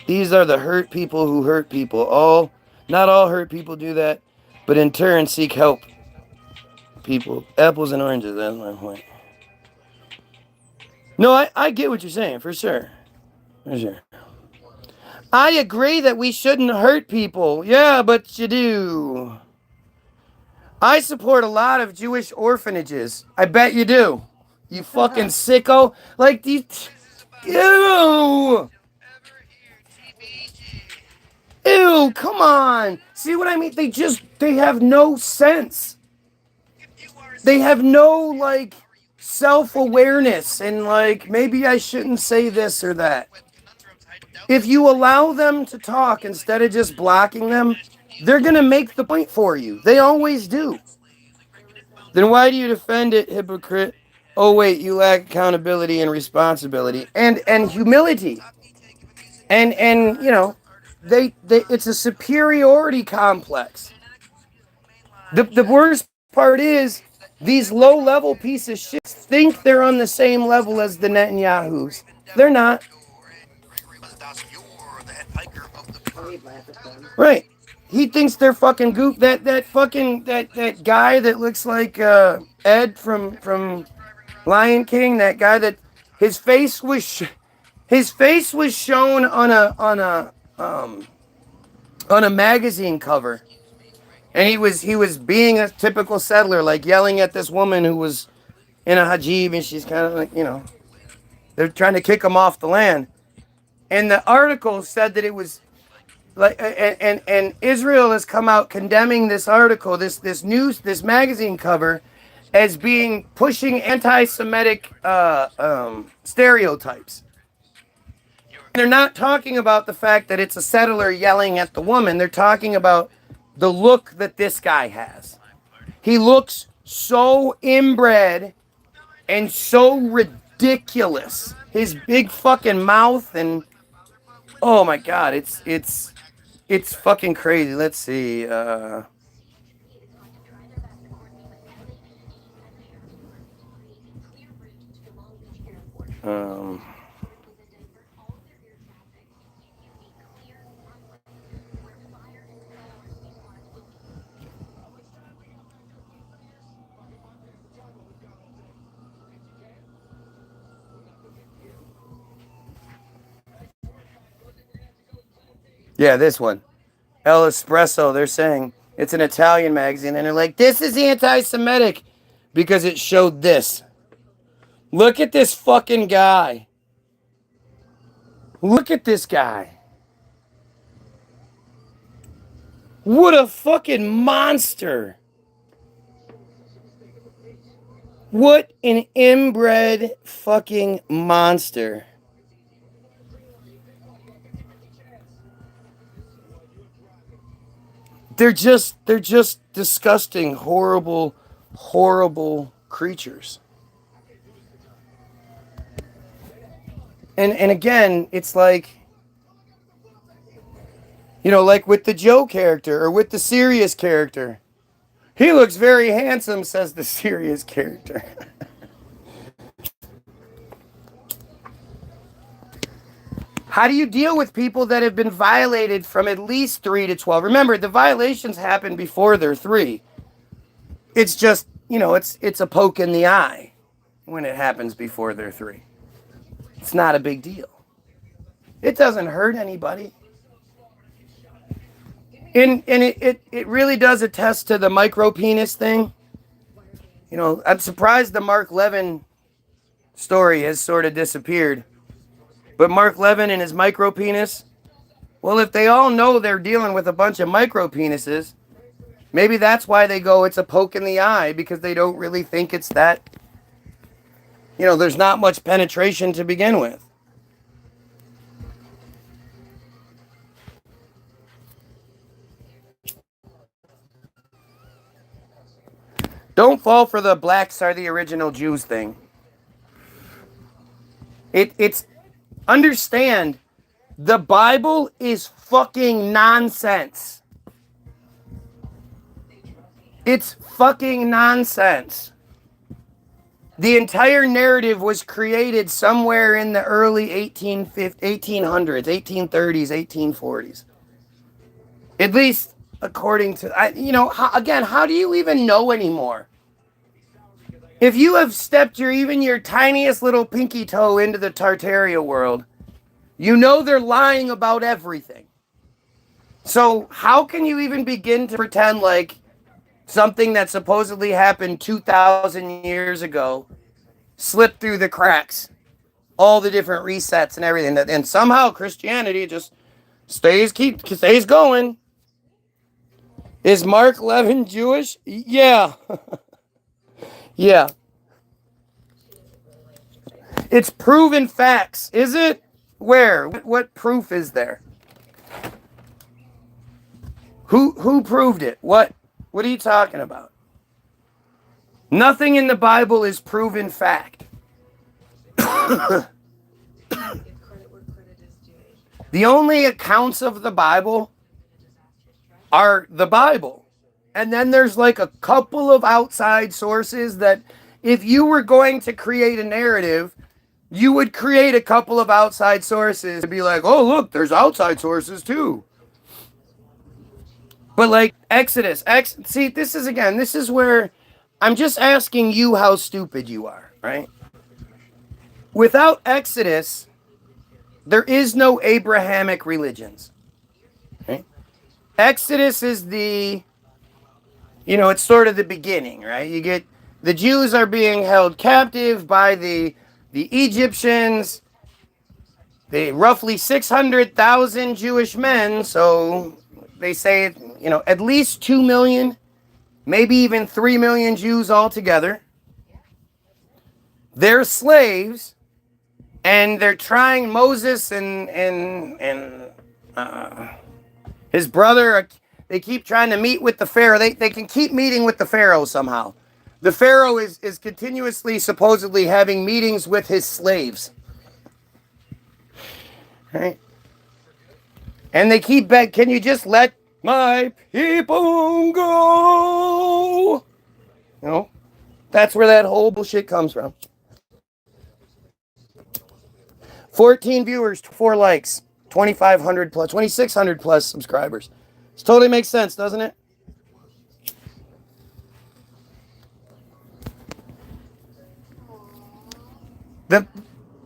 These are the hurt people who hurt people. Not all hurt people do that, but in turn seek help. People, apples and oranges, that's my point. No, I get what you're saying, for sure. For sure. I agree that we shouldn't hurt people. Yeah, but you do. I support a lot of Jewish orphanages. I bet you do. You fucking sicko. Like these. Ew. Ew, come on. See what I mean? They have no sense. They have no, self-awareness and, maybe I shouldn't say this or that. If you allow them to talk instead of just blocking them, they're going to make the point for you. They always do. Then why do you defend it, hypocrite? Oh, wait, you lack accountability and responsibility and humility. And it's a superiority complex. The worst part is these low-level pieces of shit think they're on the same level as the Netanyahus. They're not. Right. He thinks they're fucking goop. That guy that looks like Ed from Lion King. That guy that his face was shown on a magazine cover, and he was being a typical settler, like yelling at this woman who was in a hijab, and she's kind of like, they're trying to kick him off the land. And the article said that it was like, and Israel has come out condemning this article, this magazine cover, as being pushing anti-Semitic stereotypes. They're not talking about the fact that it's a settler yelling at the woman. They're talking about the look that this guy has. He looks so inbred and so ridiculous. His big fucking mouth and oh my God, it's fucking crazy. Let's see. Yeah, this one. El Espresso, they're saying it's an Italian magazine, and they're like, this is anti-Semitic because it showed this. Look at this fucking guy. Look at this guy. What a fucking monster. What an inbred fucking monster. They're just disgusting, horrible, horrible creatures. And again, it's like, you know, like with the Joe character or with the serious character. He looks very handsome, says the serious character. How do you deal with people that have been violated from at least 3 to 12? Remember, the violations happen before they're 3. It's just, you know, it's a poke in the eye when it happens before they're 3. It's not a big deal. It doesn't hurt anybody. And it really does attest to the micro penis thing. You know, I'm surprised the Mark Levin story has sort of disappeared. But Mark Levin and his micro penis, well, if they all know they're dealing with a bunch of micro penises, maybe that's why they go, it's a poke in the eye, because they don't really think it's that, you know, there's not much penetration to begin with. Don't fall for the blacks are the original Jews thing. It's understand, the Bible is fucking nonsense. It's fucking nonsense. The entire narrative was created somewhere in the early 1800s, 1830s, 1840s. At least according to, you know, again, how do you even know anymore? If you have stepped even your tiniest little pinky toe into the Tartaria world, you know they're lying about everything. So how can you even begin to pretend like something that supposedly happened 2,000 years ago slipped through the cracks, all the different resets and everything, and somehow Christianity just stays going? Is Mark Levin Jewish? Yeah. Yeah. It's proven facts. Is it? Where? What proof is there? Who proved it? What are you talking about? Nothing in the Bible is proven fact. The only accounts of the Bible are the Bible. And then there's like a couple of outside sources that if you were going to create a narrative, you would create a couple of outside sources to be like, oh, look, there's outside sources too. But like Exodus, see, this is where I'm just asking you how stupid you are, right? Without Exodus, there is no Abrahamic religions. Right? Exodus is it's sort of the beginning, right? You get the Jews are being held captive by the Egyptians. They roughly 600,000 Jewish men, so they say, at least 2 million, maybe even 3 million Jews altogether. They're slaves, and they're trying Moses and his brother. They keep trying to meet with the Pharaoh. They can keep meeting with the Pharaoh somehow. The Pharaoh is continuously, supposedly, having meetings with his slaves. Right? And they keep begging, can you just let my people go? That's where that whole bullshit comes from. 14 viewers, 4 likes, 2,500 plus, 2,600 plus subscribers. This totally makes sense, doesn't it? The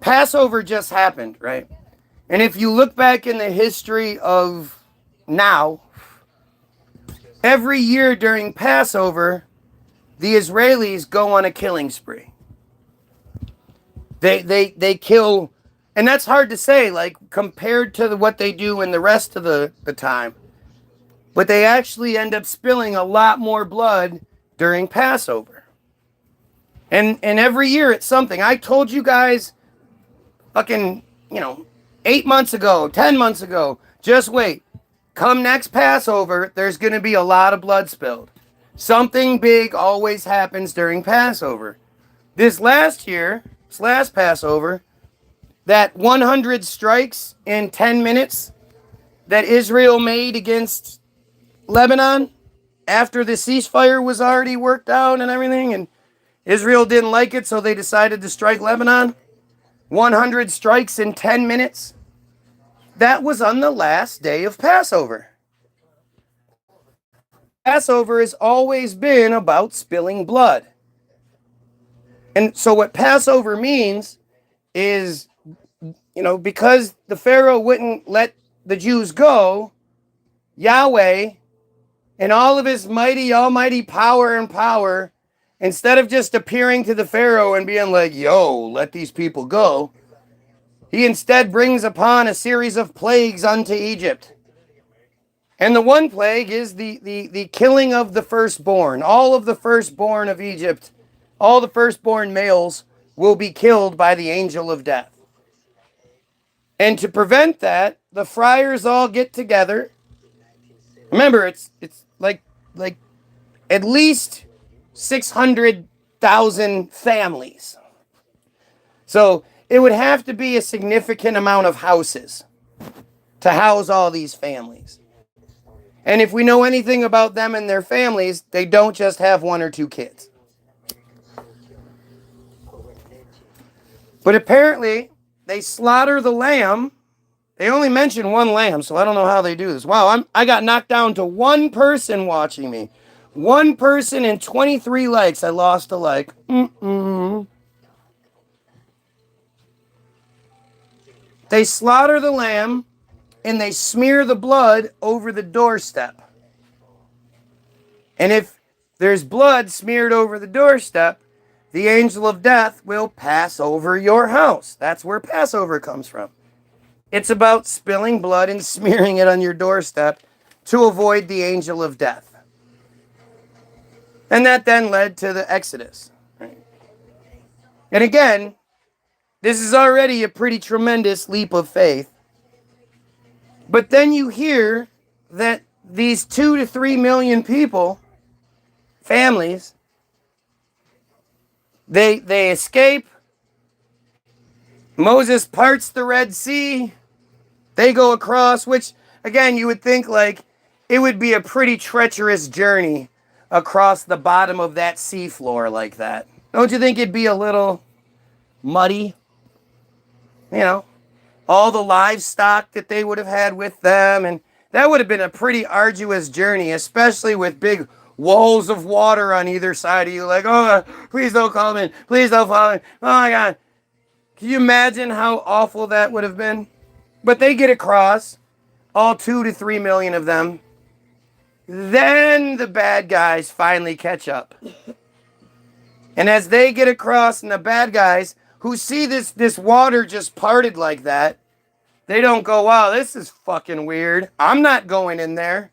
Passover just happened, right? And if you look back in the history of now, every year during Passover, the Israelis go on a killing spree. They kill, and that's hard to say, like, compared to what they do in the rest of the time. But they actually end up spilling a lot more blood during Passover. And every year it's something. I told you guys fucking, 8 months ago, 10 months ago, just wait. Come next Passover, there's going to be a lot of blood spilled. Something big always happens during Passover. This last Passover, that 100 strikes in 10 minutes that Israel made against Lebanon after the ceasefire was already worked out and everything, and Israel didn't like it, so they decided to strike Lebanon. 100 strikes in 10 minutes. That was on the last day of Passover. Passover has always been about spilling blood. And so what Passover means is, because the Pharaoh wouldn't let the Jews go, Yahweh, in all of his mighty, almighty power, instead of just appearing to the Pharaoh and being like, yo, let these people go, he instead brings upon a series of plagues unto Egypt. And the one plague is the killing of the firstborn. All of the firstborn of Egypt, all the firstborn males will be killed by the angel of death. And to prevent that, the friars all get together. Remember, it's like at least 600,000 families. So it would have to be a significant amount of houses to house all these families. And if we know anything about them and their families, they don't just have 1 or 2 kids. But apparently, they slaughter the lamb. They only mention 1 lamb, so I don't know how they do this. Wow, I got knocked down to 1 person watching me. 1 person and 23 likes. I lost a like. They slaughter the lamb, and they smear the blood over the doorstep. And if there's blood smeared over the doorstep, the angel of death will pass over your house. That's where Passover comes from. It's about spilling blood and smearing it on your doorstep to avoid the angel of death. And that then led to the Exodus. Right? And again, this is already a pretty tremendous leap of faith. But then you hear that these 2 to 3 million people, families, they escape. Moses parts the Red Sea. They go across, which, again, you would think like it would be a pretty treacherous journey across the bottom of that seafloor like that. Don't you think it'd be a little muddy? All the livestock that they would have had with them, and that would have been a pretty arduous journey, especially with big walls of water on either side of you, like, oh, please don't call me, please don't follow me, oh my God. Can you imagine how awful that would have been? But they get across, all 2 to 3 million of them. Then the bad guys finally catch up. And as they get across, and the bad guys who see this water just parted like that, they don't go, wow, this is fucking weird. I'm not going in there.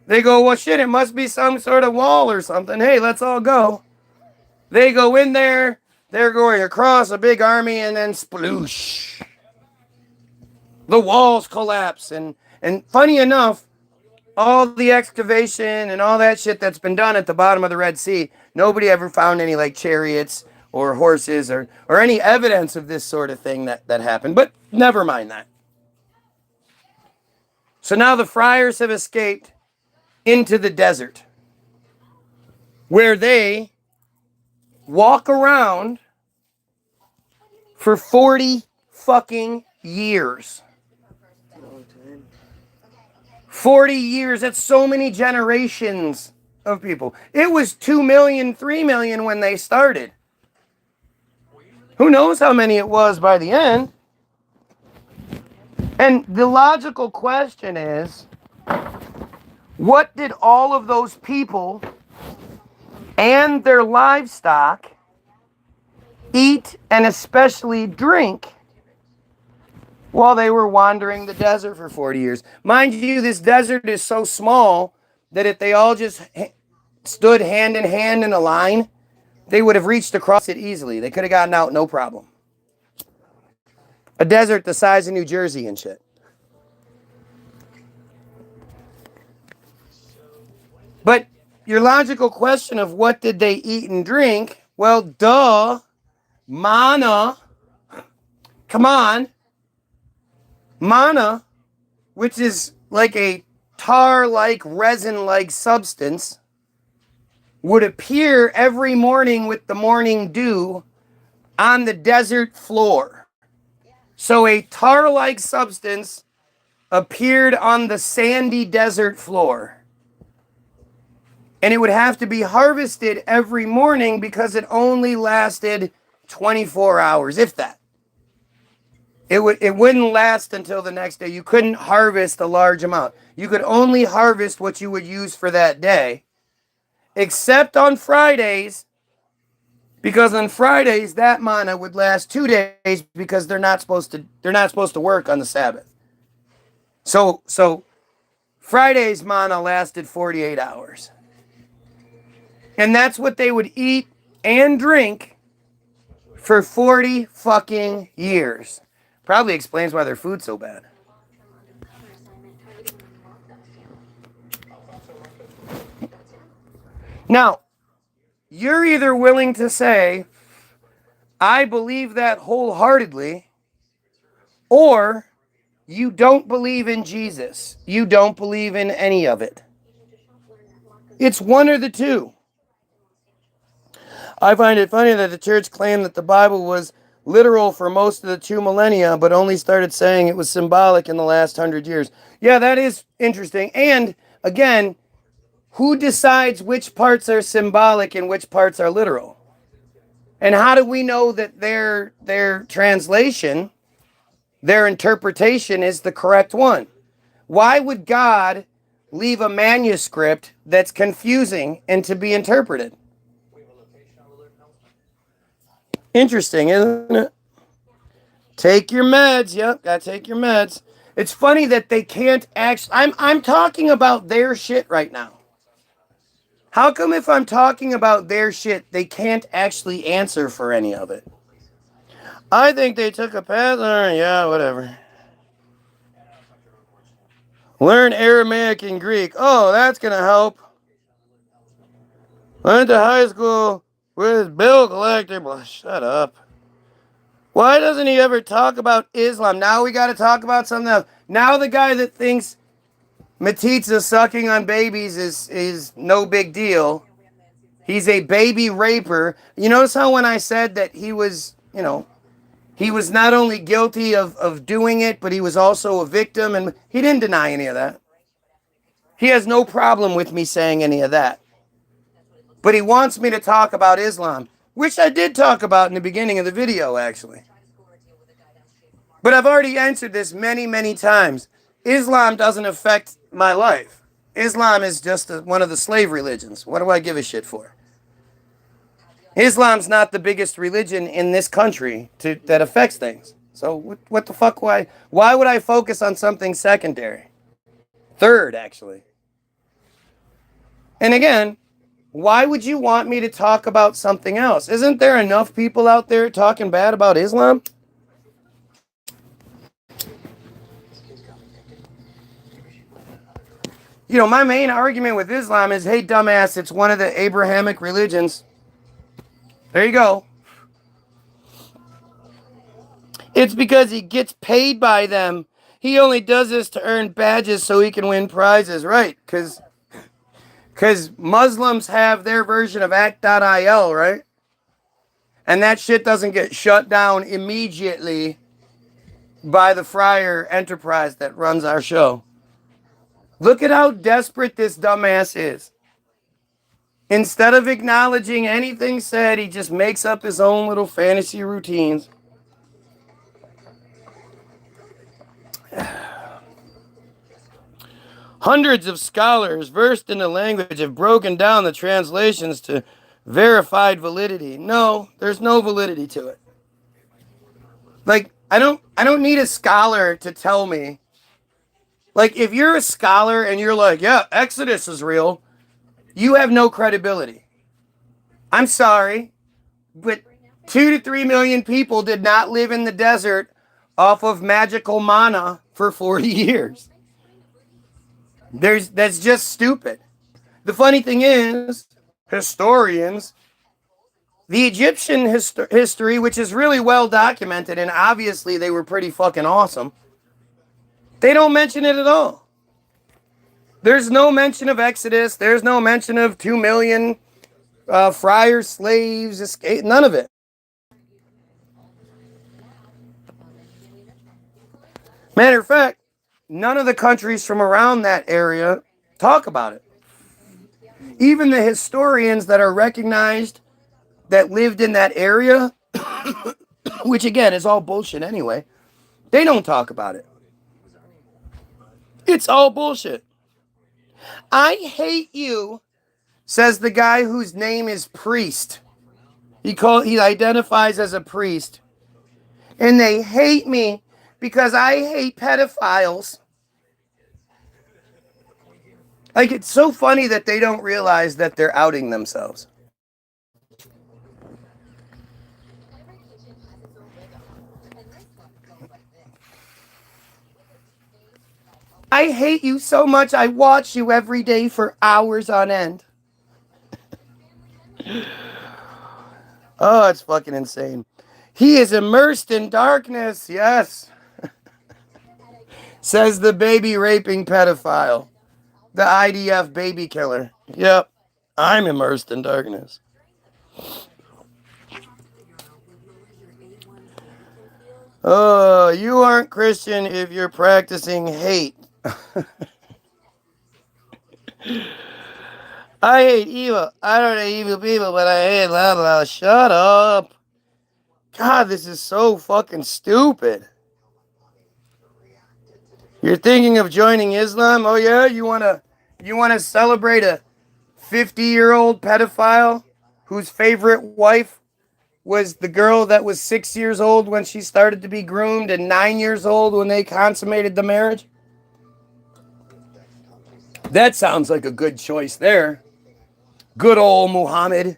They go, well, shit, it must be some sort of wall or something. Hey, let's all go. They go in there. They're going across a big army, and then sploosh. The walls collapse. And funny enough, all the excavation and all that shit that's been done at the bottom of the Red Sea, nobody ever found any like chariots or horses or any evidence of this sort of thing that happened. But never mind that. So now the friars have escaped into the desert, where they walk around for 40 fucking years. 40 years, that's so many generations of people. It was 2 million, 3 million when they started. Who knows how many it was by the end? And the logical question is, What did all of those people and their livestock eat and especially drink while they were wandering the desert for 40 years? Mind you, this desert is so small that if they all just stood hand in hand in a line, they would have reached across it easily. They could have gotten out no problem. A desert the size of New Jersey and shit. But your logical question of what did they eat and drink? Well, duh. Manna. Come on. Manna, which is like a tar-like, resin-like substance, would appear every morning with the morning dew on the desert floor. So a tar-like substance appeared on the sandy desert floor. And it would have to be harvested every morning because it only lasted 24 hours, if that. It wouldn't last until the next day. You couldn't harvest a large amount. You could only harvest what you would use for that day, except on Fridays, because on Fridays that manna would last 2 days because they're not supposed to work on the Sabbath. So Friday's manna lasted 48 hours. And that's what they would eat and drink for 40 fucking years. Probably explains why their food's so bad. Now, you're either willing to say, I believe that wholeheartedly, or you don't believe in Jesus. You don't believe in any of it. It's one or the two. I find it funny that the church claimed that the Bible was literal for most of the 2 millennia, but only started saying it was symbolic in the last 100 years. Yeah, that is interesting. And again, who decides which parts are symbolic and which parts are literal? And how do we know that their translation, their interpretation is the correct one? Why would God leave a manuscript that's confusing and to be interpreted? Interesting, isn't it? Take your meds. Yep, gotta take your meds. It's funny that they can't actually... I'm talking about their shit right now. How come if I'm talking about their shit, they can't actually answer for any of it? I think they took a path. Yeah, whatever. Learn Aramaic and Greek. Oh, that's gonna help. Went to high school with bill collector. Well, shut up. Why doesn't he ever talk about Islam? Now we got to talk about something else. Now the guy that thinks metzitzia sucking on babies is no big deal. He's a baby raper. You notice how when I said that he was, he was not only guilty of doing it, but he was also a victim, and he didn't deny any of that. He has no problem with me saying any of that. But he wants me to talk about Islam, which I did talk about in the beginning of the video, actually. But I've already answered this many, many times. Islam doesn't affect my life. Islam is just one of the slave religions. What do I give a shit for? Islam's not the biggest religion in this country that affects things. So what the fuck? Why would I focus on something secondary? Third, actually. And again, why would you want me to talk about something else? Isn't there enough people out there talking bad about Islam? My main argument with Islam is, hey, dumbass, it's one of the Abrahamic religions. There you go. It's because he gets paid by them. He only does this to earn badges so he can win prizes, right? Because Muslims have their version of act.il, right? And that shit doesn't get shut down immediately by the Friar Enterprise that runs our show. Look at how desperate this dumbass is. Instead of acknowledging anything said, he just makes up his own little fantasy routines. Hundreds of scholars versed in the language have broken down the translations to verified validity. No, there's no validity to it. Like, I don't need a scholar to tell me. Like, if you're a scholar and you're like, yeah, Exodus is real, you have no credibility. I'm sorry, but 2 to 3 million people did not live in the desert off of magical manna for 40 years. That's just stupid. The funny thing is, historians, the Egyptian history, which is really well documented, and obviously they were pretty fucking awesome, they don't mention it at all. There's no mention of Exodus. There's no mention of 2 million friar slaves escape. None of it. Matter of fact, none of the countries from around that area talk about it. Even the historians that are recognized that lived in that area, which again is all bullshit anyway, they don't talk about it. It's all bullshit. I hate you, says the guy whose name is Priest. He identifies as a priest. And they hate me because I hate pedophiles. Like, it's so funny that they don't realize that they're outing themselves. I hate you so much, I watch you every day for hours on end. Oh, it's fucking insane. He is immersed in darkness, yes. Says the baby raping pedophile. The IDF baby killer. Yep, I'm immersed in darkness. Oh, you aren't Christian if you're practicing hate. I hate evil. I don't hate evil people, but I hate blah blah. Shut up. God, this is so fucking stupid. You're thinking of joining Islam? Oh yeah, you wanna celebrate a 50-year-old pedophile whose favorite wife was the girl that was 6 years old when she started to be groomed and 9 years old when they consummated the marriage? That sounds like a good choice there. Good old Muhammad.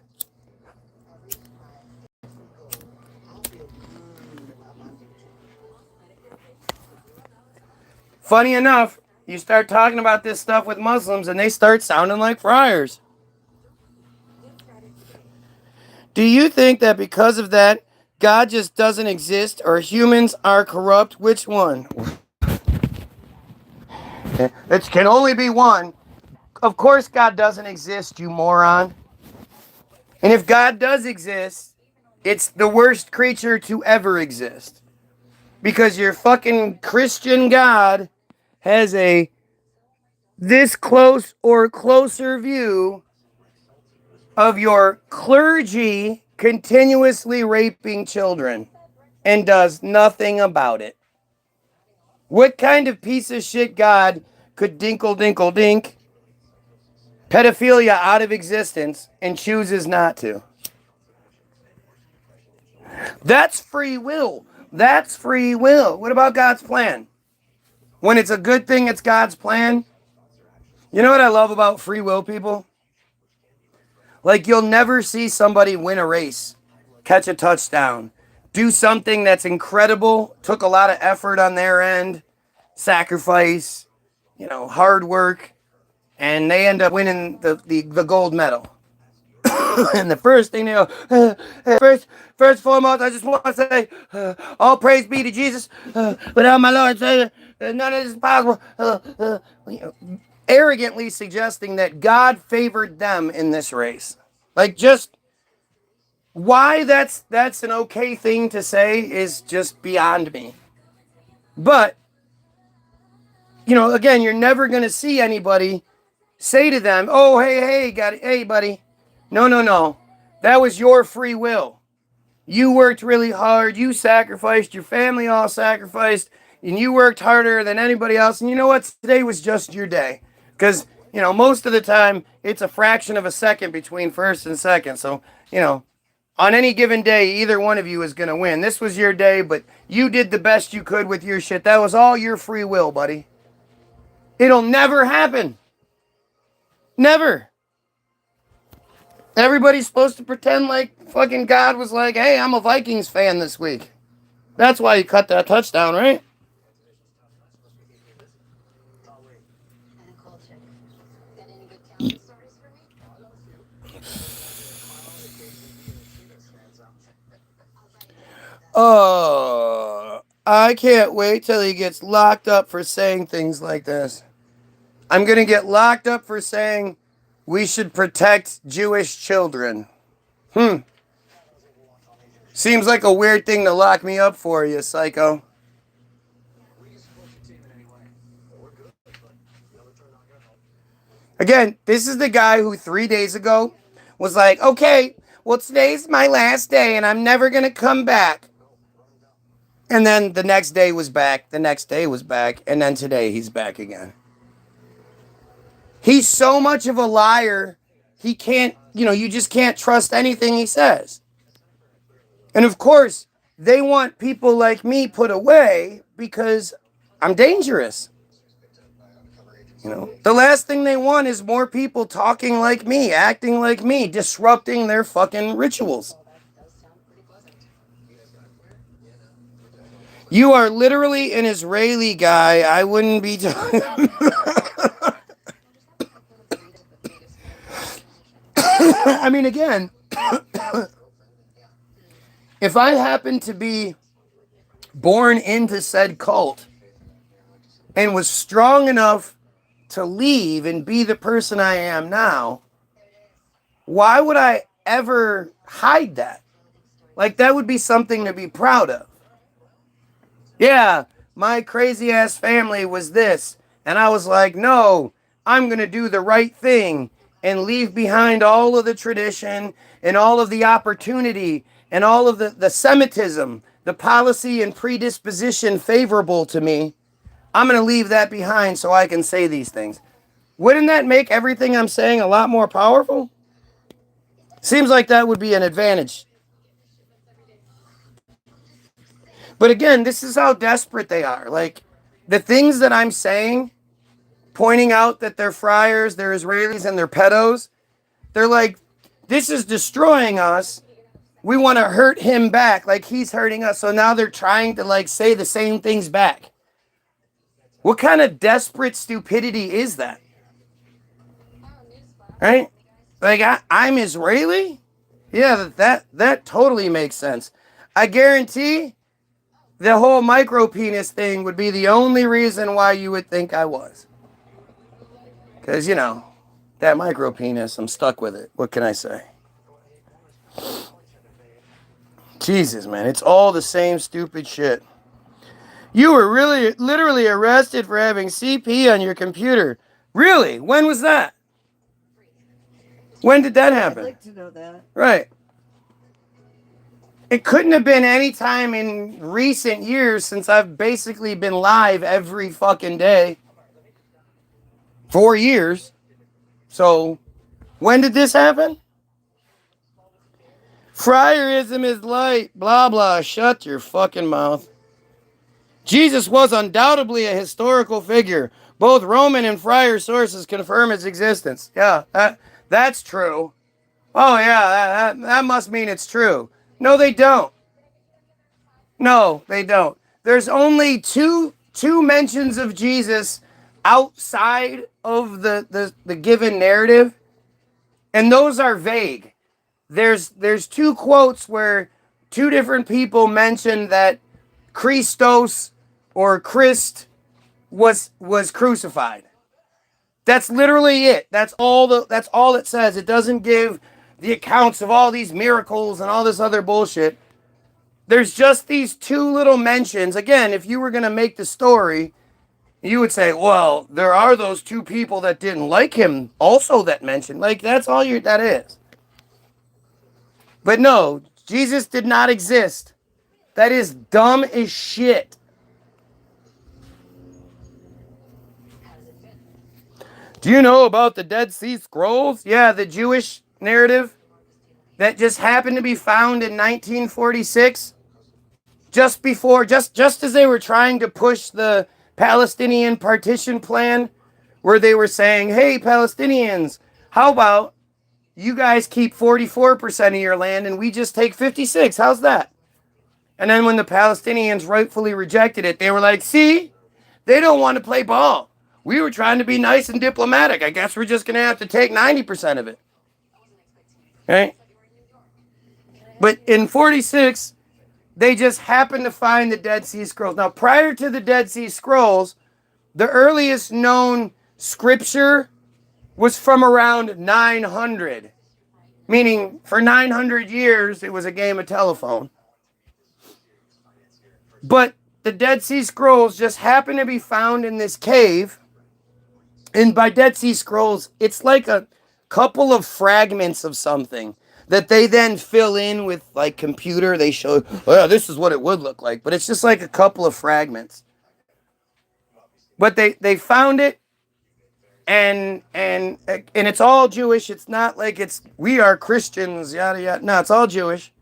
Funny enough, you start talking about this stuff with Muslims and they start sounding like friars. Do you think that because of that, God just doesn't exist or humans are corrupt? Which one? It can only be one. Of course God doesn't exist, you moron. And if God does exist, it's the worst creature to ever exist. Because your fucking Christian God has a this close or closer view of your clergy continuously raping children and does nothing about it. What kind of piece of shit God could dinkle dinkle dink pedophilia out of existence and chooses not to? That's free will. That's free will. What about God's plan? When it's a good thing, it's God's plan. You know what I love about free will, people? Like, you'll never see somebody win a race, catch a touchdown, do something that's incredible, took a lot of effort on their end, sacrifice, hard work, and they end up winning the gold medal. And the first thing they go, first and foremost, I just want to say, all praise be to Jesus. Without my Lord and Savior, none of this is possible. Arrogantly suggesting that God favored them in this race. Like, just why that's an okay thing to say is just beyond me. But, again, you're never going to see anybody say to them, oh, hey, buddy. No. That was your free will. You worked really hard. You sacrificed. Your family all sacrificed. And you worked harder than anybody else. And you know what? Today was just your day. Because, most of the time, it's a fraction of a second between first and second. So, on any given day, either one of you is going to win. This was your day, but you did the best you could with your shit. That was all your free will, buddy. It'll never happen. Never. Everybody's supposed to pretend like fucking God was like, hey, I'm a Vikings fan this week. That's why you cut that touchdown, right? Oh, I can't wait till he gets locked up for saying things like this. I'm going to get locked up for saying we should protect Jewish children. Seems like a weird thing to lock me up for, you psycho. Again, this is the guy who 3 days ago was like, okay, well, today's my last day and I'm never going to come back. And then the next day was back, the next day was back, and then today he's back again. He's so much of a liar, he can't, you just can't trust anything he says. And of course, they want people like me put away because I'm dangerous. The last thing they want is more people talking like me, acting like me, disrupting their fucking rituals. You are literally an Israeli guy. I wouldn't be talking. I mean, again, if I happen to be born into said cult and was strong enough to leave and be the person I am now, why would I ever hide that? Like, that would be something to be proud of. Yeah, my crazy ass family was this. And I was like, no, I'm going to do the right thing and leave behind all of the tradition and all of the opportunity and all of the Semitism, the policy and predisposition favorable to me. I'm going to leave that behind so I can say these things. Wouldn't that make everything I'm saying a lot more powerful? Seems like that would be an advantage. But again, this is how desperate they are. Like, the things that I'm saying, pointing out that they're friars, they're Israelis, and they're pedos, they're like, this is destroying us. We want to hurt him back like he's hurting us. So now they're trying to like say the same things back. What kind of desperate stupidity is that? Right? Like, I'm Israeli? Yeah, that totally makes sense. I guarantee the whole micro penis thing would be the only reason why you would think I was. Because, that micro penis, I'm stuck with it. What can I say? Jesus, man, it's all the same stupid shit. You were literally arrested for having CP on your computer. Really? When was that? When did that happen? I'd like to know that. Right. It couldn't have been any time in recent years since I've basically been live every fucking day. 4 years. So, when did this happen? Friarism is light. Blah, blah. Shut your fucking mouth. Jesus was undoubtedly a historical figure. Both Roman and friar sources confirm his existence. Yeah, that's true. Oh, yeah, that must mean it's true. No, they don't. No, they don't. There's only two mentions of Jesus outside of the given narrative, and those are vague. There's 2 quotes where 2 different people mention that Christos or Christ was crucified. That's literally it. That's all it says. It doesn't give the accounts of all these miracles and all this other bullshit. There's just these 2 little mentions. Again, if you were going to make the story, you would say, well, there are those 2 people that didn't like him also that mentioned. Like, that's all that is. But no, Jesus did not exist. That is dumb as shit. Do you know about the Dead Sea Scrolls? Yeah, the Jewish narrative that just happened to be found in 1946, just as they were trying to push the Palestinian partition plan, where they were saying, hey, Palestinians, how about you guys keep 44% of your land and we just take 56? How's that? And then when the Palestinians rightfully rejected it, they were like, see, they don't want to play ball. We were trying to be nice and diplomatic. I guess we're just going to have to take 90% of it. Right? But in 46, they just happened to find the Dead Sea Scrolls. Now, prior to the Dead Sea Scrolls, the earliest known scripture was from around 900. Meaning, for 900 years, it was a game of telephone. But the Dead Sea Scrolls just happened to be found in this cave. And by Dead Sea Scrolls, it's like a couple of fragments of something that they then fill in with like computer. They show, oh, yeah, this is what it would look like. But it's just like a couple of fragments. But they found it, and it's all Jewish. It's not like it's, we are Christians, yada, yada. No, it's all Jewish.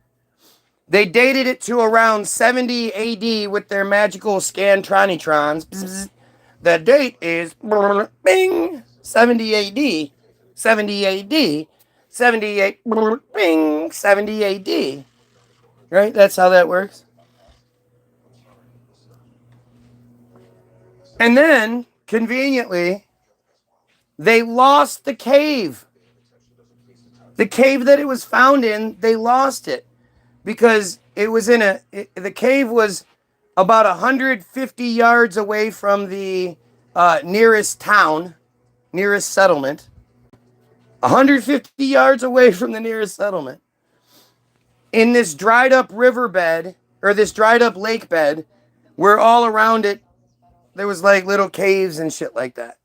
They dated it to around 70 AD with their magical scantrontrons. Bzz. The date is bing 70 AD, 70 AD, 78 bing 70 AD. Right? That's how that works. And then, conveniently, they lost the cave. The cave that it was found in, they lost it. Because it was the cave was about 150 yards away from the nearest town, nearest settlement. 150 yards away from the nearest settlement. In this dried up riverbed, or this dried up lake bed, where all around it, there was like little caves and shit like that.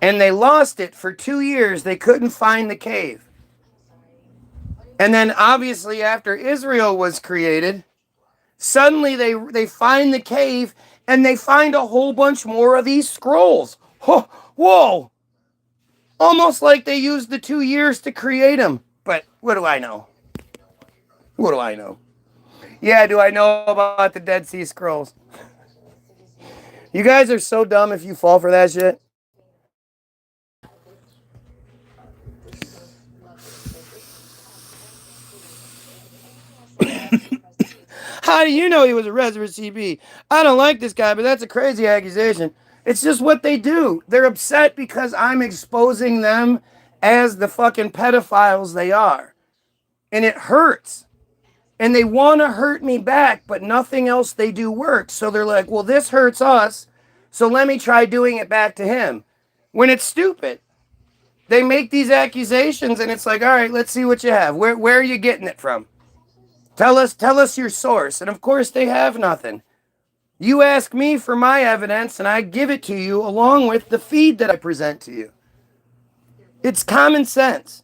And they lost it for 2 years. They couldn't find the cave. And then obviously after Israel was created, suddenly they find the cave and they find a whole bunch more of these scrolls. Whoa. Almost like they used the 2 years to create them. But what do I know? What do I know? Yeah, do I know about the Dead Sea Scrolls? You guys are so dumb if you fall for that shit. How do you know he was a resident CB? I don't like this guy, but that's a crazy accusation. It's just what they do. They're upset because I'm exposing them as the fucking pedophiles they are. And it hurts. And they want to hurt me back, but nothing else they do works. So they're like, well, this hurts us, so let me try doing it back to him. When it's stupid. They make these accusations, and it's like, all right, let's see what you have. Where are you getting it from? Tell us your source. And of course they have nothing. You ask me for my evidence and I give it to you along with the feed that I present to you. It's common sense.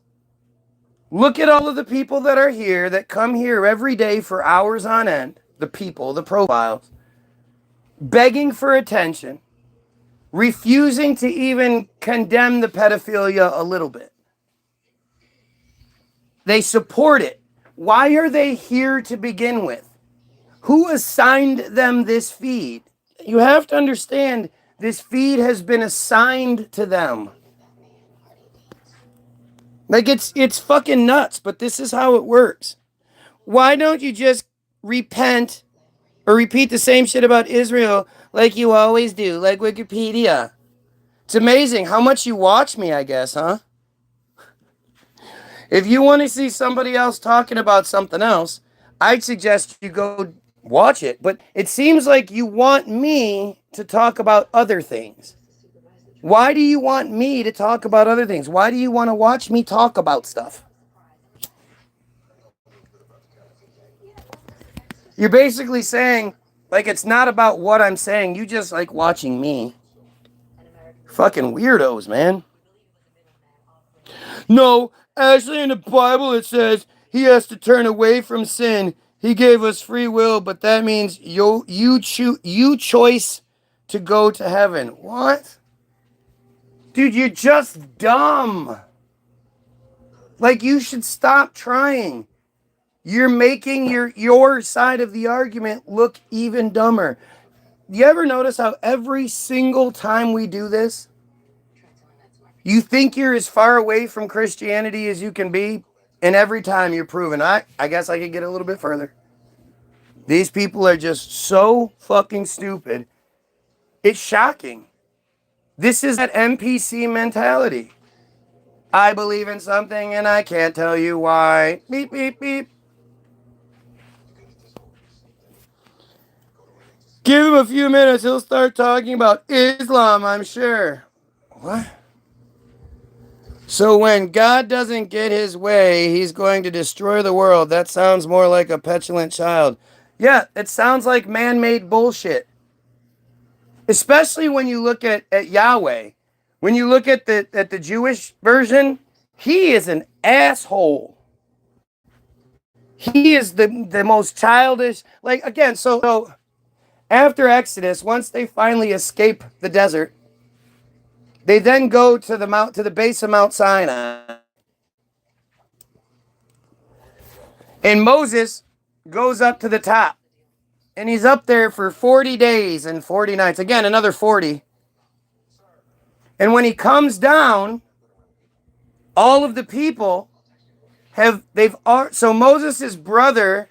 Look at all of the people that are here that come here every day for hours on end. The people, the profiles. Begging for attention. Refusing to even condemn the pedophilia a little bit. They support it. Why are they here to begin with? Who assigned them this feed? You have to understand this feed has been assigned to them. Like it's fucking nuts, but this is how it works. Why don't you just repent or repeat the same shit about Israel like you always do, like Wikipedia? It's amazing how much you watch me, I guess, huh? If you want to see somebody else talking about something else, I'd suggest you go watch it. But it seems like you want me to talk about other things. Why do you want me to talk about other things? Why do you want to watch me talk about stuff? You're basically saying, like, it's not about what I'm saying. You just like watching me. Fucking weirdos, man. No, actually in the Bible it says he has to turn away from sin. He gave us free will, but that means you choice to go to heaven. What? Dude, you're just dumb. Like, you should stop trying. You're making your side of the argument look even dumber. You ever notice how every single time we do this, you think you're as far away from Christianity as you can be, and every time you're proven. I guess I could get a little bit further. These people are just so fucking stupid. It's shocking. This is that NPC mentality. I believe in something and I can't tell you why. Beep, beep, beep. Give him a few minutes, he'll start talking about Islam, I'm sure. What? So when God doesn't get his way, he's going to destroy the world. That sounds more like a petulant child. Yeah, it sounds like man-made bullshit. Especially when you look at Yahweh. When you look at the Jewish version, he is an asshole. He is the most childish. Like, again, so after Exodus, once they finally escape the desert, they then go to the base of Mount Sinai. And Moses goes up to the top. And he's up there for 40 days and 40 nights. Again, another 40. And when he comes down, all of the people so Moses' brother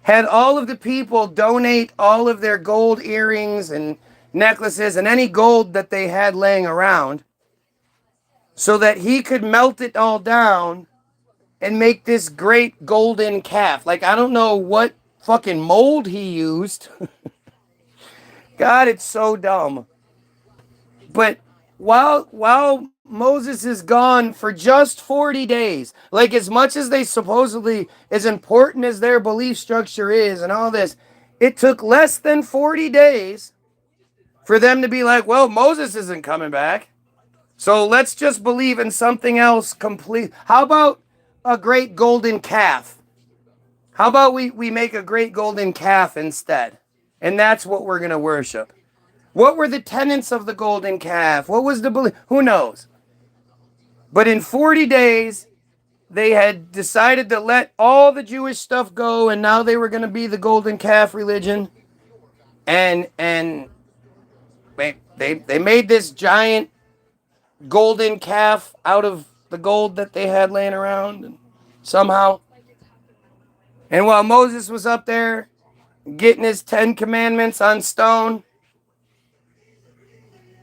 had all of the people donate all of their gold earrings and necklaces and any gold that they had laying around so that he could melt it all down and make this great golden calf. Like, I don't know what fucking mold he used. God, it's so dumb. But while Moses is gone for just 40 days, like, as much as they supposedly, as important as their belief structure is and all this, it took less than 40 days for them to be like, well, Moses isn't coming back, so let's just believe in something else complete. How about a great golden calf? How about we make a great golden calf instead? And that's what we're going to worship. What were the tenets of the golden calf? What was the belief? Who knows? But in 40 days, they had decided to let all the Jewish stuff go, and now they were going to be the golden calf religion. And they made this giant golden calf out of the gold that they had laying around somehow. And while Moses was up there getting his 10 commandments on stone,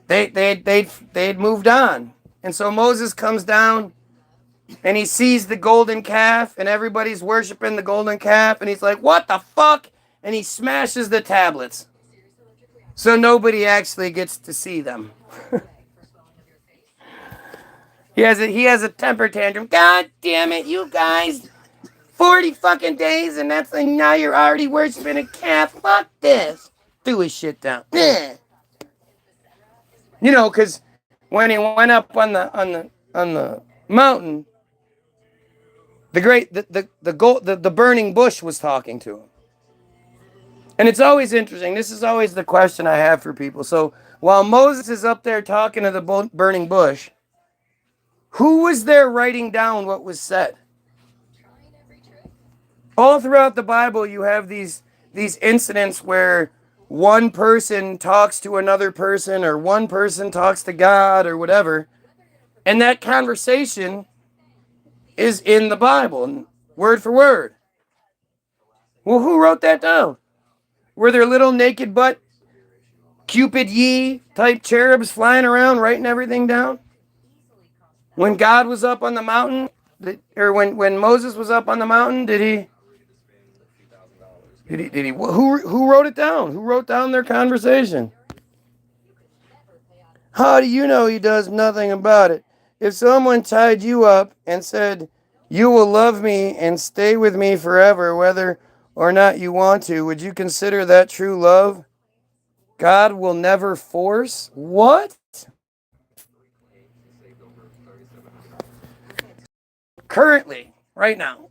they'd moved on. And so Moses comes down and he sees the golden calf and everybody's worshiping the golden calf, and he's like, what the fuck? And he smashes the tablets. So nobody actually gets to see them. He has a temper tantrum. God damn it, you guys. 40 fucking days and that's like, now you're already worshiping a calf. Fuck this. Threw his shit down. You know, because when he went up on the mountain, the burning bush was talking to him. And it's always interesting. This is always the question I have for people. So while Moses is up there talking to the burning bush, who was there writing down what was said? All throughout the Bible, you have these incidents where one person talks to another person, or one person talks to God, or whatever, and that conversation is in the Bible, word for word. Well, who wrote that down? Were there little naked butt, Cupid Yee type cherubs flying around writing everything down? When God was up on the mountain, or when Moses was up on the mountain, did he? Who wrote it down? Who wrote down their conversation? How do you know he does nothing about it? If someone tied you up and said, you will love me and stay with me forever, whether or not you want to, would you consider that true love? God will never force. What? Currently, right now,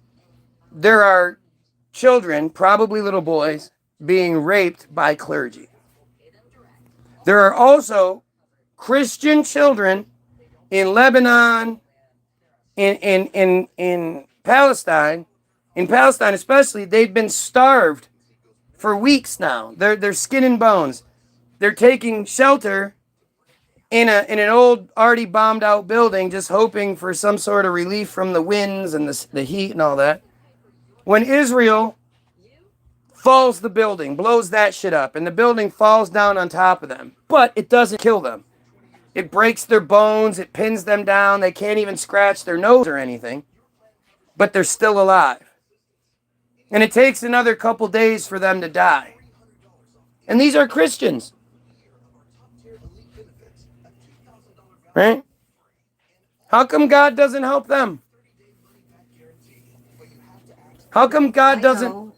there are children, probably little boys, being raped by clergy. There are also Christian children in Lebanon, in Palestine, especially, they've been starved for weeks now. They're skin and bones. They're taking shelter in an old, already bombed out building, just hoping for some sort of relief from the winds and the heat and all that. When Israel falls the building, blows that shit up, and the building falls down on top of them, but it doesn't kill them. It breaks their bones, it pins them down, they can't even scratch their nose or anything, but they're still alive. And it takes another couple days for them to die. And these are Christians. Right? How come God doesn't help them? How come God doesn't...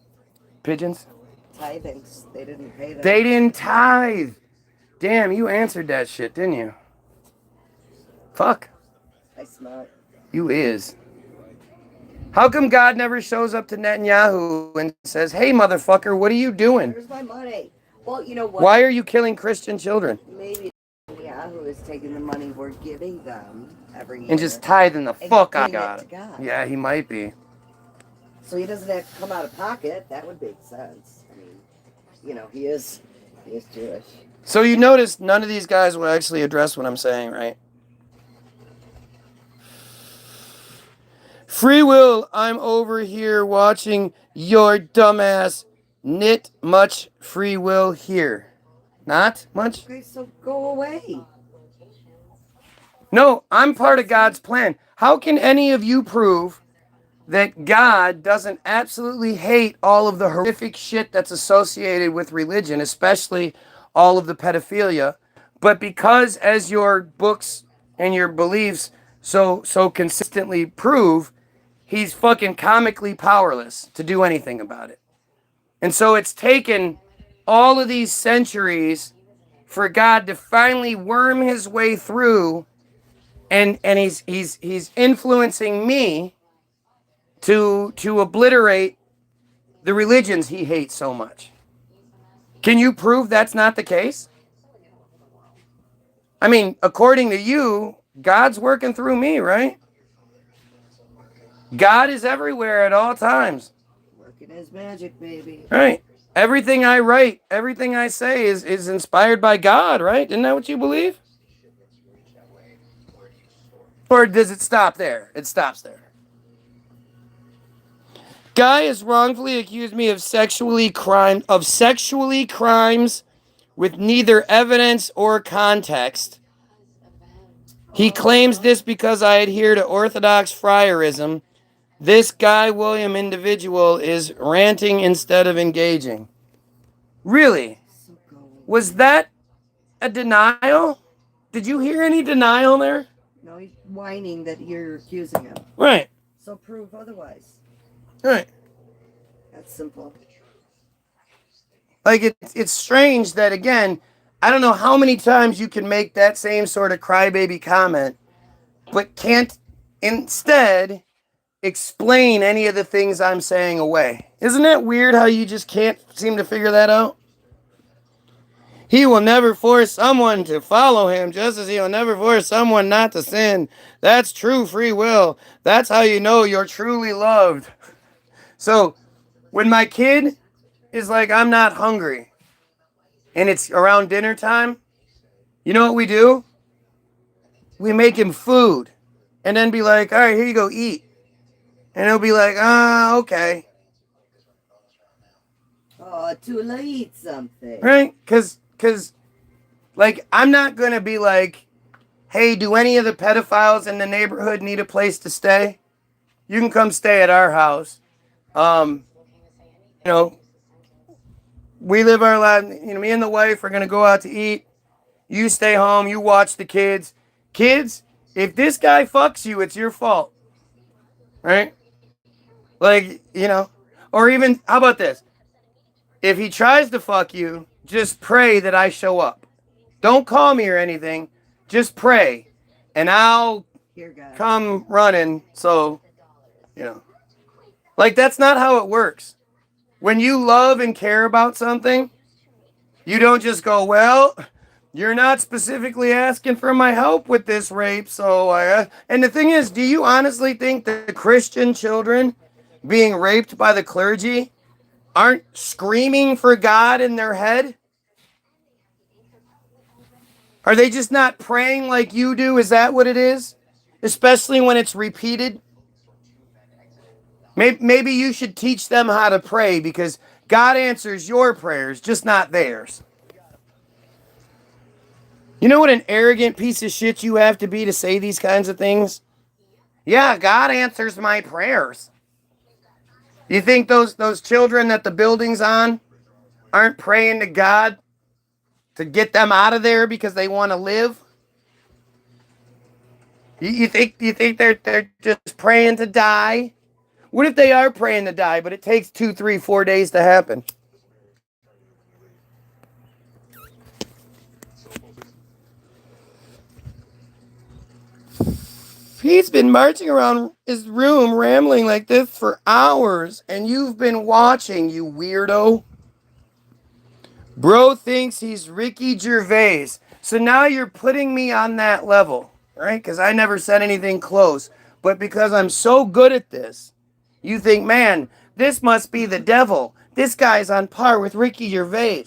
Pigeons? Tithings. They didn't pay them. They didn't tithe. Damn, you answered that shit, didn't you? Fuck. I smart. You is. How come God never shows up to Netanyahu and says, hey, motherfucker, what are you doing? Where's my money? Well, you know what? Why are you killing Christian children? Maybe Netanyahu is taking the money we're giving them every year. And just tithing the fuck out of God. Yeah, he might be. So he doesn't have to come out of pocket. That would make sense. I mean, you know, he is Jewish. So you notice none of these guys will actually address what I'm saying, right? Free will, I'm over here watching your dumbass knit much free will here. Not much? Okay, so go away. No, I'm part of God's plan. How can any of you prove that God doesn't absolutely hate all of the horrific shit that's associated with religion, especially all of the pedophilia, but because, as your books and your beliefs so consistently prove, he's fucking comically powerless to do anything about it. And so it's taken all of these centuries for God to finally worm his way through, and he's influencing me to obliterate the religions he hates so much. Can you prove that's not the case? I mean, according to you, God's working through me, right? God is everywhere at all times. Working his magic, baby. Right. Everything I write, everything I say is inspired by God, right? Isn't that what you believe? Or does it stop there? It stops there. Guy has wrongfully accused me of sexually crimes with neither evidence or context. He claims this because I adhere to Orthodox friarism. This Guy William individual is ranting instead of engaging. Really? Was that a denial? Did you hear any denial there? No, he's whining that you're accusing him. Right. So prove otherwise. Right. That's simple. Like, it's strange that, again, I don't know how many times you can make that same sort of crybaby comment, but can't instead explain any of the things I'm saying away. Isn't that weird how you just can't seem to figure that out? He will never force someone to follow him, just as he will never force someone not to sin. That's true free will. That's how you know you're truly loved. So, when my kid is like, I'm not hungry, and it's around dinner time, you know what we do? We make him food, and then be like, all right, here you go, eat. And he'll be like, okay. Oh, Tula, eat something. Right? Because, like, I'm not going to be like, hey, do any of the pedophiles in the neighborhood need a place to stay? You can come stay at our house. You know, we live our life, you know, me and the wife are going to go out to eat. You stay home, you watch the kids. Kids, if this guy fucks you, it's your fault. Right? Like, you know, or even, how about this? If he tries to fuck you, just pray that I show up. Don't call me or anything. Just pray. And I'll come running. So, you know. Like, that's not how it works. When you love and care about something, you don't just go, well, You're not specifically asking for my help with this rape, so and the thing is, do you honestly think that the Christian children being raped by the clergy aren't screaming for God in their head? Are they just not praying like you do? Is that what it is? Especially when it's repeated? Maybe you should teach them how to pray because God answers your prayers, just not theirs. You know what an arrogant piece of shit you have to be to say these kinds of things? Yeah, God answers my prayers. You think those children that the building's on aren't praying to God to get them out of there because they want to live? You think they're just praying to die? What if they are praying to die, but it takes 2, 3, 4 days to happen? He's been marching around his room rambling like this for hours, and you've been watching, you weirdo. Bro thinks he's Ricky Gervais. So now you're putting me on that level, right? Because I never said anything close. But because I'm so good at this, you think, man, this must be the devil. This guy's on par with Ricky Gervais.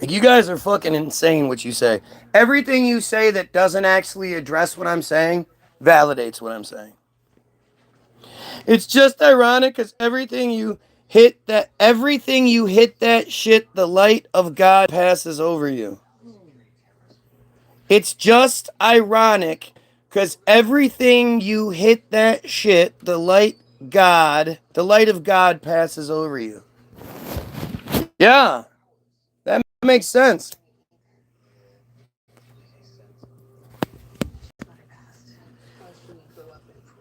Like, you guys are fucking insane what you say. Everything you say that doesn't actually address what I'm saying validates what I'm saying. It's just ironic because everything you hit that shit, the light of God passes over you. It's just ironic because everything you hit that shit, the light of God passes over you. Yeah, that makes sense.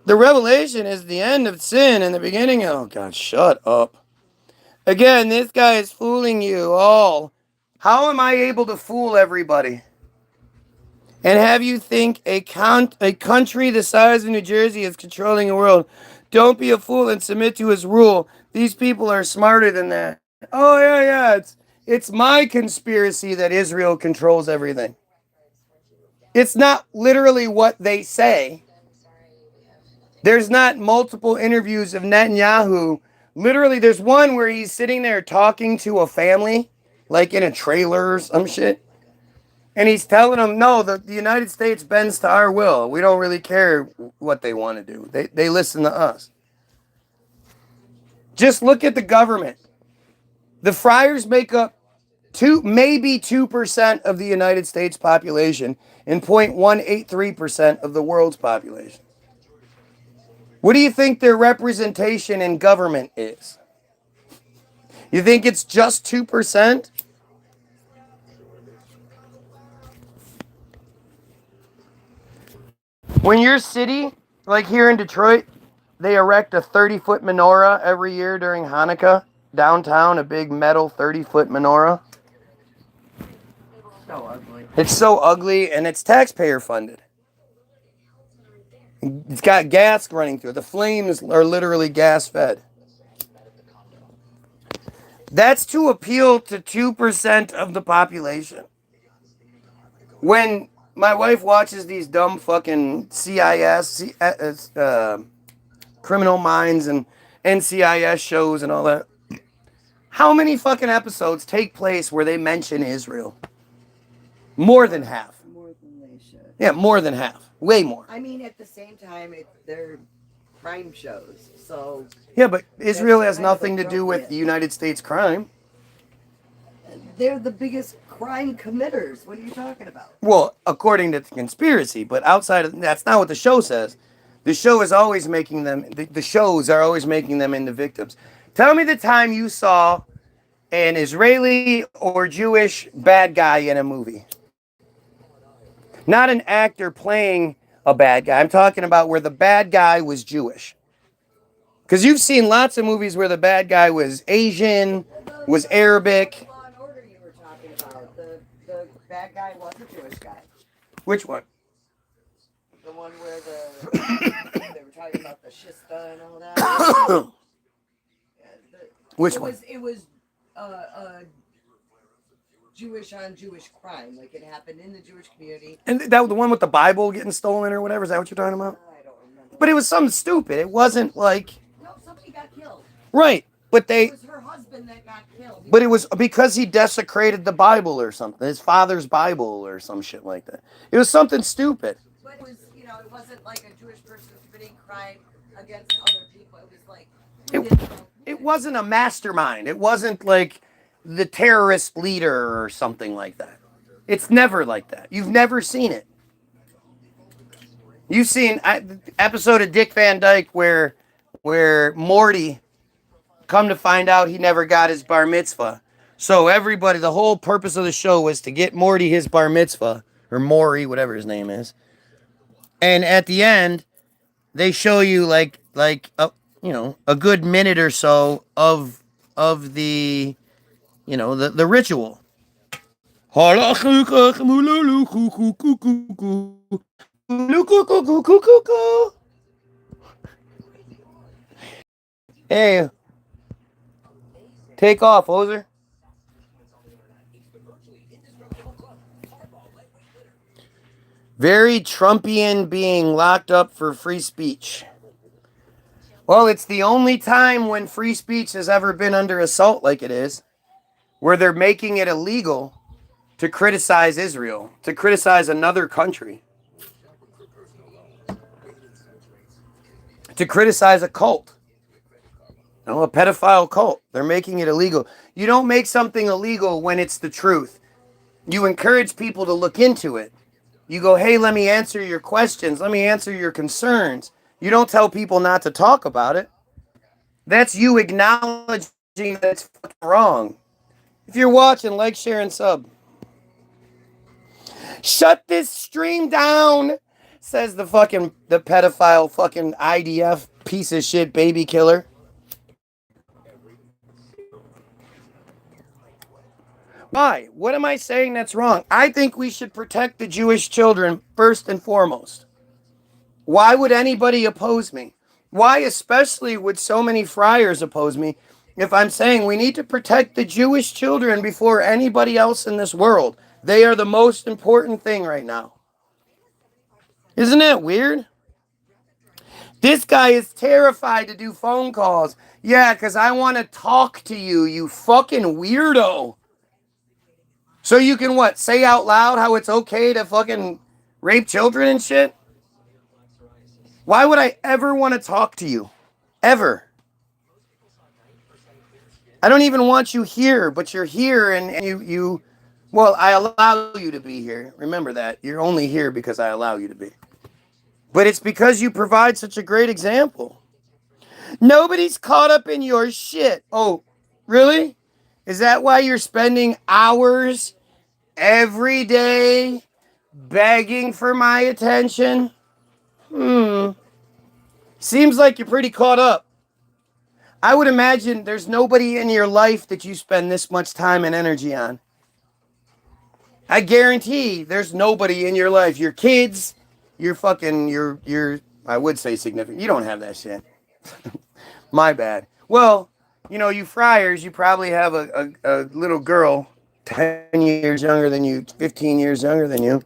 The revelation is the end of sin and the beginning of... Oh, God, shut up. Again, this guy is fooling you all. How am I able to fool everybody? And have you think a country the size of New Jersey is controlling the world? Don't be a fool and submit to his rule. These people are smarter than that. Oh, yeah. It's my conspiracy that Israel controls everything. It's not literally what they say. There's not multiple interviews of Netanyahu. Literally, there's one where he's sitting there talking to a family, like in a trailer or some shit. And he's telling them, no, the United States bends to our will. We don't really care what they want to do. They listen to us. Just look at the government. The friars make up maybe 2% of the United States population and 0.183% of the world's population. What do you think their representation in government is? You think it's just 2%? When your city, like here in Detroit, they erect a 30-foot menorah every year during Hanukkah. Downtown, a big metal 30-foot menorah. So ugly. It's so ugly, and it's taxpayer funded. It's got gas running through it. The flames are literally gas fed. That's to appeal to 2% of the population. When my wife watches these dumb fucking CIS, Criminal Minds and NCIS shows and all that, how many fucking episodes take place where they mention Israel? More than half. More than they should. Yeah, more than half. Way more. I mean, at the same time, they're crime shows, so... Yeah, but Israel has kind of nothing to do with the United States crime. They're the biggest crime committers. What are you talking about? Well, according to the conspiracy, but outside of... That's not what the show says. The show is always making them... The shows are always making them into victims. Tell me the time you saw an Israeli or Jewish bad guy in a movie. Not an actor playing a bad guy. I'm talking about where the bad guy was Jewish. Because you've seen lots of movies where the bad guy was Asian, was Arabic. Law and Order you were talking about. The bad guy was a Jewish guy. Which one? The one where they were talking about the shista and all that. Which one? It was Jewish on Jewish crime. Like it happened in the Jewish community. And that the one with the Bible getting stolen or whatever. Is that what you're talking about? I don't remember. But it was something stupid. It wasn't like No, somebody got killed. right. But It was her husband that got killed. But it was because he desecrated the Bible or something. His father's Bible or some shit like that. It was something stupid. But it was, you know, it wasn't like a Jewish person committing crime against other people. It was like It wasn't a mastermind. It wasn't like the terrorist leader or something like that. It's never like that. You've never seen it. You've seen episode of Dick Van Dyke where Morty, come to find out he never got his bar mitzvah. So everybody, the whole purpose of the show was to get Morty his bar mitzvah, or Maury, whatever his name is. And at the end, they show you like a good minute or so of the the ritual. Hey, take off, hoser. Very Trumpian being locked up for free speech. Well, it's the only time when free speech has ever been under assault like it is, where they're making it illegal to criticize Israel, to criticize another country, to criticize a cult, a pedophile cult. They're making it illegal. You don't make something illegal when it's the truth. You encourage people to look into it. You go, hey, let me answer your questions. Let me answer your concerns. You don't tell people not to talk about it. That's you acknowledging that it's fucking wrong. If you're watching, like, share, and sub. Shut this stream down, says the pedophile fucking IDF piece of shit baby killer. Why? What am I saying that's wrong? I think we should protect the Jewish children first and foremost. Why would anybody oppose me? Why especially would so many friars oppose me if I'm saying we need to protect the Jewish children before anybody else in this world? They are the most important thing right now. Isn't that weird? This guy is terrified to do phone calls. Yeah, because I want to talk to you, you fucking weirdo. So you can what? Say out loud how it's okay to fucking rape children and shit? Why would I ever want to talk to you? Ever. I don't even want you here, but you're here and you well, I allow you to be here. Remember that. You're only here because I allow you to be. But it's because you provide such a great example. Nobody's caught up in your shit. Oh, really? Is that why you're spending hours every day begging for my attention? Seems like you're pretty caught up. I would imagine there's nobody in your life that you spend this much time and energy on. I guarantee there's nobody in your life. Your kids, your I would say significant. You don't have that shit. My bad. Well, you friars, you probably have a little girl 10 years younger than you, 15 years younger than you.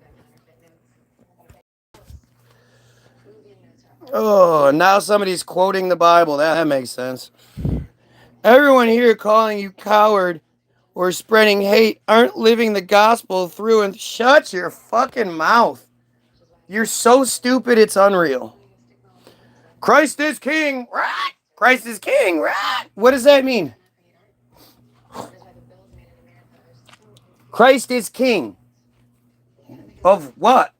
Oh, now somebody's quoting the Bible. That makes sense. Everyone here calling you coward or spreading hate aren't living the gospel through and shut your fucking mouth. You're so stupid, it's unreal. Christ is king. Right? Christ is king. Right? What does that mean? Christ is king. Of what?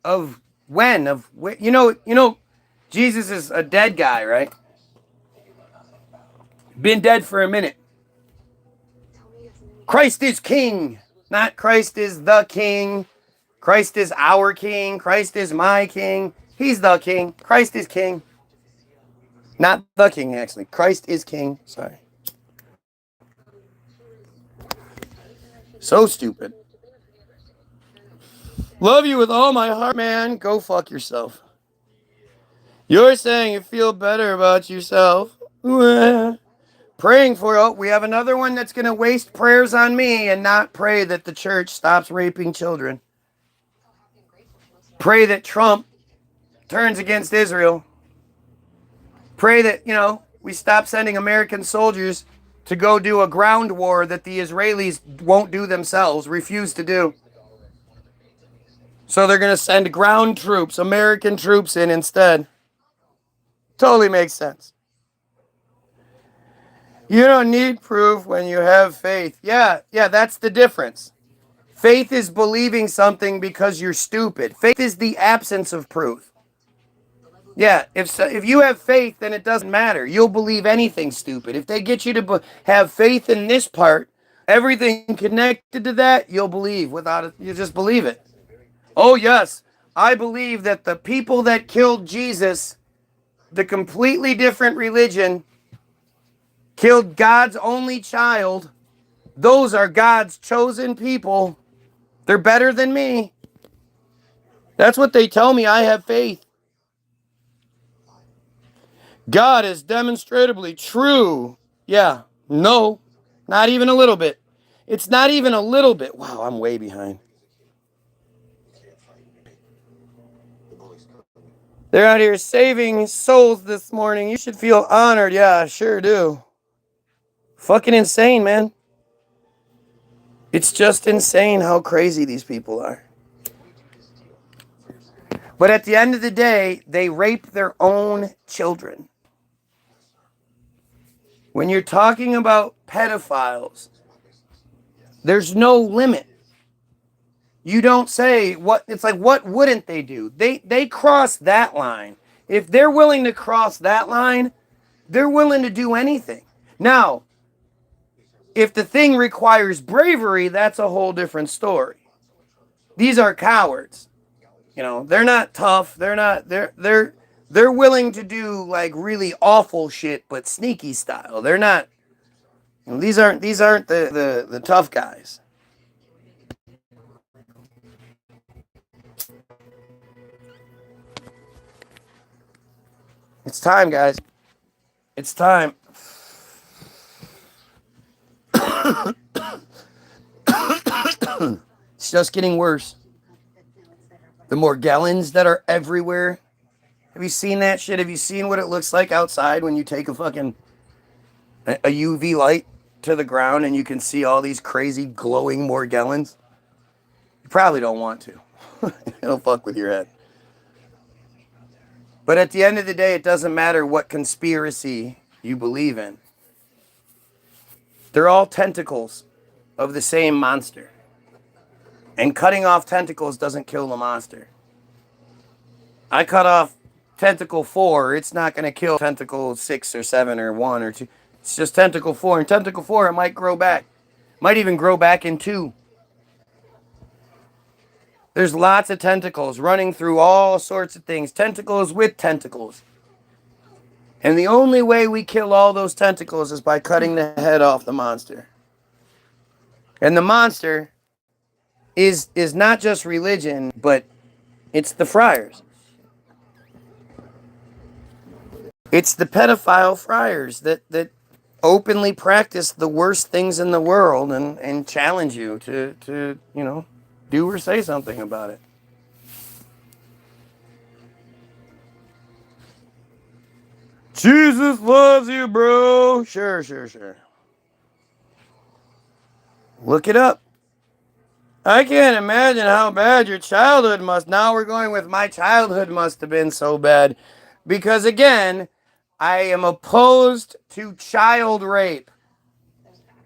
Of when? Of wh- you know, Jesus is a dead guy, right? Been dead for a minute. Christ is king. Not Christ is the king. Christ is our king. Christ is my king. He's the king. Christ is king. Not the king, actually. Christ is king. Sorry. So stupid. Love you with all my heart, man. Go fuck yourself. You're saying you feel better about yourself. Praying for, oh, we have another one that's going to waste prayers on me and not pray that the church stops raping children. Pray that Trump turns against Israel. Pray that, we stop sending American soldiers to go do a ground war that the Israelis won't do themselves, refuse to do. So they're going to send ground troops, American troops in instead. Totally makes sense. You don't need proof when you have faith. Yeah, that's the difference. Faith is believing something because you're stupid. Faith is the absence of proof. Yeah, if you have faith, then it doesn't matter. You'll believe anything stupid. If they get you to have faith in this part, everything connected to that, you'll believe without it. You just believe it. Oh, yes, I believe that the people that killed Jesus, the completely different religion, killed God's only child. Those are God's chosen people. They're better than me. That's what they tell me. I have faith. God is demonstrably true. Yeah, no, not even a little bit. It's not even a little bit. Wow, I'm way behind. They're out here saving souls this morning. You should feel honored. Yeah, I sure do. Fucking insane, man. It's just insane how crazy these people are. But at the end of the day, they rape their own children. When you're talking about pedophiles, there's no limit. You don't say what, it's like, what wouldn't they do? They cross that line. If they're willing to cross that line, they're willing to do anything. Now, if the thing requires bravery, that's a whole different story. These are cowards. They're not tough. They're willing to do like really awful shit, but sneaky style. They're not, these aren't the tough guys. It's time, guys. It's time. It's just getting worse. The Morgellons that are everywhere. Have you seen that shit? Have you seen what it looks like outside when you take a UV light to the ground and you can see all these crazy glowing Morgellons? You probably don't want to. It'll fuck with your head. But at the end of the day, it doesn't matter what conspiracy you believe in. They're all tentacles of the same monster. And cutting off tentacles doesn't kill the monster. I cut off tentacle 4, it's not going to kill tentacle 6 or 7 or 1 or 2. It's just tentacle 4. And tentacle 4, it might grow back. Might even grow back in 2. There's lots of tentacles running through all sorts of things. Tentacles with tentacles. And the only way we kill all those tentacles is by cutting the head off the monster. And the monster is not just religion, but it's the friars. It's the pedophile friars that openly practice the worst things in the world and challenge you to do or say something about it. Jesus loves you, bro. Sure. Look it up. I can't imagine how bad your childhood must. Now we're going with my childhood must have been so bad. Because again, I am opposed to child rape.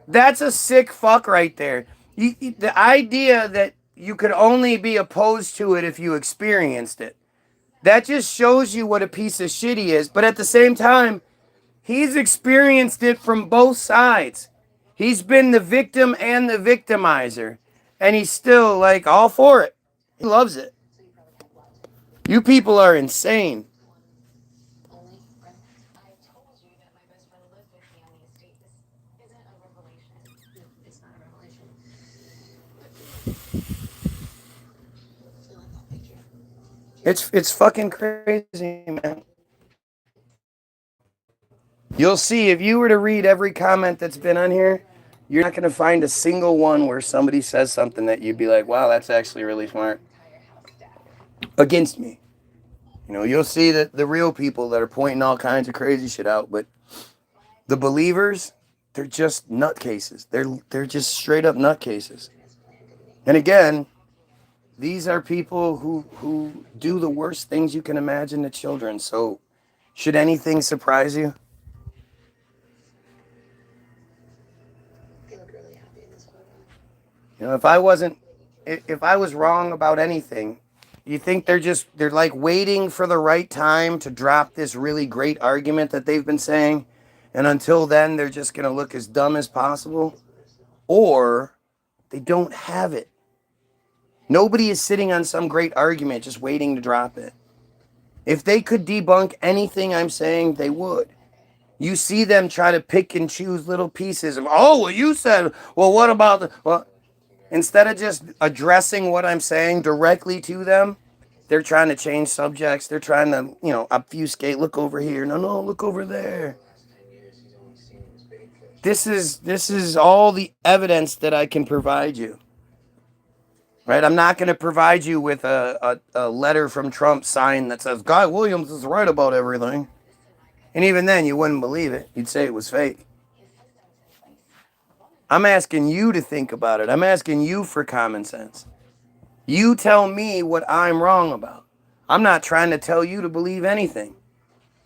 That's a sick fuck right there. The idea that you could only be opposed to it if you experienced it. That just shows you what a piece of shit he is. But at the same time, he's experienced it from both sides. He's been the victim and the victimizer. And he's still like all for it. He loves it. You people are insane. It's fucking crazy, man. You'll see if you were to read every comment that's been on here, you're not going to find a single one where somebody says something that you'd be like, wow, that's actually really smart. Against me. You know, you'll see that the real people that are pointing all kinds of crazy shit out, but the believers, they're just nutcases. They're just straight up nutcases. And again, these are people who do the worst things you can imagine to children. So should anything surprise you? You know, if I was wrong about anything, you think they're like waiting for the right time to drop this really great argument that they've been saying, and until then they're just going to look as dumb as possible? Or they don't have it. Nobody is sitting on some great argument just waiting to drop it. If they could debunk anything I'm saying, they would. You see them try to pick and choose little pieces of, oh, well, you said, well, what about the, well, instead of just addressing what I'm saying directly to them, they're trying to change subjects. They're trying to, obfuscate. Look over here. No, look over there. This is all the evidence that I can provide you. Right? I'm not going to provide you with a letter from Trump signed that says, Guy Williams is right about everything. And even then, you wouldn't believe it. You'd say it was fake. I'm asking you to think about it. I'm asking you for common sense. You tell me what I'm wrong about. I'm not trying to tell you to believe anything.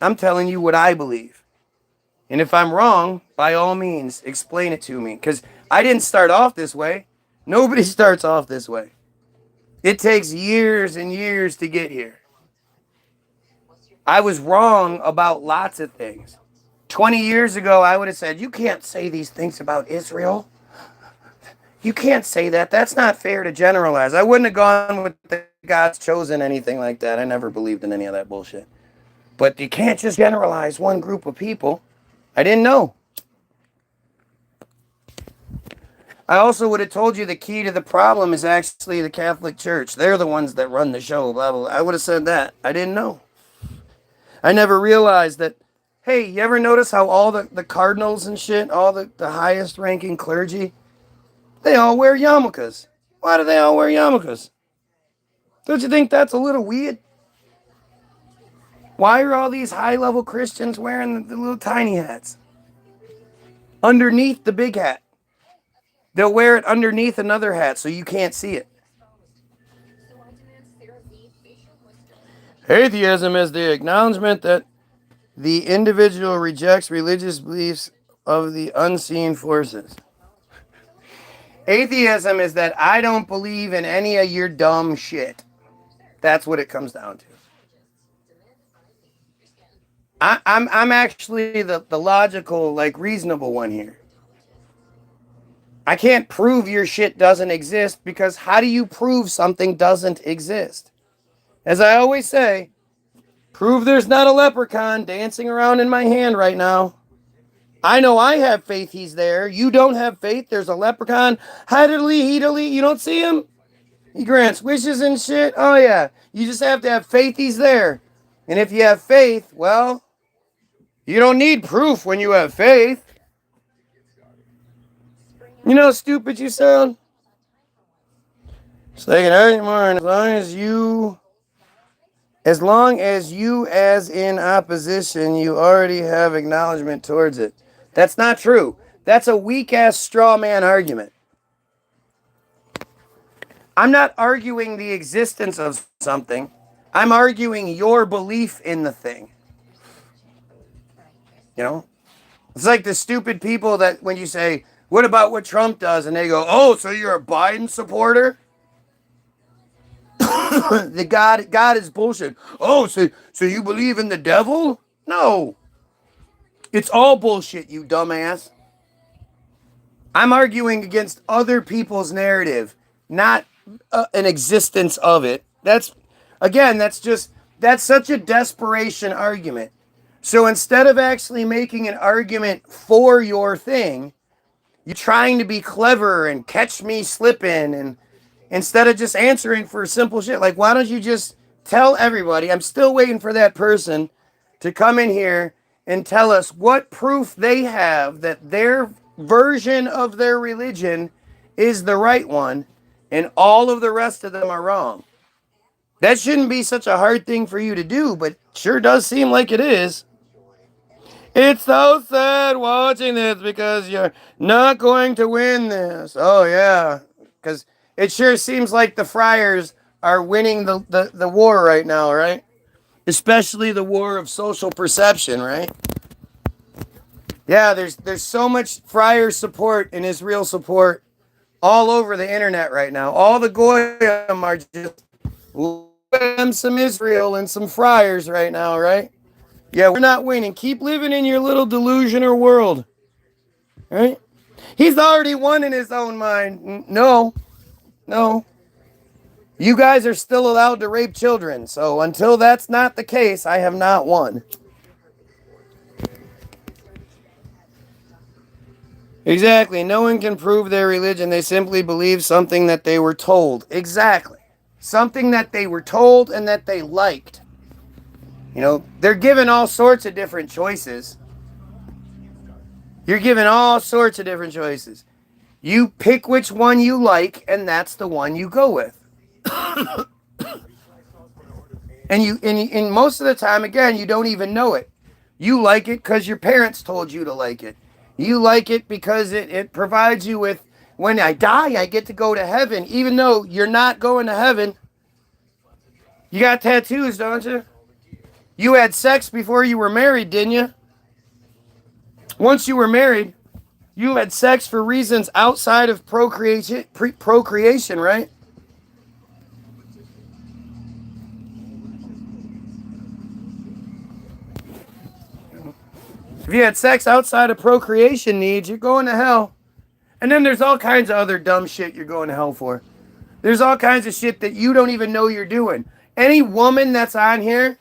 I'm telling you what I believe. And if I'm wrong, by all means, explain it to me. Because I didn't start off this way. Nobody starts off this way. It takes years and years to get here. I was wrong about lots of things. 20 years ago, I would have said, you can't say these things about Israel. You can't say that. That's not fair to generalize. I wouldn't have gone with the God's chosen anything like that. I never believed in any of that bullshit. But you can't just generalize one group of people. I didn't know. I also would have told you the key to the problem is actually the Catholic Church. They're the ones that run the show, blah, blah, blah. I would have said that. I didn't know. I never realized that, hey, you ever notice how all the cardinals and shit, all the highest ranking clergy, they all wear yarmulkes. Why do they all wear yarmulkes? Don't you think that's a little weird? Why are all these high-level Christians wearing the little tiny hats? Underneath the big hat. They'll wear it underneath another hat so you can't see it. Atheism is the acknowledgement that the individual rejects religious beliefs of the unseen forces. Atheism is that I don't believe in any of your dumb shit. That's what it comes down to. I'm actually the logical, reasonable one here. I can't prove your shit doesn't exist because how do you prove something doesn't exist? As I always say, prove there's not a leprechaun dancing around in my hand right now. I know I have faith he's there. You don't have faith. There's a leprechaun. Hidely, you don't see him? He grants wishes and shit. Oh yeah. You just have to have faith he's there. And if you have faith, well, you don't need proof when you have faith. You know how stupid you sound? So they can argue more, and as long as you as in opposition, you already have acknowledgement towards it. That's not true. That's a weak-ass straw man argument. I'm not arguing the existence of something. I'm arguing your belief in the thing. You know? It's like the stupid people that when you say, what about what Trump does? And they go, oh, so you're a Biden supporter? The God is bullshit. Oh, so you believe in the devil? No. It's all bullshit, you dumbass. I'm arguing against other people's narrative, not an existence of it. That's such a desperation argument. So instead of actually making an argument for your thing, you're trying to be clever and catch me slipping, and instead of just answering for simple shit, why don't you just tell everybody, I'm still waiting for that person to come in here and tell us what proof they have that their version of their religion is the right one and all of the rest of them are wrong. That shouldn't be such a hard thing for you to do, but sure does seem like it is. It's so sad watching this because you're not going to win this. Oh, yeah. Because it sure seems like the friars are winning the war right now, right? Especially the war of social perception, right? Yeah, there's so much friar support and Israel support all over the internet right now. All the Goyim are just them some Israel and some friars right now, right? Yeah, we're not winning. Keep living in your little delusion or world. Right? He's already won in his own mind. No. You guys are still allowed to rape children. So until that's not the case, I have not won. Exactly. No one can prove their religion. They simply believe something that they were told. Exactly. Something that they were told and that they liked. You know, they're given all sorts of different choices. You're given all sorts of different choices. You pick which one you like, and that's the one you go with. and most of the time, again, you don't even know it. You like it because your parents told you to like it. You like it because it provides you with, when I die, I get to go to heaven, even though you're not going to heaven. You got tattoos, don't you? You had sex before you were married, didn't you? Once you were married, you had sex for reasons outside of procreation, right? If you had sex outside of procreation needs, you're going to hell. And then there's all kinds of other dumb shit you're going to hell for. There's all kinds of shit that you don't even know you're doing. Any woman that's on here,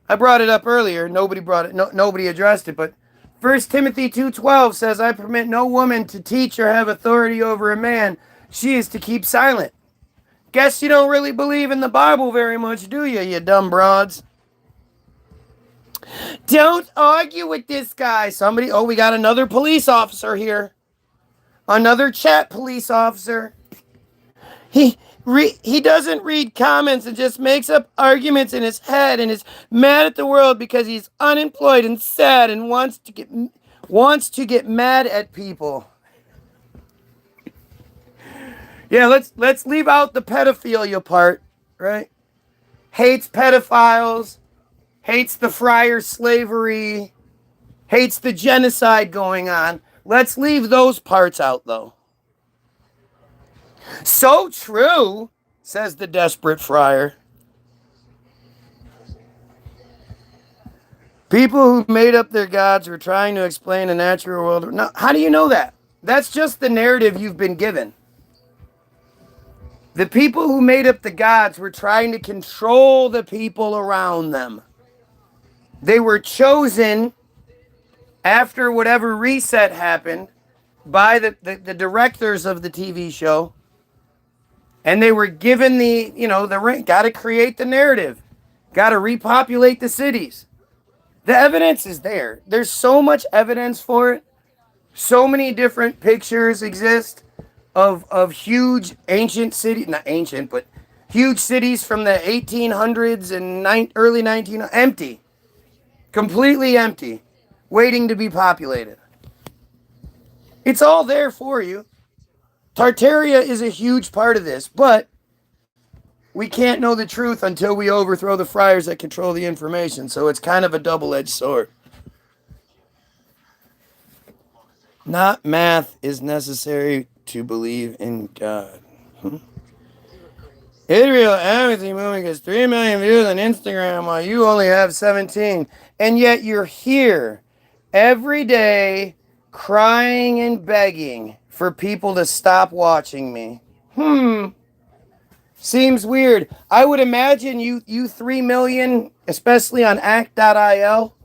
I brought it up earlier. Nobody addressed it, but 1 Timothy 2:12 says, I permit no woman to teach or have authority over a man. She is to keep silent. Guess you don't really believe in the Bible very much, do you, you dumb broads? Don't argue with this guy. We got another police officer here. Another chat police officer. He doesn't read comments and just makes up arguments in his head and is mad at the world because he's unemployed and sad and wants to get mad at people. Yeah, let's leave out the pedophilia part, right? Hates pedophiles, hates the friar slavery, hates the genocide going on. Let's leave those parts out, though. So true, says the desperate friar. People who made up their gods were trying to explain a natural world. No, how do you know that? That's just the narrative you've been given. The people who made up the gods were trying to control the people around them. They were chosen after whatever reset happened by the directors of the TV show. And they were given got to create the narrative. Got to repopulate the cities. The evidence is there. There's so much evidence for it. So many different pictures exist of huge ancient cities, not ancient, but huge cities from the 1800s and early 1900s, empty. Completely empty. Waiting to be populated. It's all there for you. Tartaria is a huge part of this, but we can't know the truth until we overthrow the friars that control the information, so it's kind of a double-edged sword. Not math is necessary to believe in God. Israel Amnesty Movement gets 3 million views on Instagram while you only have 17, and yet you're here every day crying and begging for people to stop watching me. Seems weird. I would imagine you 3 million, especially on act.il,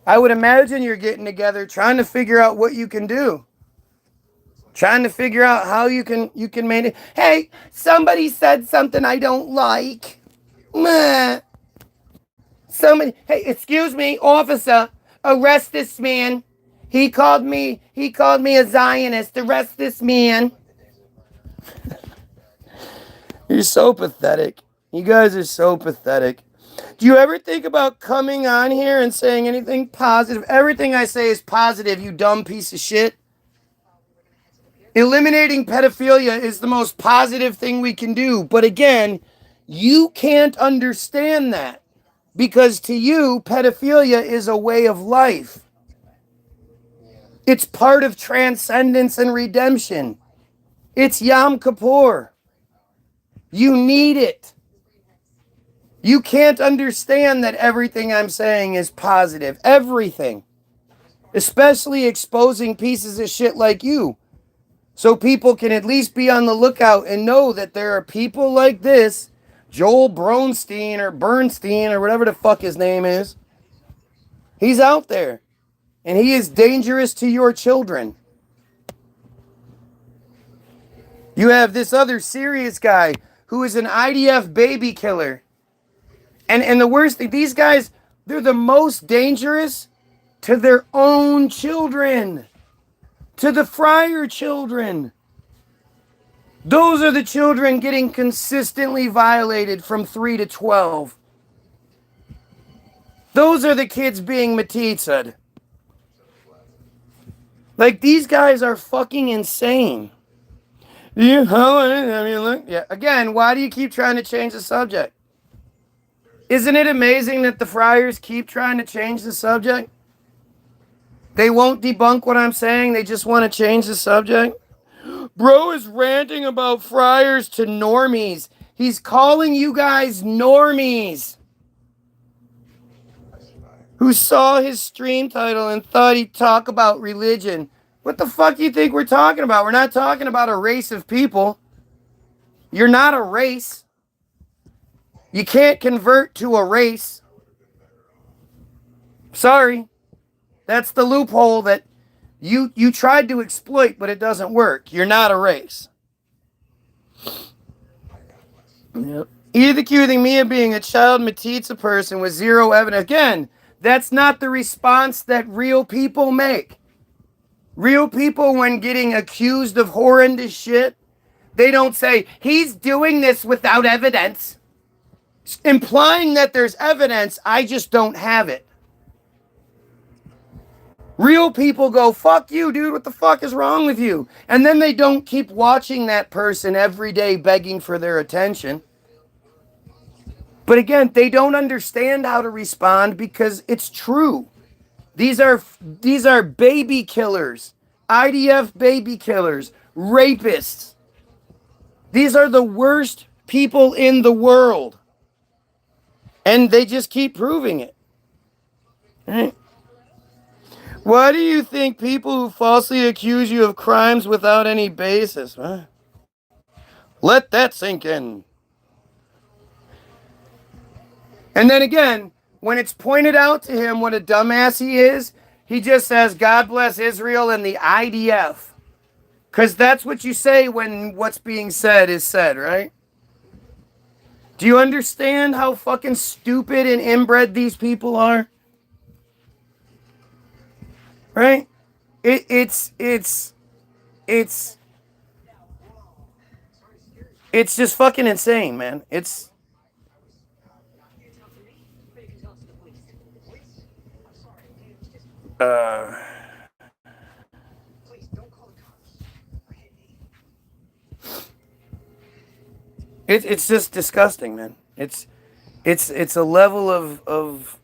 I would imagine you're getting together trying to figure out what you can do. Trying to figure out how you can maintain. Hey, somebody said something I don't like. Meh. Hey, excuse me, officer. arrest this man. He called me a Zionist. Arrest this man. You're so pathetic. You guys are so pathetic. Do you ever think about coming on here and saying anything positive? Everything I say is positive, you dumb piece of shit. Eliminating pedophilia is the most positive thing we can do. But again, you can't understand that. Because to you, pedophilia is a way of life. It's part of transcendence and redemption. It's Yom Kippur. You need it. You can't understand that everything I'm saying is positive. Everything. Especially exposing pieces of shit like you. So people can at least be on the lookout and know that there are people like this, Joel Bronstein or Bernstein or whatever the fuck his name is. He's out there. And he is dangerous to your children. You have this other serious guy who is an IDF baby killer. And the worst thing, these guys, they're the most dangerous to their own children. To the friar children. Those are the children getting consistently violated from 3 to 12. Those are the kids being metzitzia. Like, these guys are fucking insane. Yeah. Again, why do you keep trying to change the subject? Isn't it amazing that the friars keep trying to change the subject? They won't debunk what I'm saying. They just want to change the subject. Bro is ranting about friars to normies. He's calling you guys normies. Who saw his stream title and thought he'd talk about religion. What the fuck do you think we're talking about? We're not talking about a race of people. You're not a race. You can't convert to a race. Sorry. That's the loophole that you tried to exploit, but it doesn't work. You're not a race. Yep. Either accusing me of being a child metzitzia person with zero evidence. Again, that's not the response that real people make. Real people, when getting accused of horrendous shit, they don't say, he's doing this without evidence. Implying that there's evidence, I just don't have it. Real people go, fuck you, dude, what the fuck is wrong with you? And then they don't keep watching that person every day begging for their attention. But again, they don't understand how to respond because it's true. These are baby killers, IDF baby killers, rapists. These are the worst people in the world. And they just keep proving it. Right? Why do you think people who falsely accuse you of crimes without any basis? Huh? Let that sink in. And then again, when it's pointed out to him what a dumbass he is, he just says, God bless Israel and the IDF. Because that's what you say when what's being said is said, right? Do you understand how fucking stupid and inbred these people are? Right? It's just fucking insane, man. It's just disgusting, man. It's a level of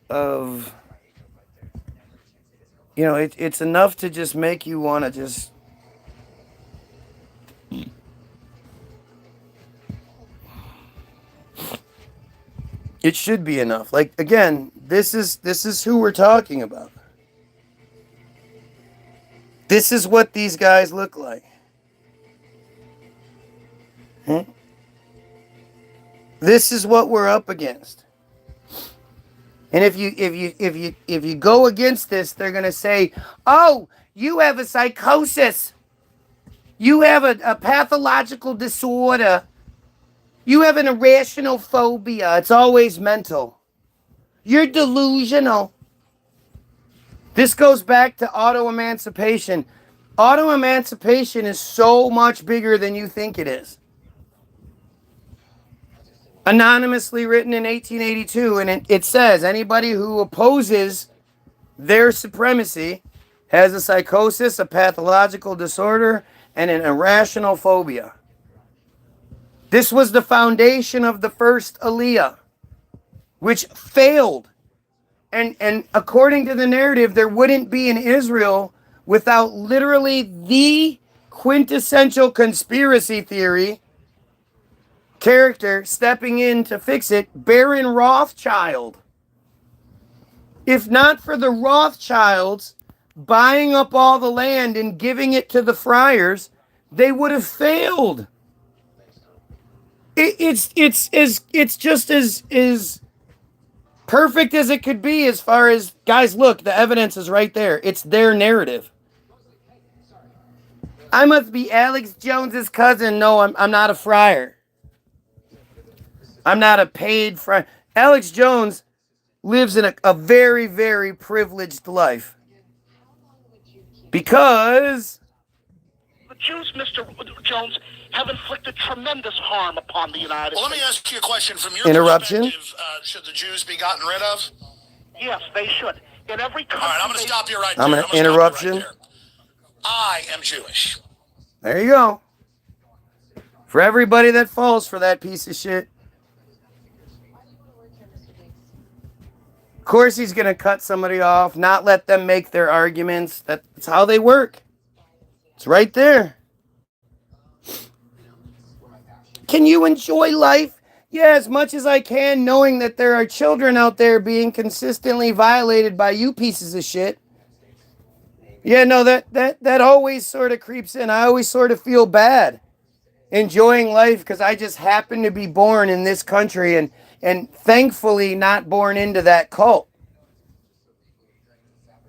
you know, it's enough to just make you want to just it should be enough. Like, again, this is who we're talking about. This is what these guys look like. This is what we're up against. And if you go against this, they're gonna say, "Oh, you have a psychosis. You have a pathological disorder. You have an irrational phobia. It's always mental. You're delusional." This goes back to auto-emancipation. Auto-emancipation is so much bigger than you think it is. Anonymously written in 1882, and it says anybody who opposes their supremacy has a psychosis, a pathological disorder, and an irrational phobia. This was the foundation of the first Aliyah, which failed. And according to the narrative, there wouldn't be an Israel without literally the quintessential conspiracy theory character stepping in to fix it, Baron Rothschild. If not for the Rothschilds buying up all the land and giving it to the friars, they would have failed. It's just as perfect as it could be as far as, guys, look, the evidence is right there. It's their narrative. I must be Alex Jones's cousin. No, I'm not a friar. I'm not a paid friar. Alex Jones lives in a very, very privileged life. Because The Jews, Mr. Jones, have inflicted tremendous harm upon the United States. Well, let me ask you a question. From your Interruption? perspective, should the Jews be gotten rid of? Yes, they should. In every country. All right, I'm going to stop you right there. I'm gonna an interruption. stop you right there. I am Jewish. There you go. For everybody that falls for that piece of shit. Of course he's going to cut somebody off, not let them make their arguments. That's how they work. It's right there. Can you enjoy life? Yeah, as much as I can, knowing that there are children out there being consistently violated by you pieces of shit. Yeah, no, that always sort of creeps in. I always sort of feel bad enjoying life because I just happen to be born in this country and thankfully not born into that cult.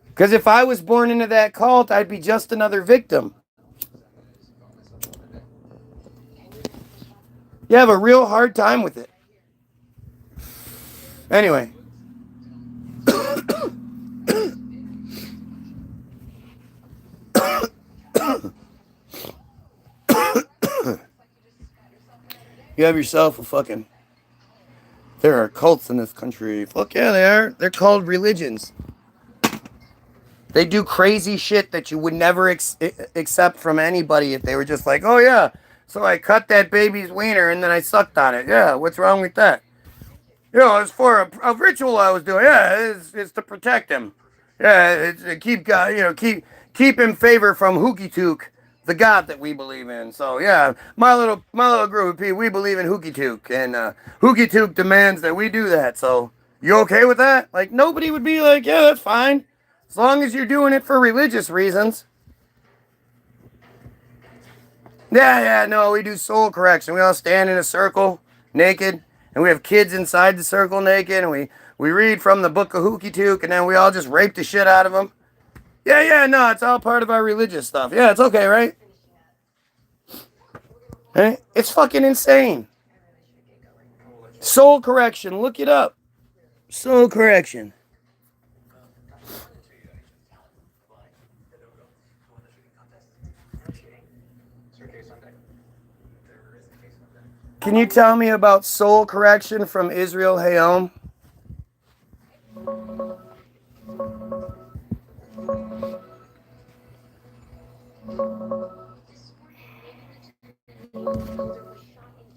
Because if I was born into that cult, I'd be just another victim. You have a real hard time with it. Anyway. You have yourself a fucking... There are cults in this country. Fuck yeah, they are. They're called religions. They do crazy shit that you would never accept from anybody if they were just like, oh yeah, so I cut that baby's wiener and then I sucked on it. Yeah, what's wrong with that? You know, it's for a ritual I was doing. Yeah, it's to protect him. Yeah, it's to keep God, you know, keep him favor from Hookitook, the God that we believe in. So yeah, my little group of people, we believe in Hookitook, and Hookitook demands that we do that. So you okay with that? Like nobody would be like, yeah, that's fine, as long as you're doing it for religious reasons. Yeah, no, we do soul correction. We all stand in a circle, naked, and we have kids inside the circle naked, and we read from the book of Hookitook, and then we all just rape the shit out of them. Yeah, no, it's all part of our religious stuff. Yeah, it's okay, right? Hey, it's fucking insane. Soul correction, look it up. Soul correction. Can you tell me about soul correction from Israel Hayom?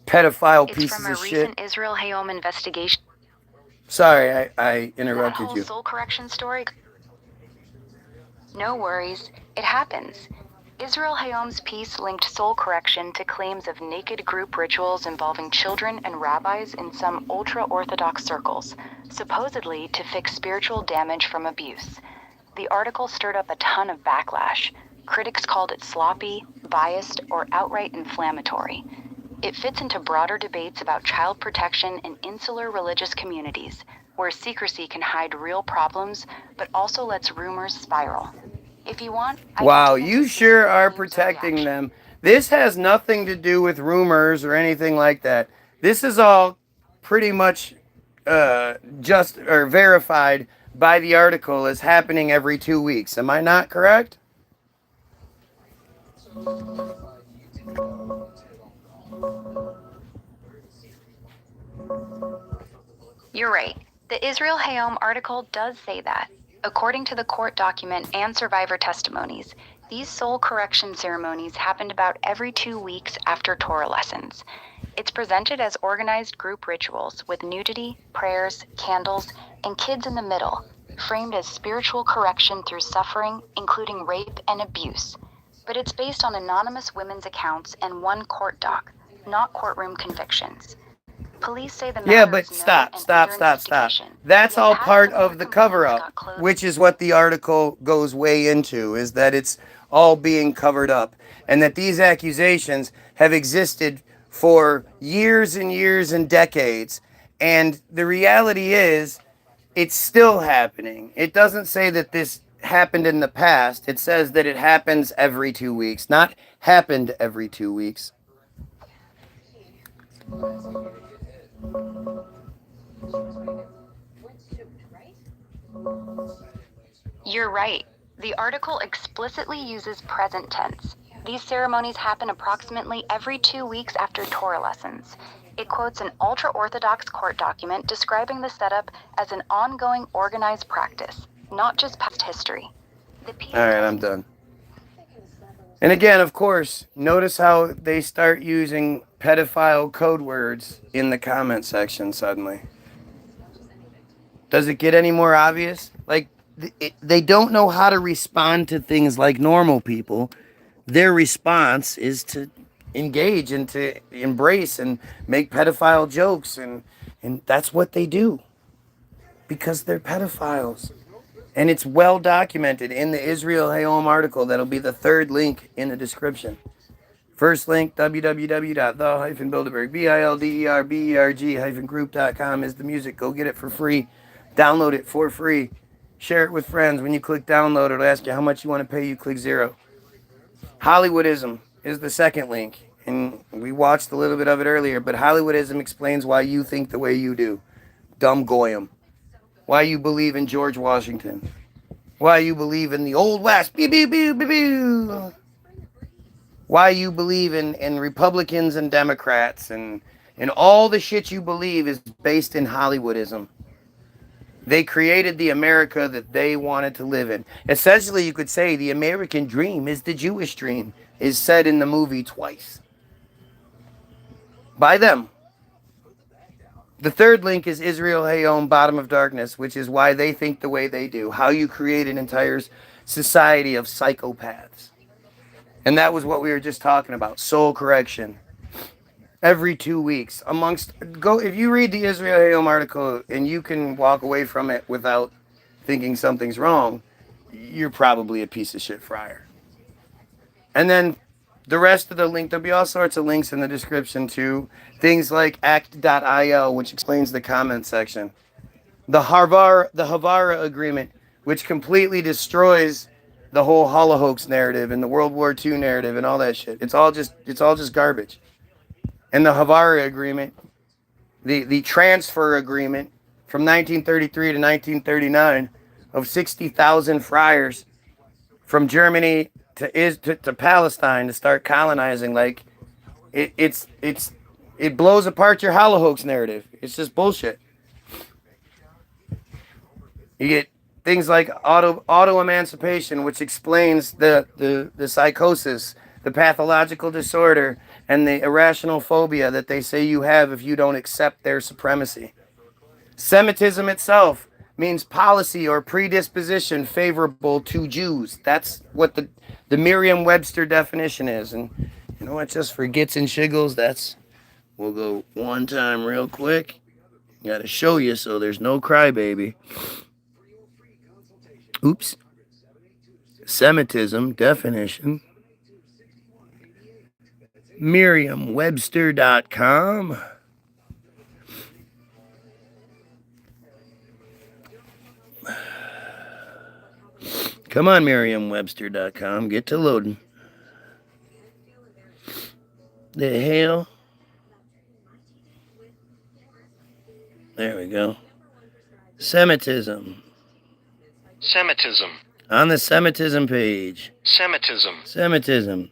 Pedophile pieces of shit. It's from a recent Israel Hayom investigation. Sorry, I interrupted you. That whole soul correction story? No worries, it happens. Israel Hayom's piece linked soul correction to claims of naked group rituals involving children and rabbis in some ultra-Orthodox circles, supposedly to fix spiritual damage from abuse. The article stirred up a ton of backlash. Critics called it sloppy, biased, or outright inflammatory. It fits into broader debates about child protection in insular religious communities, where secrecy can hide real problems, but also lets rumors spiral. If you want... Wow, you sure are protecting them. This has nothing to do with rumors or anything like that. This is all pretty much just or verified by the article as happening every 2 weeks. Am I not correct? You're right. The Israel Hayom article does say that. According to the court document and survivor testimonies, these soul correction ceremonies happened about every 2 weeks after Torah lessons. It's presented as organized group rituals with nudity, prayers, candles, and kids in the middle, framed as spiritual correction through suffering, including rape and abuse. But it's based on anonymous women's accounts and one court doc, not courtroom convictions. Police say the matter Yeah, but is known stop, and stop, under stop, stop. investigation. That's Yet all past part similar of the complaints cover-up, got closed. which is what the article goes way into, is that it's all being covered up, and that these accusations have existed for years and years and decades, and the reality is, it's still happening. It doesn't say that this happened in the past. It says that it happens every 2 weeks, not happened every 2 weeks. You're right. The article explicitly uses present tense. These ceremonies happen approximately every 2 weeks after Torah lessons. It quotes an ultra-Orthodox court document describing the setup as an ongoing organized practice, not just past history. All right, I'm done. And again, of course, notice how they start using pedophile code words in the comment section suddenly. Does it get any more obvious? Like, they don't know how to respond to things like normal people. Their response is to engage and to embrace and make pedophile jokes, and that's what they do because they're pedophiles. And it's well documented in the Israel Hayom article. That'll be the third link in the description. First link, www.the-bilderberg, bilderberg-group.com is the music. Go get it for free. Download it for free. Share it with friends. When you click download, it'll ask you how much you want to pay. You click 0. Hollywoodism is the second link. And we watched a little bit of it earlier, but Hollywoodism explains why you think the way you do. Dumb Goyim. Why you believe in George Washington. Why you believe in the Old West. Pew, pew, pew, pew, pew. Why you believe in Republicans and Democrats. And all the shit you believe is based in Hollywoodism. They created the America that they wanted to live in. Essentially, you could say the American dream is the Jewish dream, is said in the movie twice. By them. The third link is Israel Hayom, Bottom of Darkness, which is why they think the way they do. How you create an entire society of psychopaths. And that was what we were just talking about. Soul correction. Every 2 weeks. If you read the Israel Hayom article and you can walk away from it without thinking something's wrong, you're probably a piece of shit friar. And then the rest of the link, there'll be all sorts of links in the description to things like act.io, which explains the comment section. The Havara Agreement, which completely destroys the whole Holocaust narrative and the World War II narrative and all that shit. It's all just garbage. And the Havara Agreement, the transfer agreement from 1933 to 1939 of 60,000 friars from Germany to Palestine to start colonizing, like it blows apart your Holocaust narrative. It's just bullshit. You get things like auto emancipation, which explains the psychosis, the pathological disorder, and the irrational phobia that they say you have if you don't accept their supremacy. Semitism itself means policy or predisposition favorable to Jews. That's what the Merriam-Webster definition is. And you know what, just for gits and shiggles, we'll go one time real quick. Gotta show you so there's no crybaby. Oops. Semitism definition. Merriam-Webster.com. Come on, Merriam-Webster.com. Get to loading. The hell? There we go. Semitism. Semitism. On the Semitism page. Semitism. Semitism.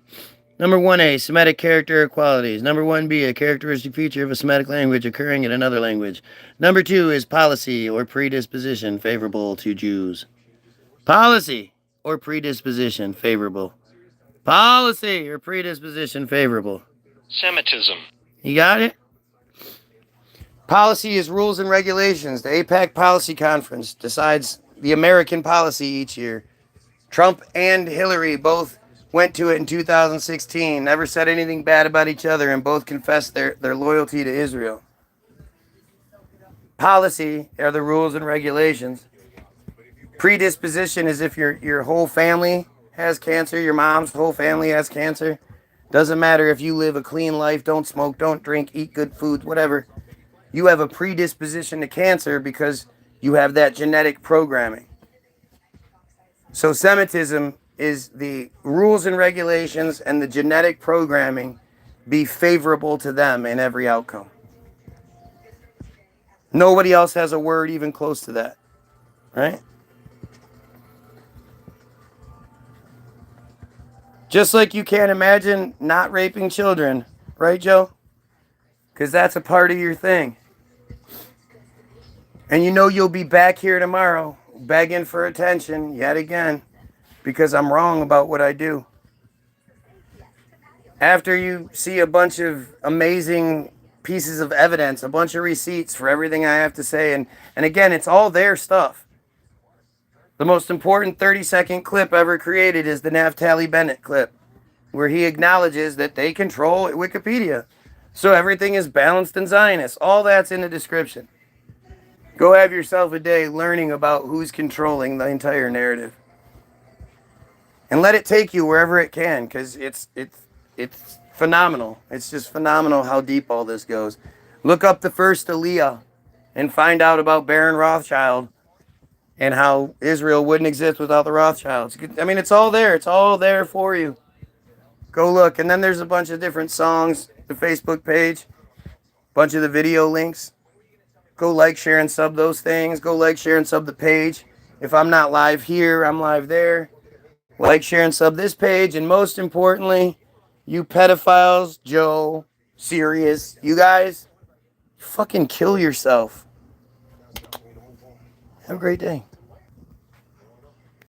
Number 1A, Semitic character qualities. Number 1B, a characteristic feature of a Semitic language occurring in another language. Number 2 is policy or predisposition favorable to Jews. Policy or predisposition favorable. Policy or predisposition favorable. Semitism. You got it? Policy is rules and regulations. The APAC Policy Conference decides the American policy each year. Trump and Hillary both went to it in 2016, never said anything bad about each other, and both confessed their loyalty to Israel. Policy are the rules and regulations. Predisposition is if your whole family has cancer, your mom's whole family has cancer. Doesn't matter if you live a clean life, don't smoke, don't drink, eat good food, whatever. You have a predisposition to cancer because you have that genetic programming. So Semitism is the rules and regulations and the genetic programming be favorable to them in every outcome. Nobody else has a word even close to that, right? Just like you can't imagine not raping children, right, Joe? Because that's a part of your thing. And you know you'll be back here tomorrow begging for attention yet again because I'm wrong about what I do. After you see a bunch of amazing pieces of evidence, a bunch of receipts for everything I have to say, and again, it's all their stuff. The most important 30-second clip ever created is the Naftali Bennett clip, where he acknowledges that they control Wikipedia. So everything is balanced and Zionist. All that's in the description. Go have yourself a day learning about who's controlling the entire narrative. And let it take you wherever it can, because it's phenomenal. It's just phenomenal how deep all this goes. Look up the first Aliyah and find out about Baron Rothschild and how Israel wouldn't exist without the Rothschilds. I mean, it's all there. It's all there for you. Go look. And then there's a bunch of different songs, the Facebook page, a bunch of the video links. Go like, share, and sub those things. Go like, share, and sub the page. If I'm not live here, I'm live there. Like, share, and sub this page. And most importantly, you pedophiles, Joe, Sirius, you guys, fucking kill yourself. Have a great day.